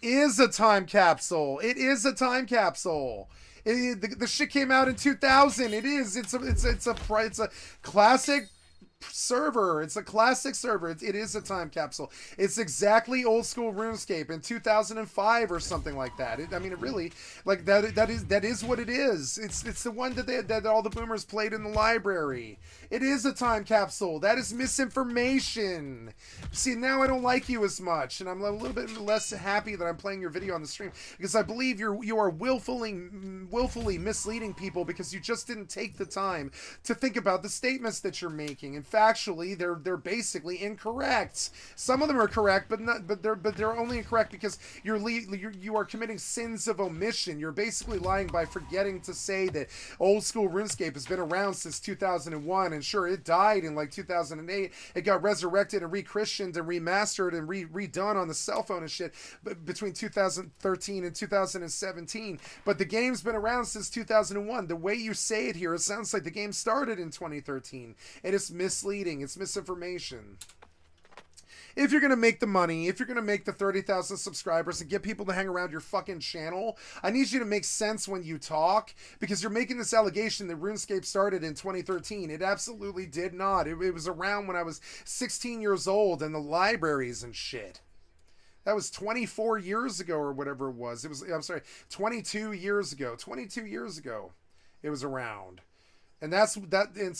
B: is a time capsule. It is a time capsule. The shit came out in 2000. It is. It's a classic server. It's a classic server. It is a time capsule. It's exactly old school RuneScape in 2005 or something like that. I mean, it really, like, that is what it is. It's the one that all the boomers played in the library. It is a time capsule. That is misinformation. See, now I don't like you as much, and I'm a little bit less happy that I'm playing your video on the stream because I believe you are willfully misleading people because you just didn't take the time to think about the statements that you're making. And factually, they're basically incorrect. Some of them are correct, but they're only incorrect because you are committing sins of omission. You're basically lying by forgetting to say that old school RuneScape has been around since 2001. And sure, it died in like 2008. It got resurrected and re-christianed and remastered and redone on the cell phone and shit between 2013 and 2017. But the game's been around since 2001. The way you say it here, it sounds like the game started in 2013. And it's misleading. It's misinformation. If you're going to make the money, if you're going to make the 30,000 subscribers and get people to hang around your fucking channel, I need you to make sense when you talk, because you're making this allegation that RuneScape started in 2013. It absolutely did not. It was around when I was 16 years old in the libraries and shit. That was 24 years ago or whatever it was. I'm sorry, 22 years ago. 22 years ago it was around. And so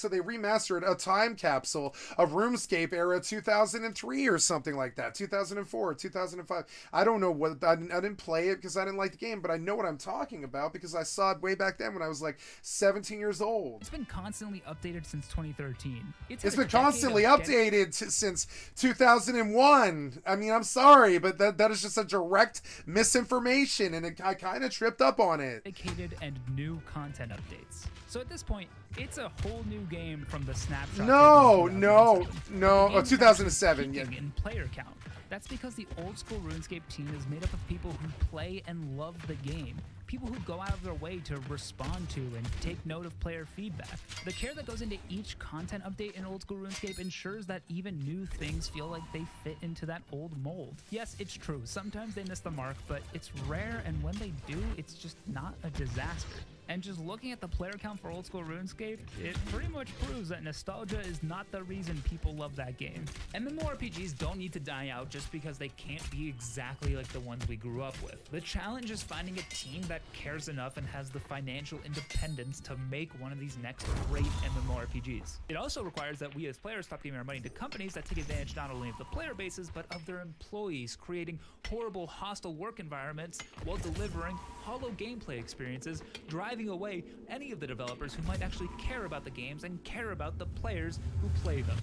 B: they remastered a time capsule of RuneScape era 2003 or something like that. 2004, 2005. I don't know what, I didn't play it because I didn't like the game, but I know what I'm talking about because I saw it way back then when I was like 17 years old.
A: It's been constantly updated since 2013.
B: It's been constantly updated since 2001. I mean, I'm sorry, but that is just a direct misinformation, and I kind of tripped up on it.
A: Dedicated and new content updates. So at this point, it's a whole new game from the snapshot.
B: No. Oh, 2007. Yeah.
A: In player count. That's because the old school RuneScape team is made up of people who play and love the game. people who go out of their way to respond to and take note of player feedback. The care that goes into each content update in Old School RuneScape ensures that even new things feel like they fit into that old mold. Yes, it's true, sometimes they miss the mark, but it's rare, and when they do, it's just not a disaster. And just looking at the player count for Old School RuneScape, it pretty much proves that nostalgia is not the reason people love that game. MMORPGs don't need to die out just because they can't be exactly like the ones we grew up with. The challenge is finding a team that cares enough and has the financial independence to make one of these next great MMORPGs. It also requires that we as players stop giving our money to companies that take advantage not only of the player bases, but of their employees, creating horrible, hostile work environments while delivering hollow gameplay experiences, driving away any of the developers who might actually care about the games and care about the players who play them.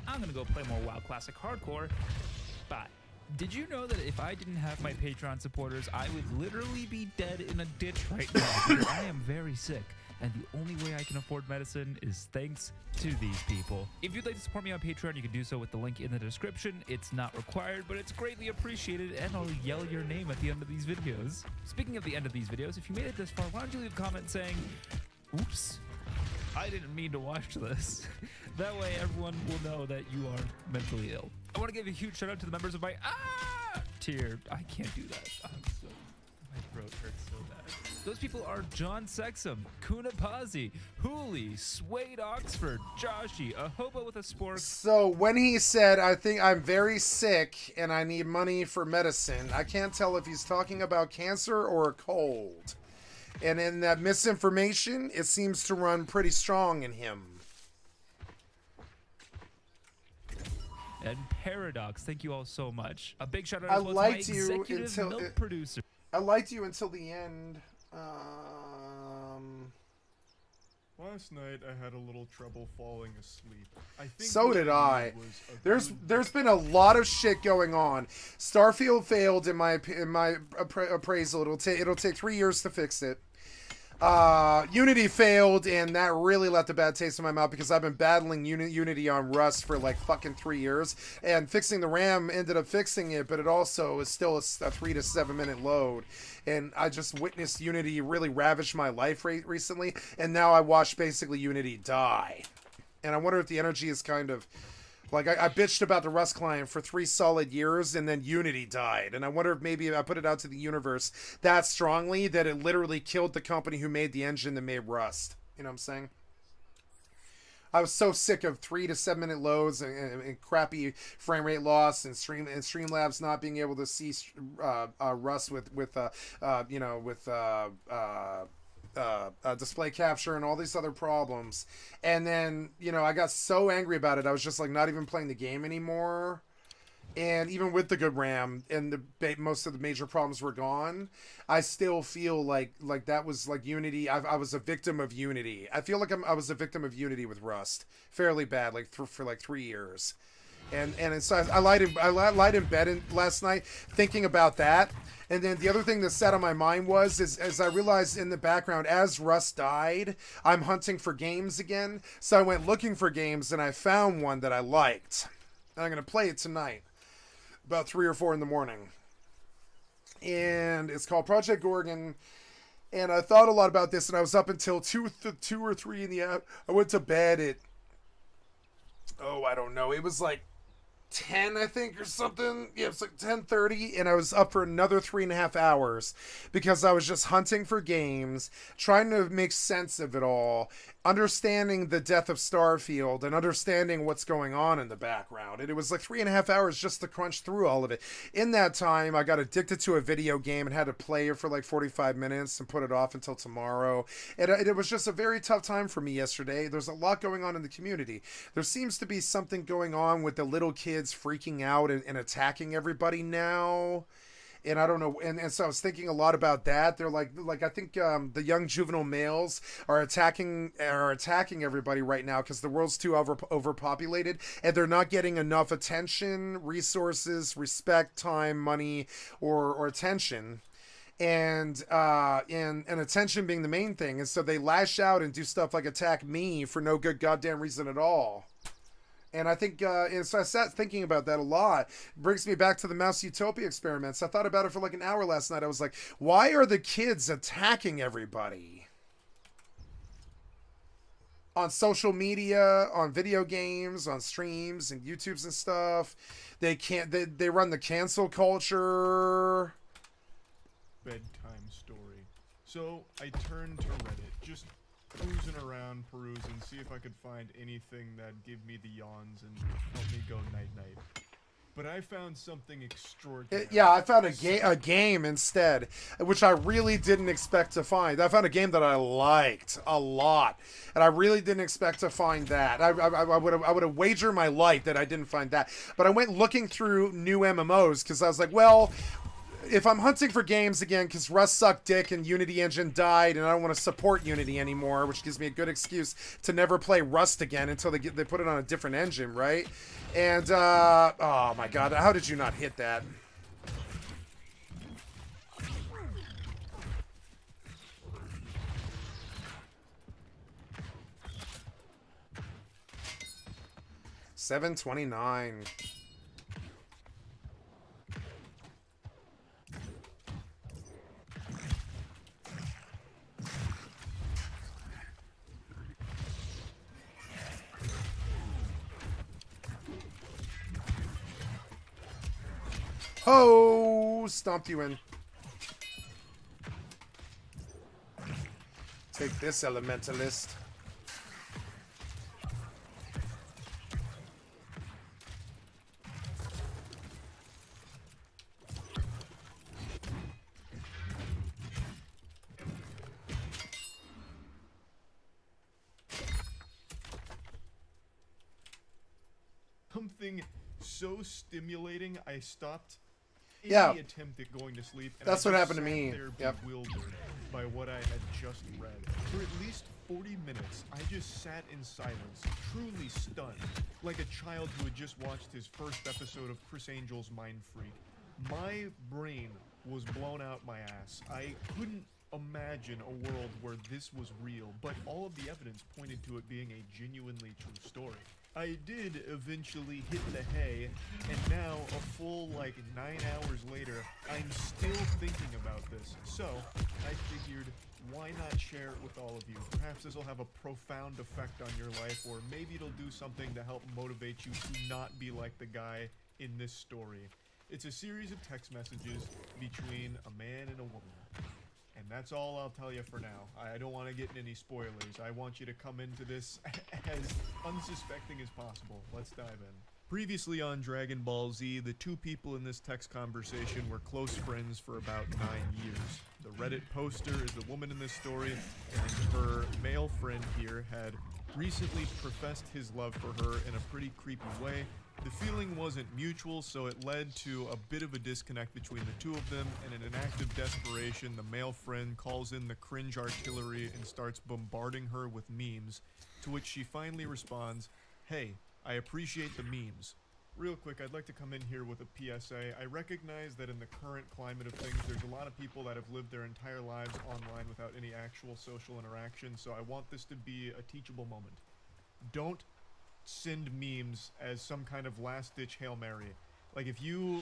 A: I'm gonna go play more WoW Classic Hardcore. Bye.
F: Did you know that if I didn't have my Patreon supporters, I would literally be dead in a ditch right now? I am very sick, and the only way I can afford medicine is thanks to these people. If you'd like to support me on Patreon, you can do so with the link in the description. It's not required, but it's greatly appreciated, and I'll yell your name at the end of these videos. Speaking of the end of these videos, if you made it this far, why don't you leave a comment saying, "Oops, I didn't mean to watch this." That way everyone will know that you are mentally ill. I want to give a huge shout out to the members of my tier. I can't do that. My throat hurts so bad. Those people are John Sexum, Kuna Pazzi, Hooley, Swade Oxford, Joshy, a hobo with a spork.
B: So when he said, I think I'm very sick and I need money for medicine, I can't tell if he's talking about cancer or a cold. And in that misinformation, it seems to run pretty strong in him.
F: And Paradox, thank you all so much. A big shout out
B: I
F: as well to my
B: liked you
F: executive
B: until
F: milk producer.
B: I liked you until the end.
G: Last night I had a little trouble falling asleep. I think
B: So
G: what
B: did
G: I
B: I.
G: needed was a
B: There's been a lot of shit going on. Starfield failed in my appraisal. It'll take 3 years to fix it. Unity failed, and that really left a bad taste in my mouth because I've been battling Unity on Rust for like fucking 3 years, and fixing the RAM ended up fixing it, but it also is still a 3 to 7 minute load, and I just witnessed Unity really ravage my life recently, and now I watched basically Unity die, and I wonder if the energy is kind of like I bitched about the Rust client for 3 solid years, and then Unity died. And I wonder if maybe I put it out to the universe that strongly that it literally killed the company who made the engine that made Rust. You know what I'm saying? I was so sick of 3 to 7 minute loads and crappy frame rate loss and Streamlabs not being able to see Rust with display capture and all these other problems, and then I got so angry about it I was just like not even playing the game anymore. And even with the good RAM and most of the major problems were gone, I still feel like that was like Unity. I was a victim of Unity. I feel like I was a victim of Unity with Rust fairly bad, like for like 3 years. And so I lied in bed last night thinking about that. And then the other thing that sat on my mind was as I realized in the background, as Rust died, I'm hunting for games again. So I went looking for games, and I found one that I liked. And I'm going to play it tonight, about 3 or 4 in the morning. And it's called Project Gorgon. And I thought a lot about this, and I was up until 2 or 3 in the afternoon. I went to bed at, I don't know. It was like 10, I think, or something. Yeah, it's like 10:30, and I was up for another 3.5 hours because I was just hunting for games, trying to make sense of it all, understanding the death of Starfield and understanding what's going on in the background. And it was like 3.5 hours just to crunch through all of it. In that time, I got addicted to a video game and had to play it for like 45 minutes and put it off until tomorrow. And it was just a very tough time for me yesterday. There's a lot going on in the community. There seems to be something going on with the little kids freaking out and attacking everybody now. And I don't know, and so I was thinking a lot about that. They're like I think the young juvenile males are attacking everybody right now because the world's too overpopulated, and they're not getting enough attention, resources, respect, time, money, or attention. And attention being the main thing, and so they lash out and do stuff like attack me for no good goddamn reason at all. And I think, and so I sat thinking about that a lot. It brings me back to the Mouse Utopia experiments. I thought about it for like an hour last night. I was like, why are the kids attacking everybody? On social media, on video games, on streams and YouTubes and stuff. They run the cancel culture.
G: Bedtime story. So I turned to Reddit, just cruising around, perusing, see if I could find anything that'd give me the yawns and help me go night-night. But I found something extraordinary.
B: Yeah, I found a game instead, which I really didn't expect to find. I found a game that I liked a lot, and I really didn't expect to find that. I would have wagered my life that I didn't find that. But I went looking through new MMOs because I was like, well, if I'm hunting for games again, because Rust sucked dick and Unity Engine died, and I don't want to support Unity anymore, which gives me a good excuse to never play Rust again until they put it on a different engine, right? And, oh my god, how did you not hit that? $7.29. Ho! Stomped you in. Take this, Elementalist.
G: Something so stimulating, I stopped
B: Yeah.
G: any attempt at going to sleep. And
B: That's
G: I
B: what
G: just
B: happened to
G: sat
B: me.
G: there
B: Yep.
G: bewildered by what I had just read. For at least 40 minutes, I just sat in silence, truly stunned, like a child who had just watched his first episode of Chris Angel's Mind Freak. My brain was blown out my ass. I couldn't imagine a world where this was real, but all of the evidence pointed to it being a genuinely true story. I did eventually hit the hay, and now, a full, 9 hours later, I'm still thinking about this. So, I figured, why not share it with all of you? Perhaps this will have a profound effect on your life, or maybe it'll do something to help motivate you to not be like the guy in this story. It's a series of text messages between a man and a woman. And that's all I'll tell you for now. I don't want to get in any spoilers. I want you to come into this as unsuspecting as possible. Let's dive in. Previously on Dragon Ball Z, the two people in this text conversation were close friends for about 9 years. The Reddit poster is the woman in this story, and her male friend here had recently professed his love for her in a pretty creepy way. The feeling wasn't mutual, so it led to a bit of a disconnect between the two of them, and in an act of desperation, the male friend calls in the cringe artillery and starts bombarding her with memes, to which she finally responds, "Hey, I appreciate the memes." Real quick, I'd like to come in here with a PSA. I recognize that in the current climate of things, there's a lot of people that have lived their entire lives online without any actual social interaction, so I want this to be a teachable moment. Don't send memes as some kind of last-ditch Hail Mary. Like, if you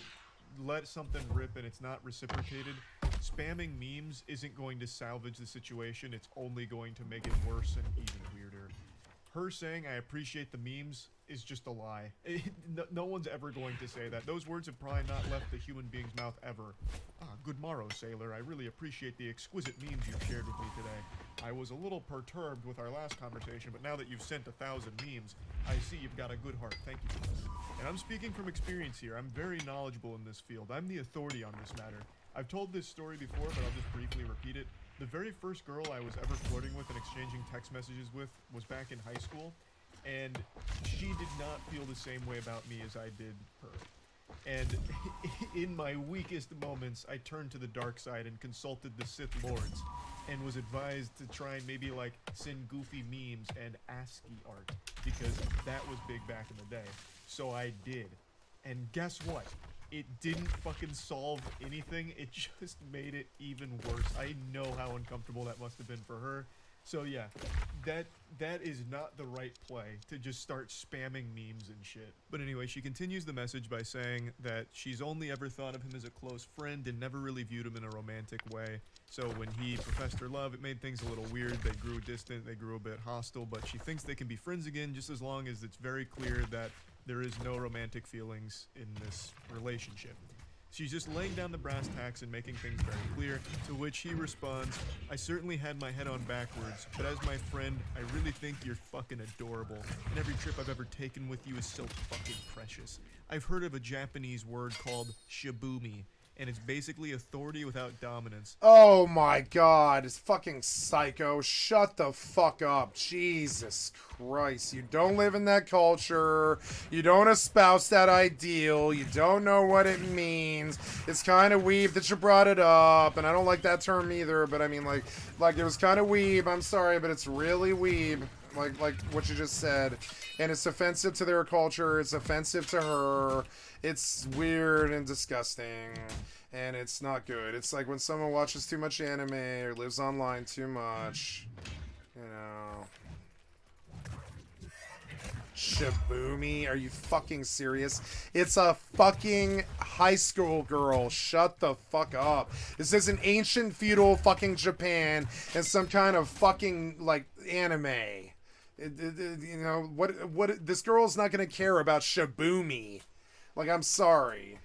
G: let something rip and it's not reciprocated, spamming memes isn't going to salvage the situation, it's only going to make it worse and even weirder. Her saying, "I appreciate the memes," is just a lie. No one's ever going to say that. Those words have probably not left a human being's mouth ever. Good morrow, sailor. I really appreciate the exquisite memes you've shared with me today. I was a little perturbed with our last conversation, but now that you've sent 1,000 memes, I see you've got a good heart. Thank you for this. And I'm speaking from experience here. I'm very knowledgeable in this field. I'm the authority on this matter. I've told this story before, but I'll just briefly repeat it. The very first girl I was ever flirting with and exchanging text messages with was back in high school, and she did not feel the same way about me as I did her. And in my weakest moments, I turned to the dark side and consulted the Sith Lords, and was advised to try and maybe send goofy memes and ASCII art, because that was big back in the day. So I did. And guess what? It didn't fucking solve anything, it just made it even worse. I know how uncomfortable that must have been for her. So yeah, that is not the right play to just start spamming memes and shit. But anyway, she continues the message by saying that she's only ever thought of him as a close friend and never really viewed him in a romantic way. So when he professed her love, it made things a little weird. They grew distant, they grew a bit hostile, but she thinks they can be friends again just as long as it's very clear that there is no romantic feelings in this relationship. She's just laying down the brass tacks and making things very clear, to which he responds, I certainly had my head on backwards, but as my friend, I really think you're fucking adorable, and every trip I've ever taken with you is so fucking precious. I've heard of a Japanese word called shibumi, and it's basically authority without dominance.
B: Oh my god, it's fucking psycho. Shut the fuck up. Jesus Christ. You don't live in that culture. You don't espouse that ideal. You don't know what it means. It's kind of weeb that you brought it up, and I don't like that term either, but I mean, like it was kind of weeb. I'm sorry, but it's really weeb. Like what you just said. And it's offensive to their culture. It's offensive to her. It's weird and disgusting. And it's not good. It's like when someone watches too much anime or lives online too much. You know. Shibumi? Are you fucking serious? It's a fucking high school girl. Shut the fuck up. This is an ancient feudal fucking Japan and some kind of fucking, like, anime. You know, what, this girl's not gonna care about Shibumi. Like, I'm sorry.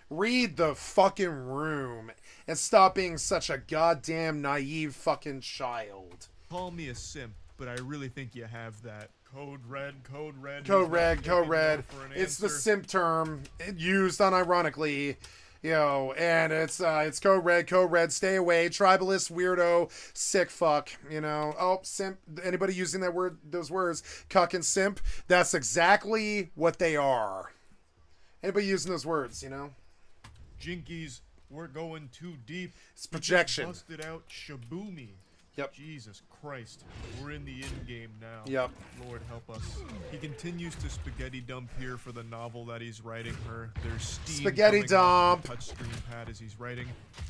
B: Read the fucking room and stop being such a goddamn naive fucking child.
G: Call me a simp, but I really think you have that. Code red, code red.
B: Code red, code red.
G: For an
B: It's the
G: answer.
B: simp term used unironically, you know, and it's code red, stay away, tribalist, weirdo, sick fuck, you know. Oh, simp, anybody using that word, those words, cuck and simp, that's exactly what they are. Anybody using those words, you know?
G: Jinkies, we're going too deep.
B: It's projection.
G: We just busted out Shibumi.
B: Yep.
G: Jesus Christ. We're in the end game now.
B: Yep.
G: Lord help us. He continues to spaghetti dump here for the novel that he's writing her. There's steam
B: Spaghetti
G: coming off
B: dump.
G: the touchscreen pad as he's writing.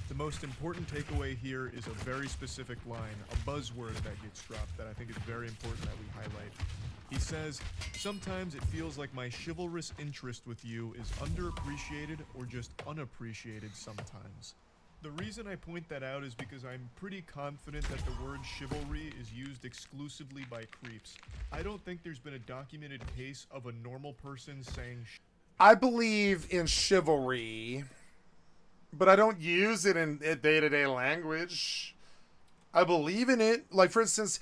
G: The most important takeaway here is a very specific line, a buzzword that gets dropped that I think is very important that we highlight. He says, sometimes it feels like my chivalrous interest with you is underappreciated or just unappreciated sometimes. The reason I point that out is because I'm pretty confident that the word chivalry is used exclusively by creeps. I don't think there's been a documented case of a normal person saying
B: I believe in chivalry, but I don't use it in day-to-day language. I believe in it. Like, for instance,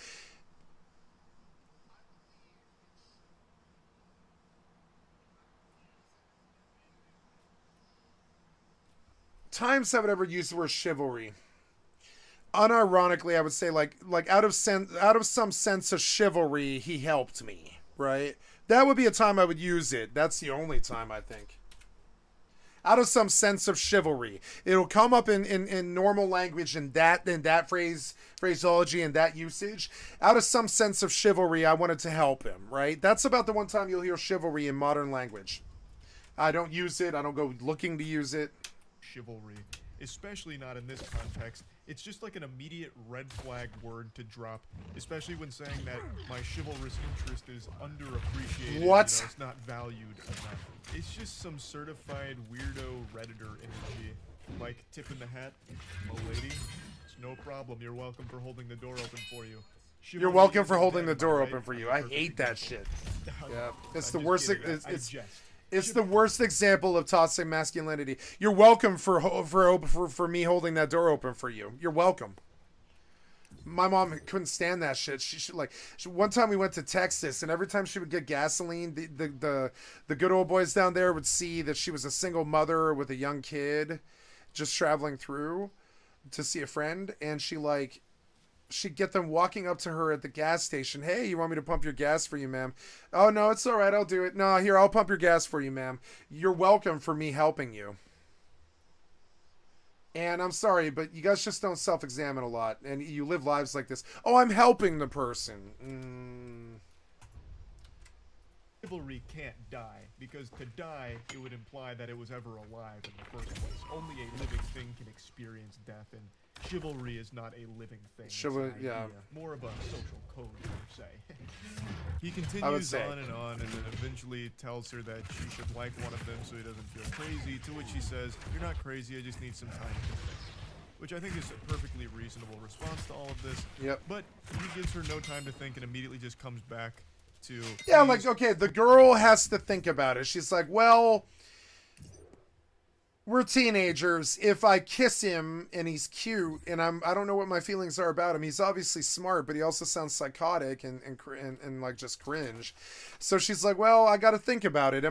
B: times I would ever use the word chivalry. Unironically, I would say like out of some sense of chivalry, he helped me, right? That would be a time I would use it. That's the only time, I think. Out of some sense of chivalry. It'll come up in normal language in that phraseology and that usage. Out of some sense of chivalry, I wanted to help him, right? That's about the one time you'll hear chivalry in modern language. I don't use it. I don't go looking to use it.
G: chivalry, especially not in this context. It's just like an immediate red flag word to drop, especially when saying that my chivalrous interest is underappreciated.
B: What?
G: You know, it's not valued enough. It's just some certified weirdo Redditor energy. Like, tip in the hat, lady. It's no problem. You're welcome for holding the door open for you.
B: You're
G: Chivalry
B: welcome for
G: isn't
B: holding
G: dead,
B: the door
G: am I
B: open
G: right?
B: for you.
G: I'm a
B: I
G: perfect
B: hate that
G: example.
B: shit. Yeah, it's
G: I'm
B: the
G: just
B: worst.
G: kidding. I
B: It's
G: jest.
B: it's the worst example of toxic masculinity. You're welcome for me holding that door open for you. You're welcome. My mom couldn't stand that shit. One time we went to Texas, and every time she would get gasoline, the good old boys down there would see that she was a single mother with a young kid, just traveling through to see a friend, and she'd get them walking up to her at the gas station. Hey, you want me to pump your gas for you, ma'am? Oh, no, it's all right. I'll do it. No, here, I'll pump your gas for you, ma'am. You're welcome for me helping you. And I'm sorry, but you guys just don't self-examine a lot. And you live lives like this. Oh, I'm helping the person.
G: Chivalry can't die, because to die, it would imply that it was ever alive in the first place. Only a living thing can experience death, and chivalry is not a living thing. It's
B: Chivalry,
G: an
B: yeah.
G: idea, more of a social code, per se. He
B: I would
G: continues
B: say.
G: on, and then eventually tells her that she should like one of them so he doesn't feel crazy, to which he says, "You're not crazy, I just need some time to think." Which I think is a perfectly reasonable response to all of this.
B: Yep.
G: But he gives her no time to think and immediately just comes back to...
B: Yeah, like, okay, the girl has to think about it. She's like, well, we're teenagers. If I kiss him and he's cute and I don't know what my feelings are about him. He's obviously smart, but he also sounds psychotic and like just cringe. So she's like, well, I got to think about it.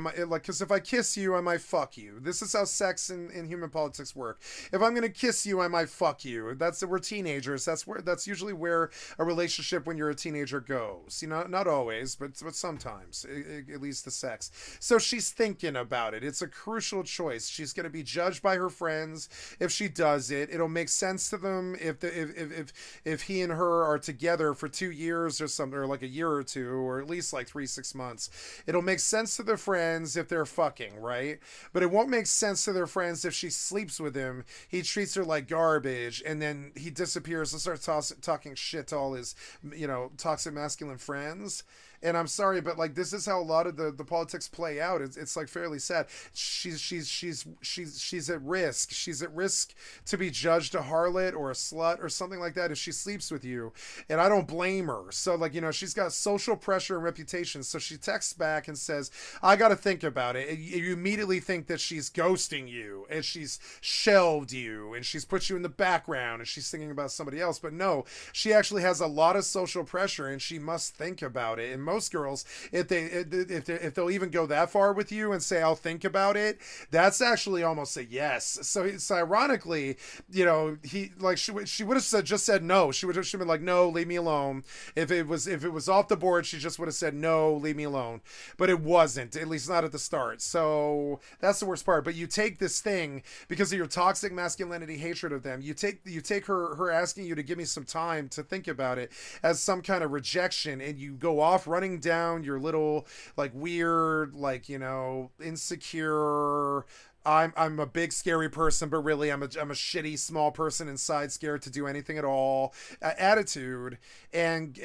B: Cause if I kiss you, I might fuck you. This is how sex and human politics work. If I'm going to kiss you, I might fuck you. We're teenagers. That's usually where a relationship when you're a teenager goes, you know, not always, but sometimes at least the sex. So she's thinking about it. It's a crucial choice. She's going to be judged by her friends if she does it. It'll make sense to them if he and her are together for 2 years or something, or like a year or two, or at least like 3-6 months. It'll make sense to their friends if they're fucking, right? But it won't make sense to their friends if she sleeps with him. He treats her like garbage, and then he disappears and starts talking shit to all his, you know, toxic masculine friends. And I'm sorry, but like this is how a lot of the politics play out. It's like fairly sad. She's at risk. She's at risk to be judged a harlot or a slut or something like that if she sleeps with you. And I don't blame her. So like, you know, she's got social pressure and reputation. So she texts back and says, I got to think about it. And you immediately think that she's ghosting you and she's shelved you and she's put you in the background and she's thinking about somebody else. But no, she actually has a lot of social pressure and she must think about it. And most girls, if they'll even go that far with you and say I'll think about it, that's actually almost a yes. So it's ironically, you know, he like she would have just said no. She would have been like, no, leave me alone. If it was off the board, she just would have said no, leave me alone. But it wasn't, at least not at the start. So that's the worst part. But you take this thing because of your toxic masculinity hatred of them. You take her asking you to give me some time to think about it as some kind of rejection, and you go off running down your little like weird, like, you know, insecure, I'm a big scary person, but really I'm a shitty small person inside, scared to do anything at all attitude. And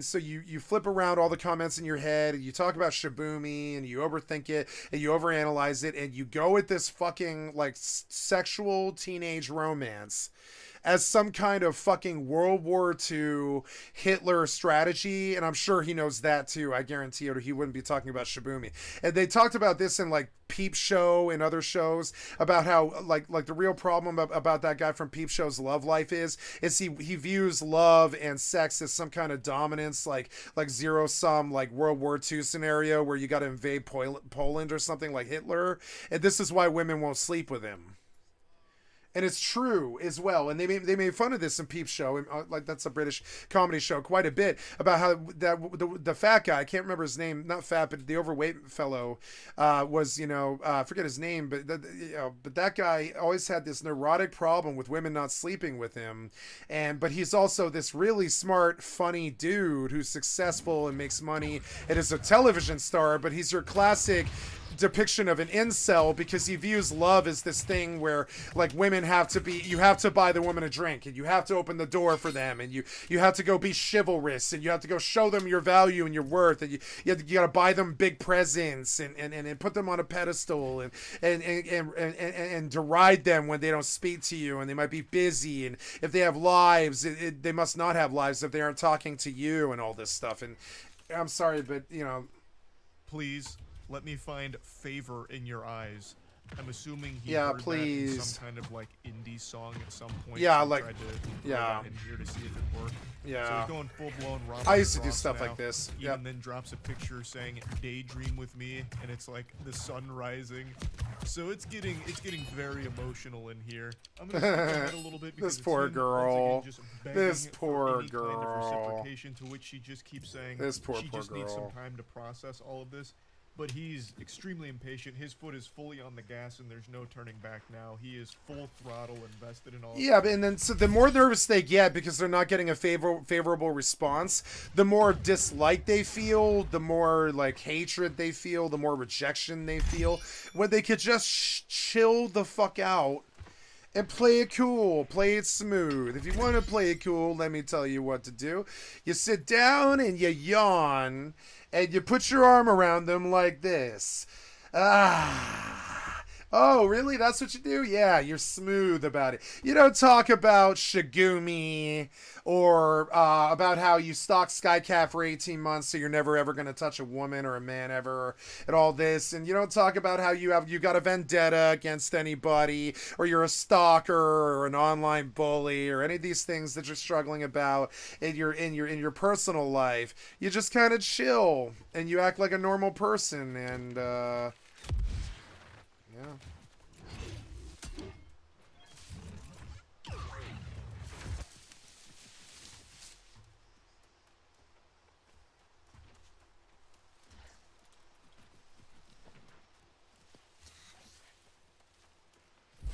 B: so you flip around all the comments in your head and you talk about Shibumi and you overthink it and you overanalyze it and you go at this fucking like sexual teenage romance as some kind of fucking World War II Hitler strategy. And I'm sure he knows that too. I guarantee it, or he wouldn't be talking about Shibumi. And they talked about this in like Peep Show and other shows about how like the real problem about that guy from Peep Show's love life is he views love and sex as some kind of dominance, like zero sum, like World War II scenario where you got to invade Poland or something like Hitler. And this is why women won't sleep with him. And it's true as well. And they made fun of this in Peep Show, and like that's a British comedy show, quite a bit, about how the fat guy, I can't remember his name, not fat, but the overweight fellow was, you know, I forget his name, but but that guy always had this neurotic problem with women not sleeping with him, but he's also this really smart, funny dude who's successful and makes money and is a television star, but he's your classic depiction of an incel because he views love as this thing where like women you have to buy the woman a drink and you have to open the door for them and you have to go be chivalrous and you have to go show them your value and your worth and you got to buy them big presents and put them on a pedestal and deride them when they don't speak to you and they might be busy, and if they have lives they must not have lives if they aren't talking to you and all this stuff. And I'm sorry, but you know,
G: please let me find favor in your eyes. I'm assuming he
B: yeah,
G: heard
B: please.
G: that in some kind of like indie song at some point.
B: Yeah,
G: so
B: like
G: tried to
B: yeah.
G: in here to see if it worked.
B: Yeah.
G: So he's going full blown Robert
B: I used to do
G: Frost
B: stuff
G: now.
B: like this.
G: Even then drops a picture saying "Daydream with me," and it's like the sun rising. So it's getting very emotional in here. I'm gonna skip ahead a little bit because
B: This poor
G: it's him,
B: girl.
G: once again, just begging
B: This
G: for
B: poor
G: any kind of
B: girl.
G: reciprocation, to which she just keeps saying
B: This poor
G: she just needs
B: girl.
G: some time to process all of this. But he's extremely impatient. His foot is fully on the gas, and there's no turning back now. He is full throttle invested in all.
B: Yeah, and then so the more nervous they get because they're not getting a favorable response, the more dislike they feel, the more like hatred they feel, the more rejection they feel. When they could just chill the fuck out and play it cool. Play it smooth. If you want to play it cool, let me tell you what to do. You sit down and you yawn, and you put your arm around them like this. Ah. Oh, really? That's what you do? Yeah, you're smooth about it. You don't talk about Shigumi or about how you stalked Skycat for 18 months so you're never ever going to touch a woman or a man ever and all this. And you don't talk about how you got a vendetta against anybody or you're a stalker or an online bully or any of these things that you're struggling about in your personal life. You just kind of chill and you act like a normal person and yeah.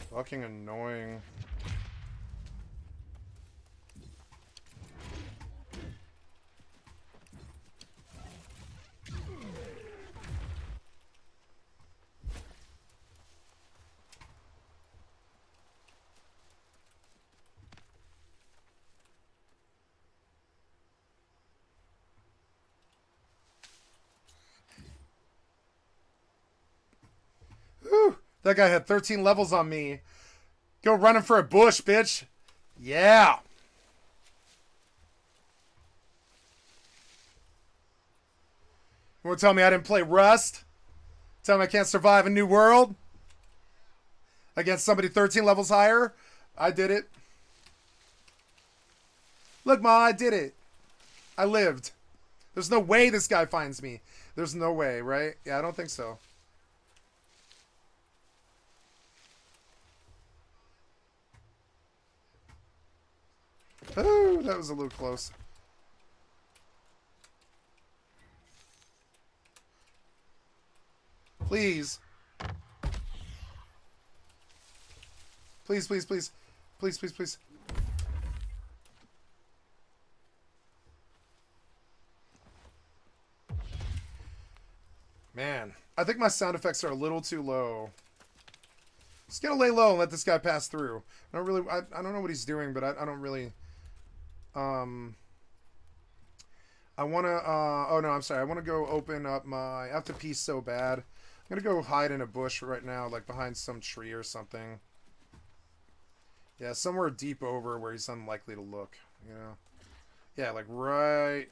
B: Fucking annoying. Whew, that guy had 13 levels on me. Go running for a bush, bitch. Yeah. You want to tell me I didn't play Rust? Tell me I can't survive a new world? Against somebody 13 levels higher? I did it. Look, Ma, I did it. I lived. There's no way this guy finds me. There's no way, right? Yeah, I don't think so. Oh, that was a little close. Please. Please, please, please. Please, please, please. Man, I think my sound effects are a little too low. Just gonna lay low and let this guy pass through. I don't know what he's doing, but I don't really... I want to, oh no, I'm sorry. I want to go open up my, I have to pee so bad. I'm going to go hide in a bush right now, like behind some tree or something. Yeah, somewhere deep over where he's unlikely to look, you know? Yeah, like right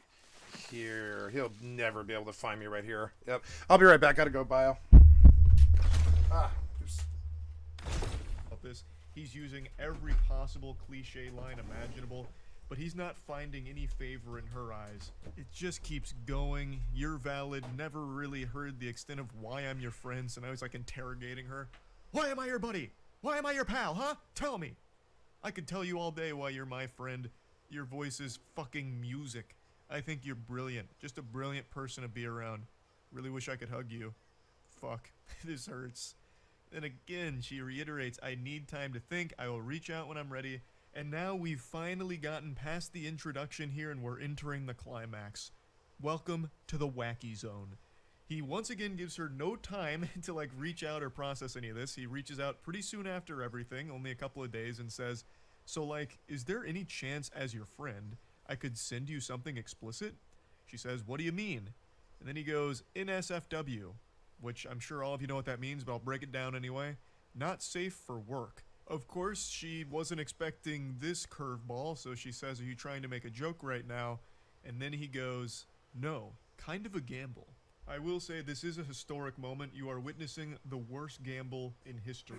B: here. He'll never be able to find me right here. Yep. I'll be right back. Gotta go, bio. Ah, oops.
G: This, he's using every possible cliche line imaginable, but he's not finding any favor in her eyes. It just keeps going. You're valid. Never really heard the extent of why I'm your friend, so now he's like interrogating her. Why am I your buddy? Why am I your pal, huh? Tell me. I could tell you all day why you're my friend. Your voice is fucking music. I think you're brilliant. Just a brilliant person to be around. Really wish I could hug you. Fuck. This hurts. Then again, she reiterates, I need time to think. I will reach out when I'm ready. And now we've finally gotten past the introduction here and we're entering the climax. Welcome to the wacky zone. He once again gives her no time to like reach out or process any of this. He reaches out pretty soon after everything, only a couple of days, and says, so like, is there any chance as your friend I could send you something explicit? She says, what do you mean? And then he goes, NSFW, which I'm sure all of you know what that means, but I'll break it down anyway. Not safe for work. Of course, she wasn't expecting this curveball, so she says, are you trying to make a joke right now? And then he goes, no, kind of a gamble. I will say this is a historic moment. You are witnessing the worst gamble in history.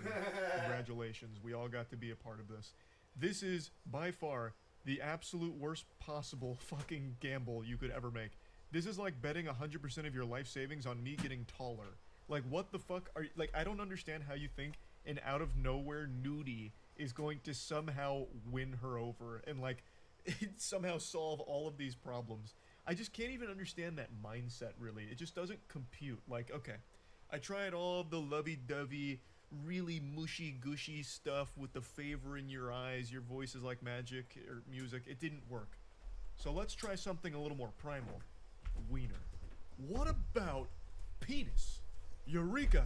G: Congratulations. We all got to be a part of this. This is, by far, the absolute worst possible fucking gamble you could ever make. This is like betting 100% of your life savings on me getting taller. Like, what the fuck are you... Like, I don't understand how you think an out-of-nowhere nudie is going to somehow win her over and, like, somehow solve all of these problems. I just can't even understand that mindset, really. It just doesn't compute. Like, okay, I tried all the lovey-dovey, really mushy-gushy stuff with the favor in your eyes, your voice is like magic, or music. It didn't work. So let's try something a little more primal. Wiener. What about penis? Eureka!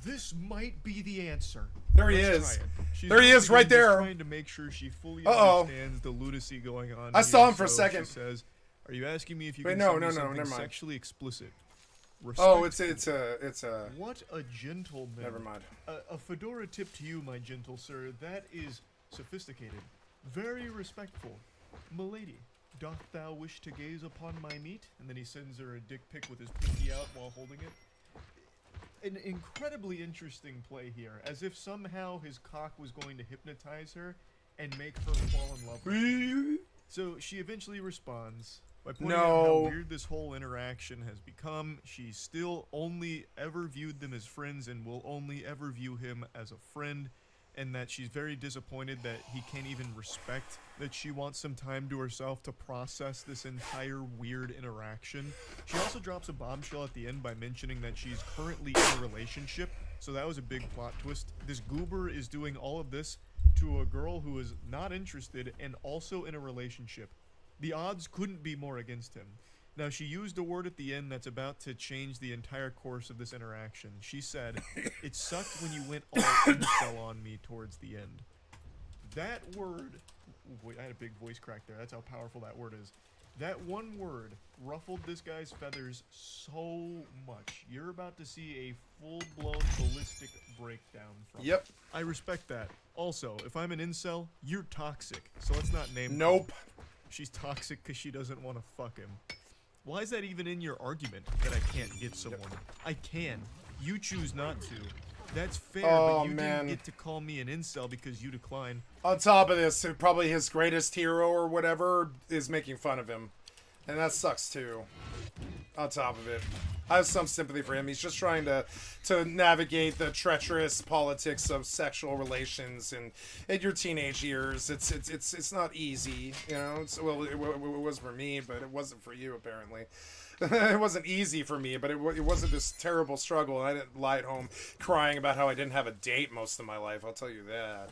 G: This might be the answer.
B: There he
G: Let's
B: is.
G: try it. She's
B: There he
G: once
B: is, right
G: again just
B: there.
G: Trying to make sure she fully
B: Uh-oh.
G: understands the lunacy going on.
B: I saw
G: here,
B: him for a
G: so
B: second.
G: She says, "Are you asking me if you
B: Wait,
G: can
B: no,
G: send me
B: no, no,
G: something
B: never mind.
G: sexually explicit?"
B: Oh,
G: Respectful.
B: it's a.
G: What a gentleman.
B: Never mind.
G: A fedora tip to you, my gentle sir. That is sophisticated. Very respectful. Milady, doth thou wish to gaze upon my meat? And then he sends her a dick pic with his pinky out while holding it. An incredibly interesting play here, as if somehow his cock was going to hypnotize her and make her fall in love with him. So she eventually responds by pointing out how
B: No.
G: weird this whole interaction has become. She still only ever viewed them as friends and will only ever view him as a friend, and that she's very disappointed that he can't even respect that she wants some time to herself to process this entire weird interaction. She also drops a bombshell at the end by mentioning that she's currently in a relationship, so that was a big plot twist. This goober is doing all of this to a girl who is not interested and also in a relationship. The odds couldn't be more against him. Now, she used a word at the end that's about to change the entire course of this interaction. She said, "It sucked when you went all incel on me towards the end." That word... Wait, I had a big voice crack there. That's how powerful that word is. That one word ruffled this guy's feathers so much. You're about to see a full-blown ballistic breakdown from
B: Yep.
G: it. I respect that. Also, if I'm an incel, you're toxic. So let's not name
B: Nope.
G: She's toxic because she doesn't want to fuck him. Why is that even in your argument that I can't get someone? I can. You choose not to. That's fair,
B: Oh,
G: but you
B: man.
G: didn't get to call me an incel because you decline.
B: On top of this, probably his greatest hero or whatever is making fun of him. And that sucks too. On top of it. I have some sympathy for him. He's just trying to navigate the treacherous politics of sexual relations and in your teenage years. It's not easy, you know. Well, it was for me, but it wasn't for you apparently. It wasn't easy for me, but it wasn't this terrible struggle. I didn't lie at home crying about how I didn't have a date most of my life. I'll tell you that.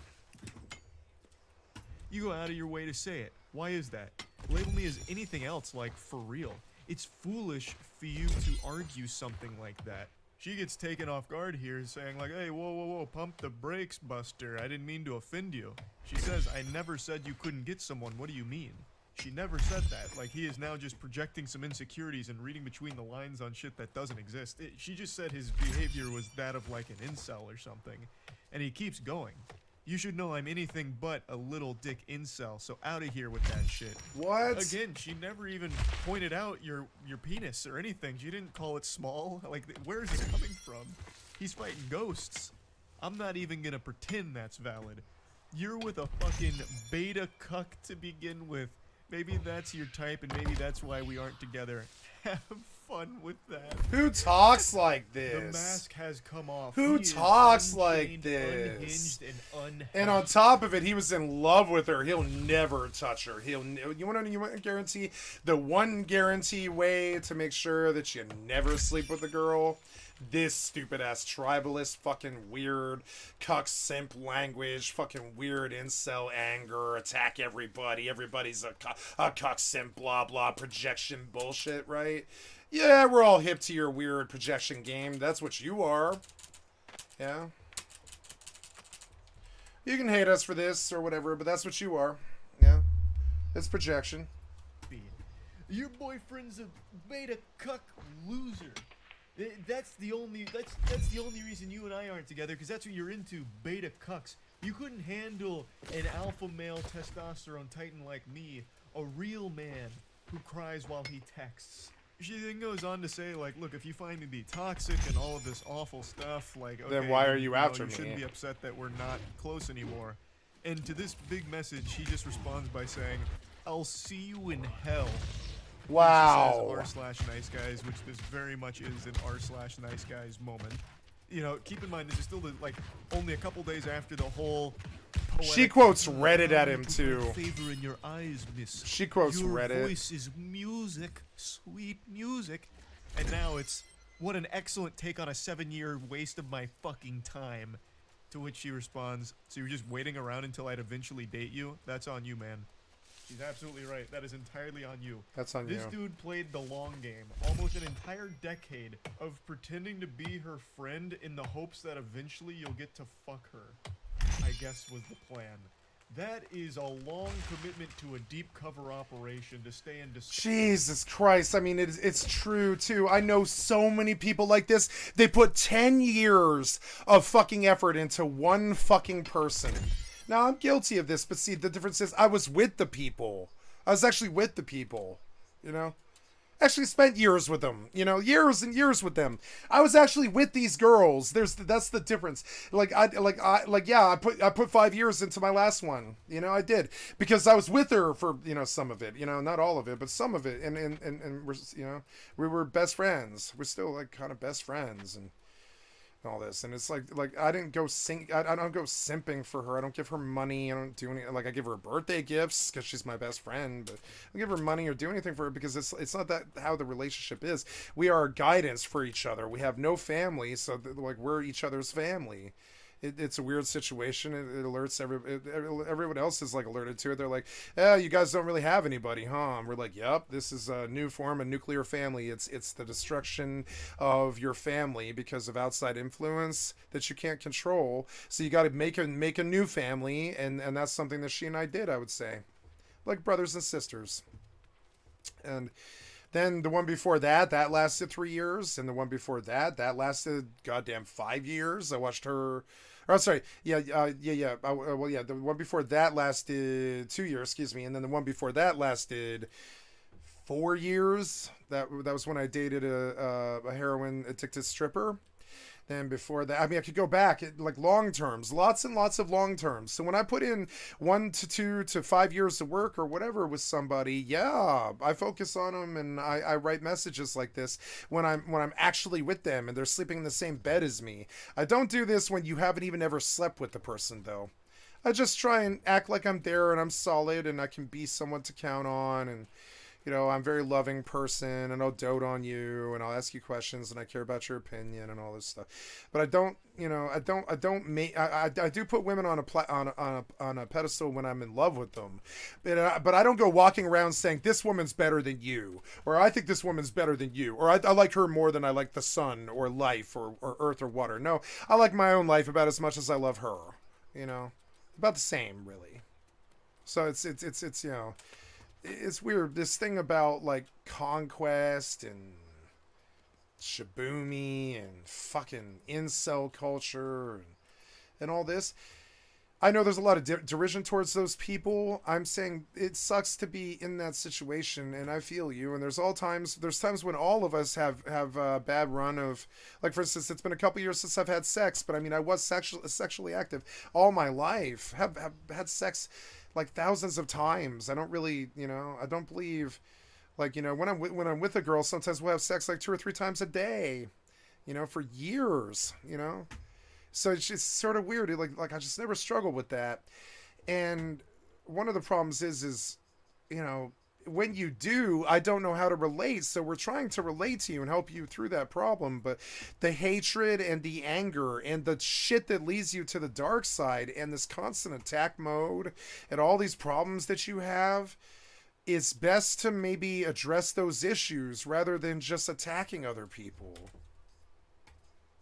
G: You go out of your way to say it. Why is that? Label me as anything else like for real. It's foolish for you to argue something like that. She gets taken off guard here saying like, "Hey, whoa, whoa, whoa, pump the brakes, Buster. I didn't mean to offend you." She says, "I never said you couldn't get someone. What do you mean?" She never said that. Like, he is now just projecting some insecurities and reading between the lines on shit that doesn't exist. She just said his behavior was that of like an incel or something. And he keeps going. You should know I'm anything but a little dick incel, so out of here with that shit.
B: What?
G: Again, she never even pointed out your penis or anything. She didn't call it small. Like, where is this coming from? He's fighting ghosts. I'm not even gonna pretend that's valid. You're with a fucking beta cuck to begin with. Maybe that's your type, and maybe that's why we aren't together. Have fun with that.
B: Who talks like this?
G: The mask has come off.
B: Who
G: He is
B: talks like
G: unchained,
B: this?
G: Unhinged, and unhappy.
B: And on top of it, he was in love with her. He'll never touch her. You want to guarantee the one guarantee way to make sure that you never sleep with a girl? This stupid ass tribalist, fucking weird cuck simp language, fucking weird incel anger, attack everybody. Everybody's a cuck simp, blah blah projection bullshit, right? Yeah, we're all hip to your weird projection game. That's what you are. Yeah. You can hate us for this or whatever, but that's what you are. Yeah. It's projection.
G: Your boyfriend's a beta cuck loser. That's the only reason you and I aren't together, because that's what you're into, beta cucks. You couldn't handle an alpha male testosterone titan like me, a real man who cries while he texts. She then goes on to say, like, look, if you find me to be toxic and all of this awful stuff, like, okay,
B: Then why are you
G: know,
B: after
G: you
B: me?
G: shouldn't be upset that we're not close anymore. And to this big message, he just responds by saying, "I'll see you in hell."
B: Wow.
G: r/nice guys, which this very much is an r/nice guys moment. You know, keep in mind this is still only a couple days after the whole poetic,
B: She quotes Reddit at him
G: put
B: too.
G: favor in your eyes, miss.
B: She quotes
G: Your
B: Reddit.
G: voice is music, sweet music. And now it's, what an excellent take on a 7-year waste of my fucking time. To which she responds, "So you're just waiting around until I'd eventually date you? That's on you, man." He's absolutely right. That is entirely on you.
B: That's on
G: This
B: you.
G: dude played the long game, almost an entire decade of pretending to be her friend in the hopes that eventually you'll get to fuck her. I guess was the plan. That is a long commitment to a deep cover operation to stay in
B: Jesus Christ. I mean, it's true, too. I know so many people like this. They put 10 years of fucking effort into one fucking person. Now, I'm guilty of this, but see, the difference is I was with the people. I was actually with the people, you know? Actually spent years with them, you know, years and years with them. I was actually with these girls. That's the difference. I put 5 years into my last one. You know, I did because I was with her for, you know, some of it, you know, not all of it, but some of it. And we're, you know, we were best friends. We're still like kind of best friends and all this. And it's like I didn't go I don't go simping for her. I don't give her money. I don't do any, like I give her birthday gifts because she's my best friend, but I don't give her money or do anything for her because it's not that how the relationship is. We are guidance for each other. We have no family, so like we're each other's family. It's a weird situation. It alerts everyone else is like alerted to it. They're like, "Yeah, you guys don't really have anybody, huh?" And we're like, "Yep, this is a new form of nuclear family. It's the destruction of your family because of outside influence that you can't control. So you got to make a new family, and that's something that she and I did. I would say, like brothers and sisters, and." Then the one before that lasted 3 years, and the one before that lasted goddamn 5 years. I watched her. Oh, sorry. Yeah. The one before that lasted 2 years, excuse me, and then the one before that lasted 4 years. That was when I dated a heroin addicted stripper. Then before that, I mean, I could go back like long terms, lots and lots of long terms. So when I put in 1 to 2 to 5 years of work or whatever with somebody, yeah, I focus on them and I write messages like this when I'm actually with them and they're sleeping in the same bed as me. I don't do this when you haven't even ever slept with the person though. I just try and act like I'm there and I'm solid and I can be someone to count on and. You know, I'm a very loving person and I'll dote on you and I'll ask you questions and I care about your opinion and all this stuff. But I don't, you know, I do put women on a pedestal when I'm in love with them. But I don't go walking around saying this woman's better than you or I think this woman's better than you or I like her more than I like the sun or life or earth or water. No, I like my own life about as much as I love her, you know, about the same really. So it's you know, it's weird, this thing about like conquest and Shibumi and fucking incel culture and all this. I know there's a lot of derision towards those people. I'm saying it sucks to be in that situation, and I feel you. And there's times when all of us have a bad run of, like for instance, it's been a couple years since I've had sex, but I mean I was sexually active all my life. Have had sex like thousands of times. I don't really, you know, I don't believe, like, you know, when I'm with a girl, sometimes we'll have sex like 2 or 3 times a day, you know, for years, you know. So it's just sort of weird. Like I just never struggled with that. And one of the problems is, you know, when you do, I don't know how to relate. So we're trying to relate to you and help you through that problem. But the hatred and the anger and the shit that leads you to the dark side and this constant attack mode and all these problems that you have, it's best to maybe address those issues rather than just attacking other people.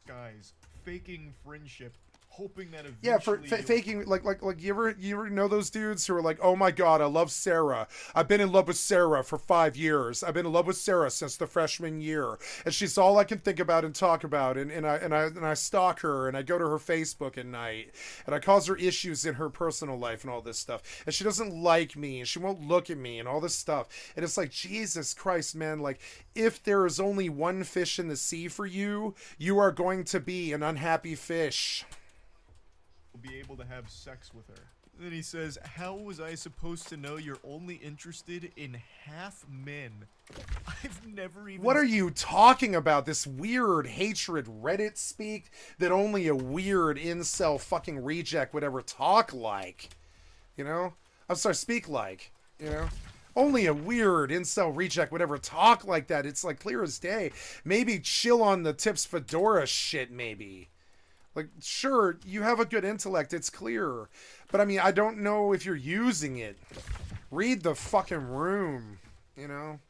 G: guys faking friendship, hoping that eventually.
B: Yeah, for faking like you ever know those dudes who are like, oh my god, I love Sarah. I've been in love with Sarah for 5 years. I've been in love with Sarah since the freshman year, and she's all I can think about and talk about. And I stalk her, and I go to her Facebook at night, and I cause her issues in her personal life and all this stuff. And she doesn't like me, and she won't look at me, and all this stuff. And it's like, Jesus Christ, man! Like, if there is only one fish in the sea for you, you are going to be an unhappy fish.
G: Be able to have sex with her. Then he says, how was I supposed to know you're only interested in half men? I've never even...
B: What are you talking about? This weird hatred Reddit speak that only a weird incel fucking reject would ever talk like. You know? I'm sorry, speak like. You know? Only a weird incel reject would ever talk like that. It's like clear as day. Maybe chill on the Tips Fedora shit, maybe. Like, sure, you have a good intellect, it's clear. But, I mean, I don't know if you're using it. Read the fucking room, you know?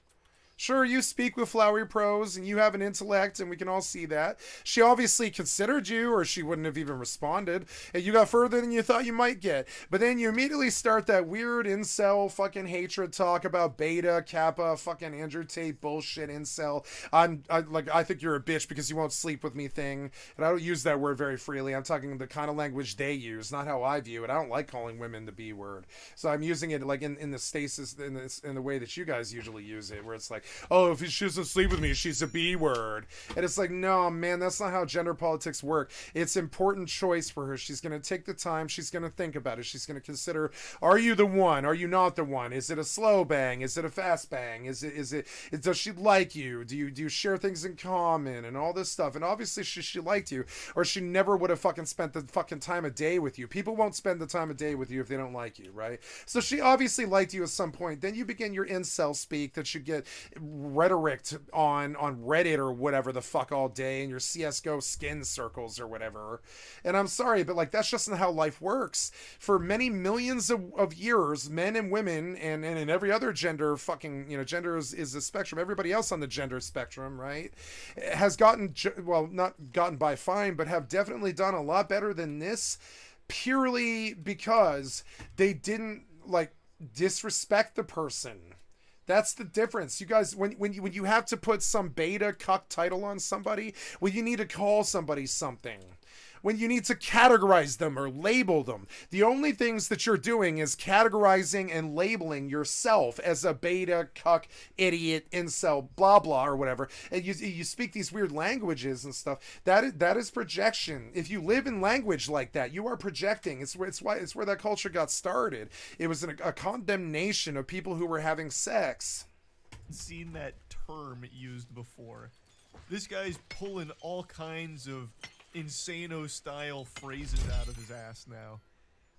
B: Sure, you speak with flowery prose and you have an intellect and we can all see that. She obviously considered you or she wouldn't have even responded. And you got further than you thought you might get. But then you immediately start that weird incel fucking hatred talk about beta, kappa, fucking Andrew Tate bullshit incel. I think you're a bitch because you won't sleep with me thing. And I don't use that word very freely. I'm talking the kind of language they use, not how I view it. I don't like calling women the B word. So I'm using it like in the stasis, in the way that you guys usually use it, where it's like, oh, if she doesn't sleep with me, she's a B word. And it's like, no, man, that's not how gender politics work. It's important choice for her. She's going to take the time. She's going to think about it. She's going to consider, are you the one? Are you not the one? Is it a slow bang? Is it a fast bang? Does she like you? Do you share things in common and all this stuff? And obviously she liked you, or she never would have fucking spent the fucking time of day with you. People won't spend the time of day with you if they don't like you, right? So she obviously liked you at some point. Then you begin your incel speak that you get rhetoric on Reddit or whatever the fuck all day in your CSGO skin circles or whatever. And I'm sorry, but like that's just not how life works. For many millions of years, men and women and in every other gender fucking, you know, gender is a spectrum. Everybody else on the gender spectrum, right, has gotten, well, not gotten by fine, but have definitely done a lot better than this, purely because they didn't like disrespect the person. That's the difference. You guys, when you have to put some beta cuck title on somebody, when you need to call somebody something, when you need to categorize them or label them, the only things that you're doing is categorizing and labeling yourself as a beta cuck idiot incel blah blah or whatever, and you speak these weird languages and stuff. That is projection. If you live in language like that, you are projecting. It's where that culture got started. It was a condemnation of people who were having sex.
G: Seen that term used before. This guy's pulling all kinds of Insano style phrases out of his ass now.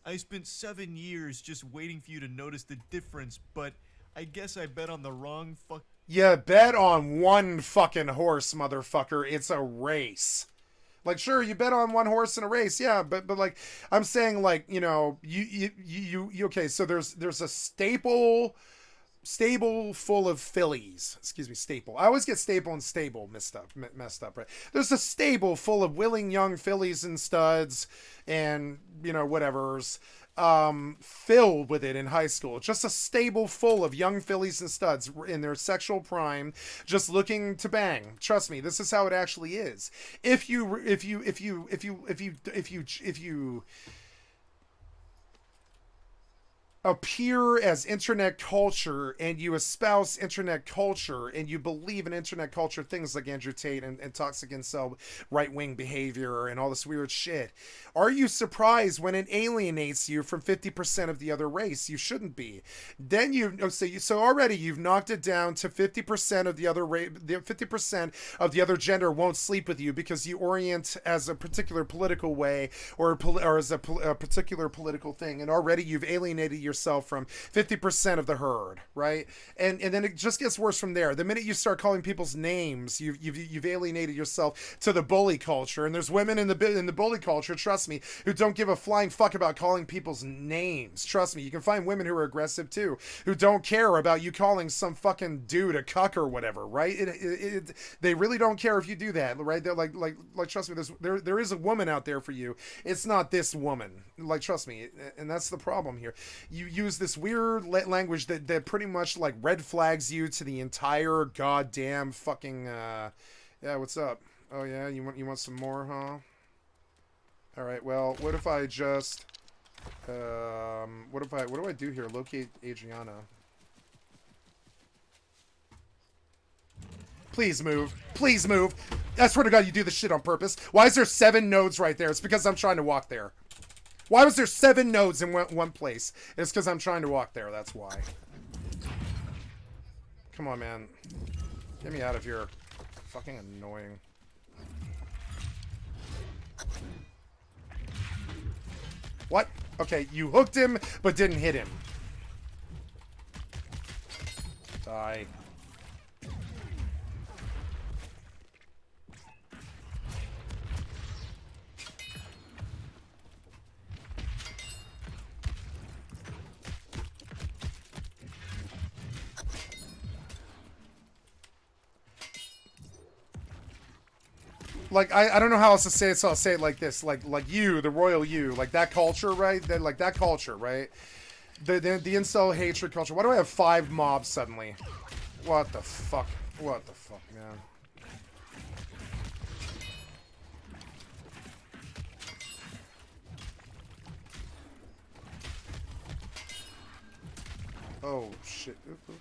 G: I spent 7 years just waiting for you to notice the difference, but I guess I bet on the wrong fuck.
B: Yeah, bet on one fucking horse, motherfucker. It's a race. Like, sure, you bet on one horse in a race, yeah, but like I'm saying, like, you know, you okay, so there's a stable full of fillies. Excuse me, staple. I always get staple and stable messed up, right? There's a stable full of willing young fillies and studs and, you know, whatever's filled with it in high school. Just a stable full of young fillies and studs in their sexual prime, just looking to bang. Trust me, this is how it actually is. If you appear as internet culture and you espouse internet culture and you believe in internet culture things like Andrew Tate and toxic incel right-wing behavior and all this weird shit, are you surprised when it alienates you from 50% of the other race? You shouldn't be. Then so already you've knocked it down to 50% of the other 50% of the other gender won't sleep with you because you orient as a particular political way or as a particular political thing, and already you've alienated yourself from 50% of the herd, right? And then it just gets worse from there. The minute you start calling people's names, you've alienated yourself to the bully culture. And there's women in the bully culture, trust me, who don't give a flying fuck about calling people's names. Trust me, you can find women who are aggressive too, who don't care about you calling some fucking dude a cuck or whatever, right? They really don't care if you do that, right? They're like trust me, there is a woman out there for you. It's not this woman. Like, trust me, and that's the problem here. You use this weird language that pretty much like red flags you to the entire goddamn fucking yeah, what's up? Oh yeah, you want some more, huh? All right, well, what if I just what do I do here? Locate Adriana. Please move. Please move. I swear to God, you do this shit on purpose. Why is there 7 nodes right there? It's because I'm trying to walk there. Why was there 7 nodes in one place? It's because I'm trying to walk there. That's why. Come on, man. Get me out of here. Fucking annoying. What? Okay, you hooked him, but didn't hit him. Die. like I don't know how else to say it, so I'll say it like this, like you, the royal you, like that culture, right? Like that culture, right? The incel hatred culture. Why do I have 5 mobs suddenly? What the fuck? What the fuck, man? Oh shit. Oop, oop.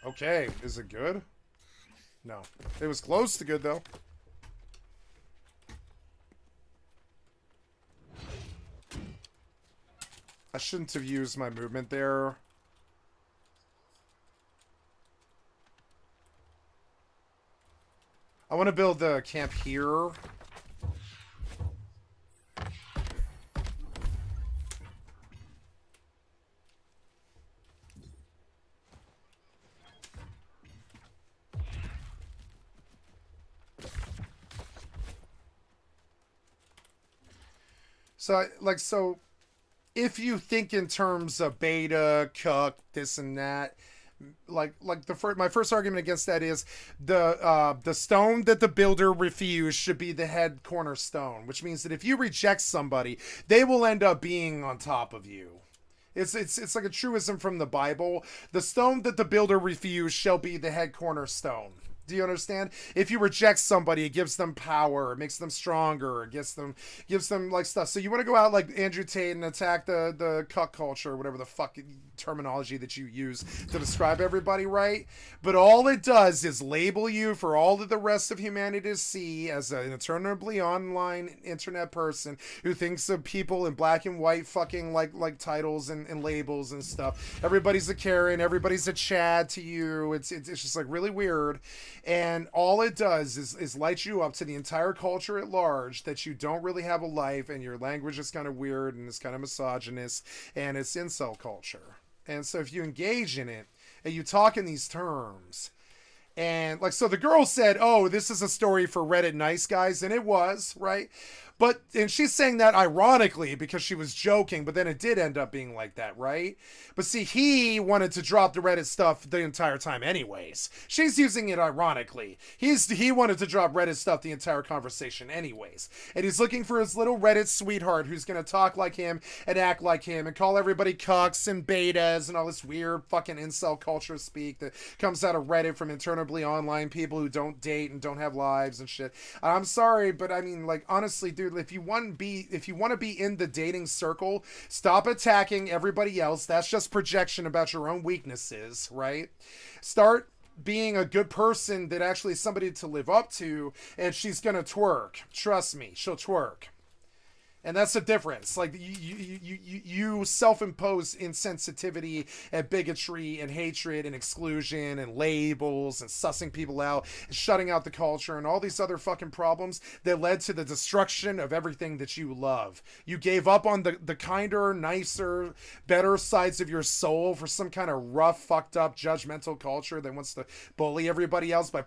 B: Okay, is it good? No. It was close to good, though. I shouldn't have used my movement there. I want to build the camp here. So, if you think in terms of beta, cuck, this and that, my first argument against that is the stone that the builder refused should be the head cornerstone, which means that if you reject somebody, they will end up being on top of you. It's like a truism from the Bible. The stone that the builder refused shall be the head cornerstone. Do you understand? If you reject somebody, it gives them power, it makes them stronger, it gives them like stuff. So you want to go out like Andrew Tate and attack the cuck culture, or whatever the fuck terminology that you use to describe everybody, right? But all it does is label you for all of the rest of humanity to see as an eternally online internet person who thinks of people in black and white fucking like titles and labels and stuff. Everybody's a Karen, everybody's a Chad to you. It's just like really weird. And all it does is light you up to the entire culture at large that you don't really have a life and your language is kind of weird and it's kind of misogynist and it's incel culture. And so if you engage in it and you talk in these terms, and like, so the girl said, oh, this is a story for Reddit nice guys, and it was, right? But, and she's saying that ironically because she was joking, but then it did end up being like that, right? But see, he wanted to drop the Reddit stuff the entire time anyways. She's using it ironically. He wanted to drop Reddit stuff the entire conversation anyways. And he's looking for his little Reddit sweetheart who's going to talk like him and act like him and call everybody cucks and betas and all this weird fucking incel culture speak that comes out of Reddit from eternally online people who don't date and don't have lives and shit. I'm sorry, but I mean, like, honestly, dude, if you want to be in the dating circle, stop attacking everybody else. That's just projection about your own weaknesses, right? Start being a good person that actually is somebody to live up to, and she's gonna twerk. Trust me, she'll twerk. And that's the difference. Like, you self-impose insensitivity and bigotry and hatred and exclusion and labels and sussing people out and shutting out the culture and all these other fucking problems that led to the destruction of everything that you love. You gave up on the kinder, nicer, better sides of your soul for some kind of rough, fucked up, judgmental culture that wants to bully everybody else by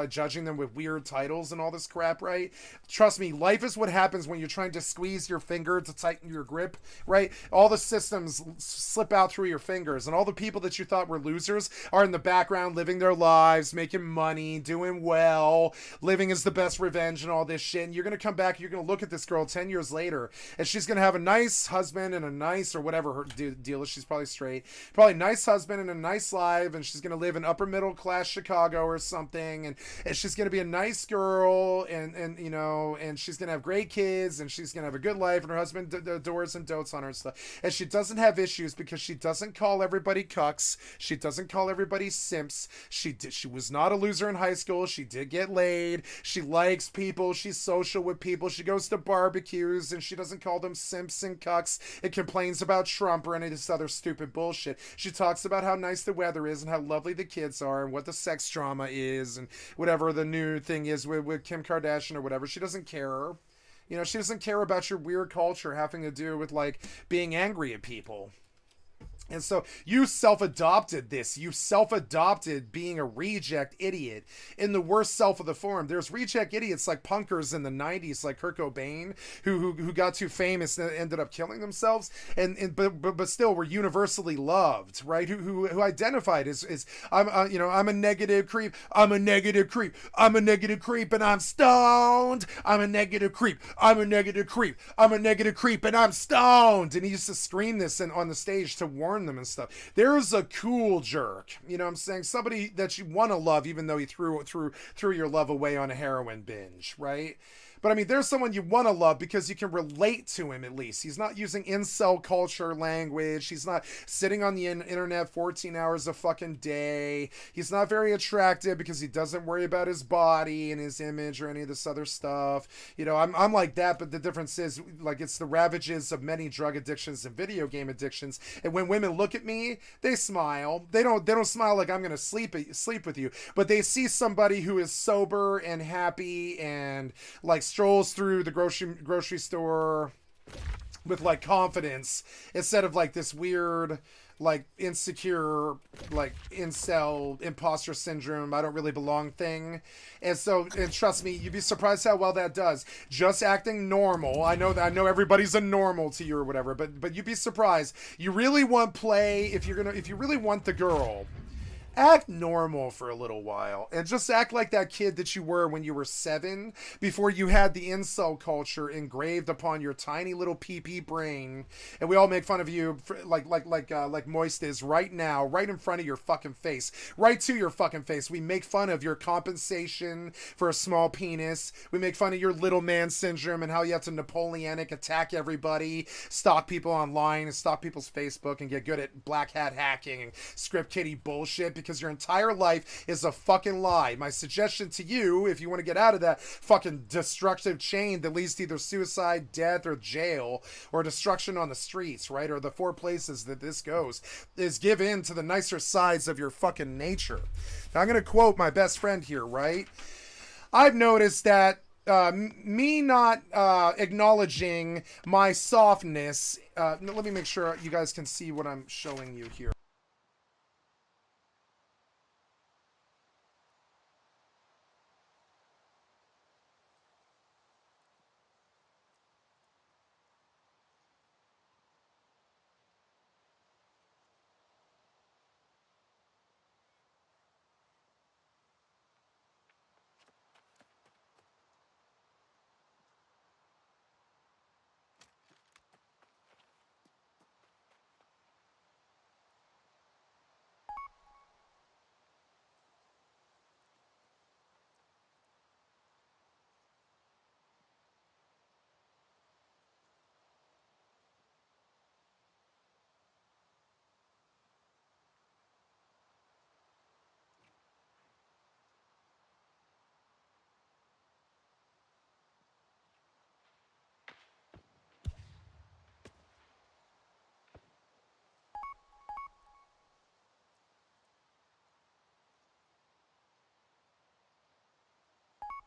B: judging them with weird titles and all this crap, right? Trust me, life is what happens when you're trying to squeeze your finger to tighten your grip, right? All the systems slip out through your fingers, and all the people that you thought were losers are in the background living their lives, making money, doing well, living as the best revenge and all this shit. And you're going to come back, you're going to look at this girl 10 years later, and she's going to have a nice husband and a nice, or whatever her deal is, she's probably straight, probably nice husband and a nice life, and she's going to live in upper middle class Chicago or something, and she's going to be a nice girl, and you know, and she's going to have great kids, and she's going to have a good life, and her husband adores and dotes on her and stuff, and she doesn't have issues because she doesn't call everybody cucks, she doesn't call everybody simps, she was not a loser in high school, she did get laid, she likes people, she's social with people, she goes to barbecues, and she doesn't call them simps and cucks, and complains about Trump or any of this other stupid bullshit. She talks about how nice the weather is and how lovely the kids are and what the sex drama is and whatever the new thing is with Kim Kardashian or whatever. She doesn't care. You know, she doesn't care about your weird culture having to do with, like, being angry at people. And so you self-adopted this. You self-adopted being a reject idiot in the worst self of the form. There's reject idiots like punkers in the 90s, like Kurt Cobain, who got too famous and ended up killing themselves, but still were universally loved, right? Who identified as I'm I'm a negative creep. I'm a negative creep. I'm a negative creep, and I'm stoned. I'm a negative creep. I'm a negative creep. I'm a negative creep, and I'm stoned. And he used to scream this on the stage to warn them and stuff. There's a cool jerk, you know what I'm saying? Somebody that you want to love, even though he threw your love away on a heroin binge, right? But I mean, there's someone you want to love because you can relate to him at least. He's not using incel culture language. He's not sitting on the internet 14 hours a fucking day. He's not very attractive because he doesn't worry about his body and his image or any of this other stuff. You know, I'm like that, but the difference is, like, it's the ravages of many drug addictions and video game addictions. And when women look at me, they smile. They don't smile like I'm going to sleep with you, but they see somebody who is sober and happy and like strolls through the grocery store with like confidence instead of like this weird like insecure like incel imposter syndrome, I don't really belong thing. And trust me, you'd be surprised how well that does. Just acting normal. I know everybody's a normal to you or whatever, but you'd be surprised. You really want play if you really want the girl. Act normal for a little while and just act like that kid that you were when you were 7 before you had the incel culture engraved upon your tiny little pee-pee brain. And we all make fun of you for, like Moist is right now, right in front of your fucking face, right to your fucking face. We make fun of your compensation for a small penis. We make fun of your little man syndrome and how you have to Napoleonic attack everybody, stalk people online and stalk people's Facebook and get good at black hat hacking and script kiddie bullshit because your entire life is a fucking lie. My suggestion to you, if you want to get out of that fucking destructive chain that leads to either suicide, death, or jail, or destruction on the streets, right, or the 4 places that this goes, is give in to the nicer sides of your fucking nature. Now, I'm going to quote my best friend here, right? I've noticed that me not acknowledging my softness, let me make sure you guys can see what I'm showing you here.